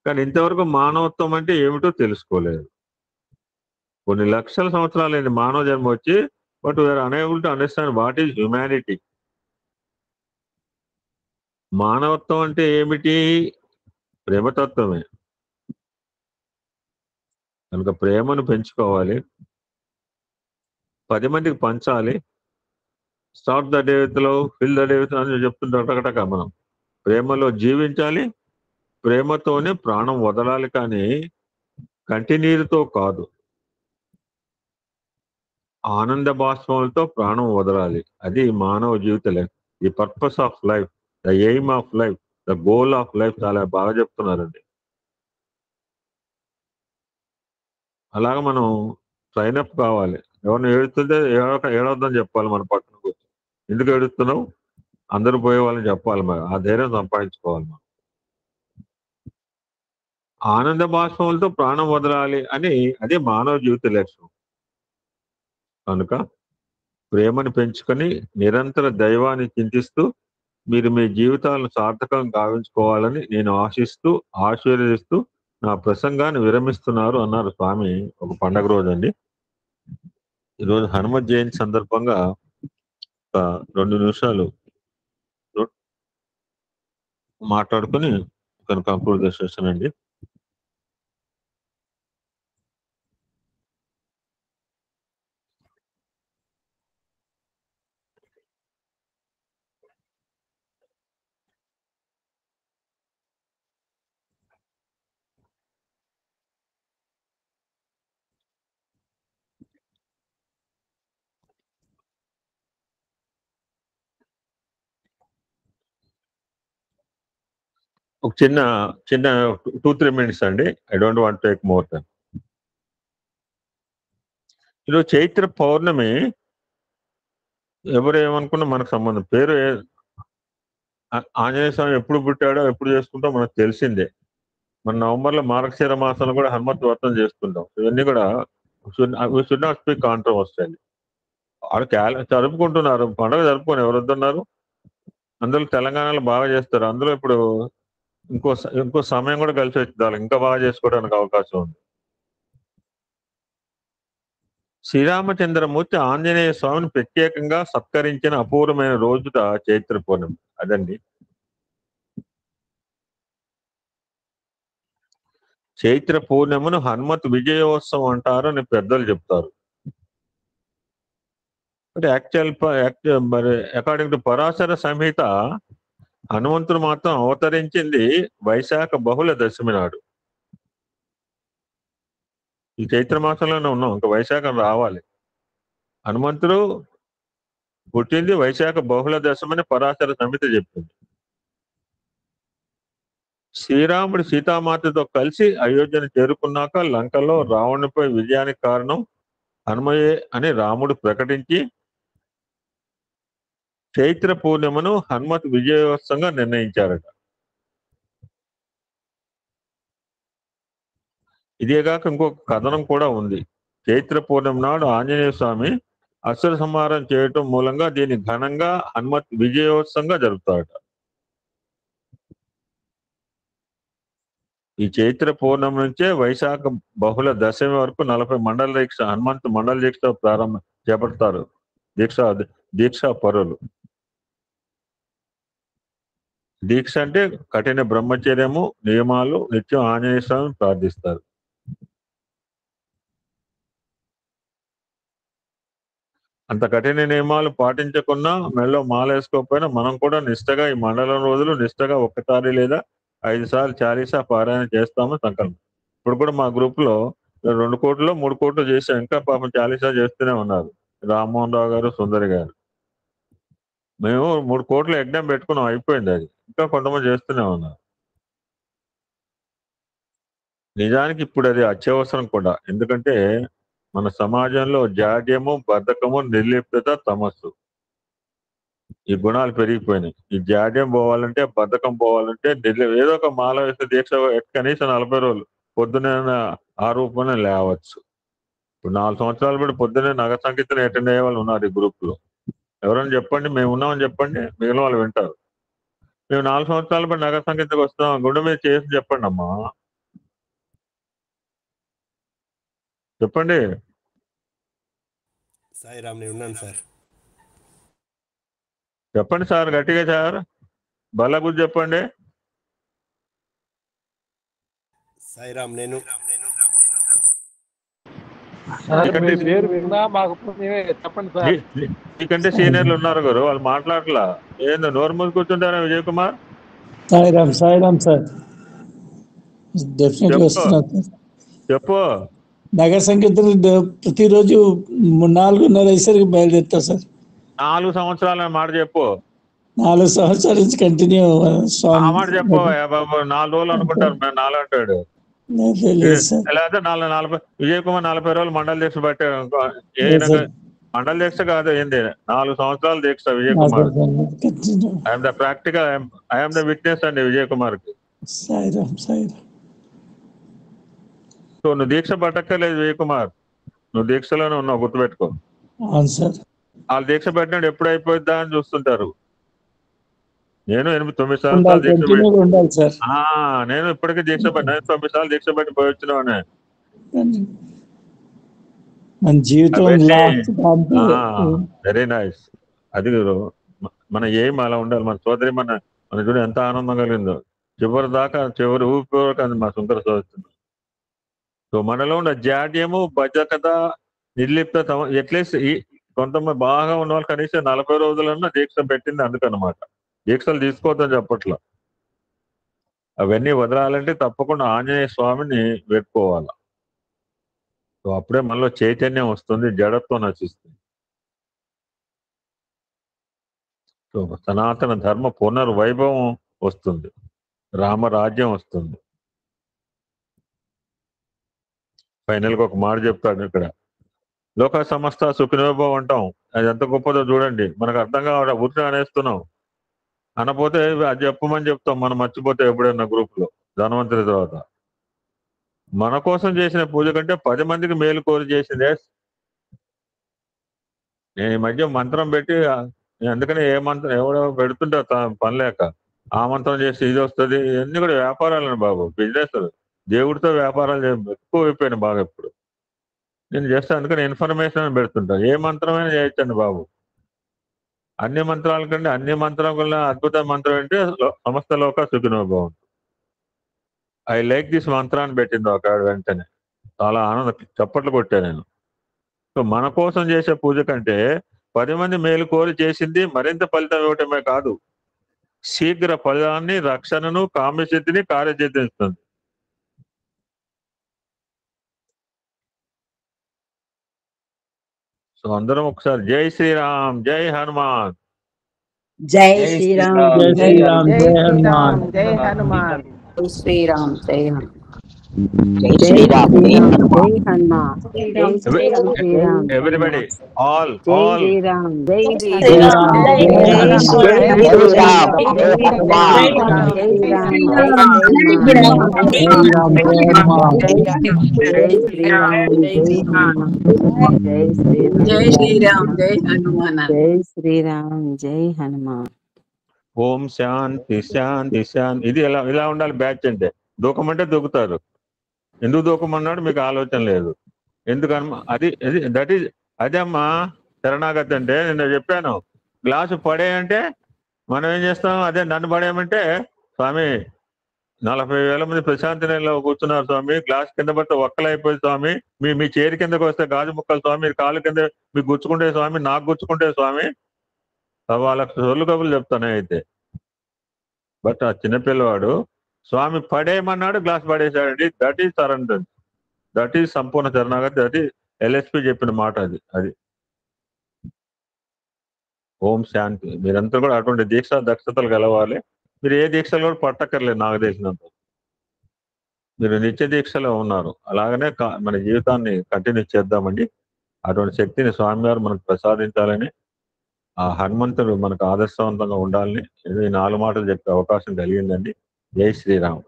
కానీ ఇంతవరకు మానవత్వం అంటే ఏమిటో తెలుసుకోలేదు. కొన్ని లక్షల సంవత్సరాలైంది మానవ జన్మ వచ్చి, but we are unable to understand what is humanity. మానవత్వం అంటే ఏమిటి? ప్రేమతత్వమే. కనుక ప్రేమను పెంచుకోవాలి, 10 మందికి పంచాలి. Start the day with love, fill the day with అని చెప్తుంటా మనం. ప్రేమలో జీవించాలి, ప్రేమతోనే ప్రాణం వదలాలి, కానీ కంటినీరుతో కాదు. ఆనంద బాష్పములతో ప్రాణం వదలాలి. అది మానవ జీవిత life, the purpose of life, the aim of life, the goal of life. చాలా బాగా చెప్తున్నారండి. అలాగా మనం ట్రైన్ అప్ కావాలి. ఎవరిని ఏడుస్తుంటే ఏడవద్దని చెప్పాలి మన పక్కన కూర్చొని. ఎందుకు ఏడుస్తున్నావు? అందరూ పోయే వాళ్ళని చెప్పాలి. మరి ఆ ధైర్యం సంపాదించుకోవాలి మనం. ఆనంద బాష్పములతో ప్రాణం వదలాలి అని అదే మానవ జీవిత లక్ష్యం. కనుక ప్రేమను పెంచుకొని నిరంతర దైవాన్ని చింతిస్తూ మీరు మీ జీవితాలను సార్థకం గావించుకోవాలని నేను ఆశిస్తూ ఆశీర్వదిస్తూ నా ప్రసంగాన్ని విరమిస్తున్నారు అన్నారు స్వామి ఒక పండగ రోజండి. ఈరోజు హనుమత్ జయంతి సందర్భంగా ఒక 2 నిమిషాలు మాట్లాడుకొని కంక్లూడ్ చేసేసానండి. ఒక చిన్న చిన్న 2-3 minutes అండి. I don't want take more than. ఈరోజు చైత్ర పౌర్ణమి ఎవరు ఏమనుకున్నా మనకు సంబంధం. పేరు ఆంజనేయ స్వామి ఎప్పుడు పుట్టాడో ఎప్పుడు చేసుకుంటాం మనకు తెలిసిందే. మన నవంబర్లో మార్గశిర మాసంలో కూడా హనుమత్ వ్రతం చేసుకుంటాం. ఇవన్నీ కూడా షుడ్ నాట్ స్పీక్ కాంట్రవర్సీ అండి. వాళ్ళు జరుపుకుంటున్నారు, పండుగ జరుపుకొని ఎవరు వద్దన్నారు. అందులో తెలంగాణలో బాగా చేస్తారు. అందులో ఇప్పుడు ఇంకో సమయం కూడా కలిసి వచ్చి ఇంకా బాగా చేసుకోవడానికి అవకాశం ఉంది. శ్రీరామచంద్రమూర్తి ఆంజనేయ స్వామిని ప్రత్యేకంగా సత్కరించిన అపూర్వమైన రోజుట చైత్ర పౌర్ణమి. అదండి చైత్ర పౌర్ణమును హనుమత్ విజయోత్సవం అంటారు అని పెద్దలు చెప్తారు. అంటే మరి అకార్డింగ్ టు పరాశర సంహిత హనుమంతుడు మాత్రం అవతరించింది వైశాఖ బహుళ దశమి నాడు. ఈ చైత్ర మాసంలోనే ఉన్నాం, ఇంకా వైశాఖం రావాలి. హనుమంతుడు పుట్టింది వైశాఖ బహుళ దశమని పరాశర సంహిత చెప్పింది. శ్రీరాముడు సీతామాతతో కలిసి అయోధ్యను చేరుకున్నాక లంకలో రావణునిపై విజయానికి కారణం హనుమయే అని రాముడు ప్రకటించి చైత్ర పూర్ణిమను హనుమత్ విజయోత్సవంగా నిర్ణయించారట. ఇదేగాక ఇంకొక కథనం కూడా ఉంది. చైత్ర పూర్ణిమ నాడు ఆంజనేయ స్వామి అసుర సంహారం చేయటం మూలంగా దీన్ని ఘనంగా హనుమత్ విజయోత్సవంగా జరుపుతారట. ఈ చైత్ర పౌర్ణమి నుంచే వైశాఖ బహుళ దశమి వరకు 40 మండల దీక్ష హనుమంతు మండల దీక్ష చేపడతారు దీక్షా పరులు. దీక్ష అంటే కఠిన బ్రహ్మచర్యము నియమాలు, నిత్యం ఆంజనేయ స్వామిని ప్రార్థిస్తారు. అంత కఠిన నియమాలు పాటించకున్నా, మెడలో మాల వేసుకోకపోయినా మనం కూడా నిష్టగా ఈ మండలం రోజులు నిష్టగా ఒక్కసారి లేదా 5 సార్లు చాలీసా పారాయణ చేస్తామని సంకల్పం. ఇప్పుడు కూడా మా గ్రూప్ లో 2 కోట్లు 3 కోట్లు చేసాం. ఇంకా పాపం చాలీసా చేస్తూనే ఉన్నారు రామ్మోహన్ రావు గారు, సుందరి గారు. మేము 3 కోట్ల యజ్ఞం పెట్టుకున్నాం, అయిపోయింది అది. ఇంకా కొంతమంది చేస్తూనే ఉన్నారు. నిజానికి ఇప్పుడు అది అత్యవసరం కూడా. ఎందుకంటే మన సమాజంలో జాడ్యము, బద్ధకము, నిర్లిప్తత, తమస్సు ఈ గుణాలు పెరిగిపోయినాయి. ఈ జాడ్యం పోవాలంటే, బద్ధకం పోవాలంటే ఏదో ఒక మాల వేస్తే దీక్ష కనీసం 40 రోజులు పొద్దునే 6 లేవచ్చు. ఇప్పుడు 4 సంవత్సరాలు కూడా పొద్దునే నగర సంకీర్తన అటెండ్ అయ్యే వాళ్ళు ఉన్నారు ఈ గ్రూప్ లో. ఎవరైనా చెప్పండి, మేము ఉన్నామని చెప్పండి, మిగిలిన వాళ్ళు వింటారు. మేము 4 సంవత్సరాలు బట్టి నగర సంకీర్తనకు వస్తాం, గుండె మీద చేసి చెప్పండి అమ్మా, చెప్పండి. సాయిరామ్, నేను ఉన్నాను సార్. చెప్పండి సార్, గట్టిగా సార్, బల్ల గురించి చెప్పండి. సాయిరామ్, నేను మీకంటే సీనియర్లు ఉన్నారు గారు, వాళ్ళు మాట్లాడలా. ఏందో నోరు మూసి కూర్చుంటారా విజయ్ కుమార్? సాయిరామ్, సాయిరామ్ సార్. డెఫినెట్లీ వస్తున్నాను. చెప్పు. నగర సంకీర్తన ప్రతిరోజు 4:30 అయ్యేసరికి బయలుదేరుతా సార్. 4 సంవత్సరాల మాట చెప్పు. 4 సంవత్సరాల నుంచి కంటిన్యూ. ఆ మాట చెప్పు బాబు. 4 రోజులు అనుకుంటారు, 4 అంటాడు. లేదా 40 విజయ్ కుమార్ 40 రోజులు మండల దీక్ష బట్టే. మండల దీక్ష కాదు, ఏంది 4 సంవత్సరాల దీక్ష Vijay Kumar. I'm the practical, I'm the witness అండి విజయ్ కుమార్ కి. సాయిరామ్, సాయిరామ్. సో నువ్వు దీక్ష పట్టక్కర్లేదు విజయ్ కుమార్, నువ్వు దీక్షలోనే ఉన్నావు, గుర్తుపెట్టుకో. అవును సార్. వాళ్ళు దీక్ష పెట్టినట్టు ఎప్పుడు అయిపోద్దా అని చూస్తుంటారు. నేను 8-9 సంవత్సరాలు దీక్ష పెట్టి, నేను ఇప్పటికీ దీక్ష పట్టి 9 సార్లు దీక్ష పెట్టి పోయి వచ్చిన వెరీ నైస్. అది మన ఏం అలా ఉండాలి. మన సోదరి మన చూడ ఎంత ఆనందం కలిగిందో. చివరి దాకా చివరి ఊపిరి అది మా సుందర సోదరి. సో మనలో ఉన్న జాడ్యము, బద్ధకత, నిర్లిప్త అట్లీస్ట్ కొంతమంది బాగా ఉన్న వాళ్ళు కనీసం 40 రోజులన్నా దీక్ష పెట్టింది అందుకనమాట. దీక్షలు తీసుకోవద్దని చెప్పట్లా. అవన్నీ వదలాలంటే తప్పకుండా ఆంజనేయ స్వామిని పెట్టుకోవాలి. సో అప్పుడే మనలో చైతన్యం వస్తుంది, జడత్వం నశిస్తుంది. సో సనాతన ధర్మ పునర్వైభవం వస్తుంది. రామరాజ్యం వస్తుంది. ఫైనల్ గా ఒక మాట చెప్తాడు ఇక్కడ, లోక సమస్త సుఖినోభవం అంటాం. అది ఎంత గొప్పదో చూడండి. మనకు అర్థం కావడం ఊరిని అనేస్తున్నాం. అనపోతే అది చెప్పమని చెప్తాం మనం మర్చిపోతే ఎప్పుడైనా గ్రూప్ లో ధనవంతుడి తర్వాత. మన కోసం చేసిన పూజ కంటే 10 మందికి మేలు కోరి చేసిందే. నేను ఈ మధ్య మంత్రం పెట్టి అందుకని ఏ మంత్రం ఎవడో పెడుతుంటే పనిలేక ఆ మంత్రం చేసి ఇది వస్తుంది. ఇవన్నీ కూడా వ్యాపారాలను బాబు, బిజినెస్. దేవుడితో వ్యాపారాలు ఎక్కువ అయిపోయినాయి బాగా ఇప్పుడు. నేను జస్ట్ అందుకని ఇన్ఫర్మేషన్ అని పెడుతుంటా. ఏ మంత్రమైనా చేయొచ్చండి బాబు. అన్ని మంత్రాల కంటే అన్ని మంత్రాల కన్నా అద్భుత మంత్రం అంటే సమస్త లోక సుఖినోభవం. ఐ లైక్ దిస్ మంత్రాన్ని పెట్టింది ఒక వెంటనే చాలా ఆనందం, చప్పట్లు కొట్టా నేను. సో మన కోసం చేసే పూజ కంటే 10 మంది మేలు కోరి చేసింది మరింత ఫలితం ఇవ్వటమే కాదు, శీఘ్ర ఫలాన్ని, రక్షణను, కామ్యసిద్ధిని, కార్యసిద్ధిని ఇస్తుంది. సో అందరం ఒకసారి జై శ్రీరామ్, జై హనుమాన్. జై శ్రీరామ్, జై జై శ్రీరామ్, జై హనుమాన్. జై హనుమాన్. జై శ్రీరామ్, జై హనుమాన్. జై శ్రీరామ్, జై హనుమాన్. జై శ్రీరామ్, శ్రీరామ్. ఎవ్రీబడి ఆల్ జై ఆల్ శ్రీరామ్, జై శ్రీరామ్, శ్రీరామ్. జై శ్రీరామ్, జై హనుమాన్. జై శ్రీరామ్, జై శ్రీరామ్, జై హనుమాన్. జై శ్రీరామ్, జై శ్రీరామ్, జై హనుమాన్. జై శ్రీరామ్, జై హనుమాన్. ఓం శాంతి శాంతి శాంతి. ఇది ఇలా ఉండాలి బ్యాచ్ అంటే. దూకమంటే దూకుతారు. ఎందుకు దూకమన్నాడు మీకు ఆలోచన లేదు. ఎందుకమ్మా అది దట్ ఈజ్ అదే అమ్మా శరణాగతి అంటే. నేను చెప్పాను గ్లాసు పడేయంటే మనం ఏం చేస్తాం, అదే నన్ను పడేయమంటే స్వామి 40,000 మంది ప్రశాంతి నెలలో కూర్చున్నారు స్వామి, గ్లాస్ కింద పడితే ఒక్కలైపోయి స్వామి, మీ చేరి కిందకు వస్తే గాజు ముక్కలు స్వామి, మీరు కాలు కింద మీకు గుచ్చుకుంటే స్వామి, నాకు గుచ్చుకుంటే స్వామి, వాళ్ళకి సొల్లు కబులు చెప్తానే అయితే. బట్ ఆ చిన్నపిల్లవాడు స్వామి పడేయమన్నాడు, గ్లాస్ పడేసాడండి. That is surrender, that is సంపూర్ణ శరణాగతి. దట్ ఈజ్ LSP చెప్పిన మాట. అది ఓం శాంతి. మీరంతా కూడా అటువంటి దీక్ష దక్షతలు కలవాలి. మీరు ఏ దీక్షలు కూడా పట్టక్కర్లేదు నాకు తెలిసినంత. మీరు నిత్య దీక్షలో ఉన్నారు. అలాగనే మన జీవితాన్ని కంటిన్యూ చేద్దామండి. అటువంటి శక్తిని స్వామివారు మనకు ప్రసాదించాలని, ఆ హనుమంతుడు మనకు ఆదర్శవంతంగా ఉండాలని ఈ 4 మాటలు చెప్పే అవకాశం కలిగిందండి. జై శ్రీరామ్.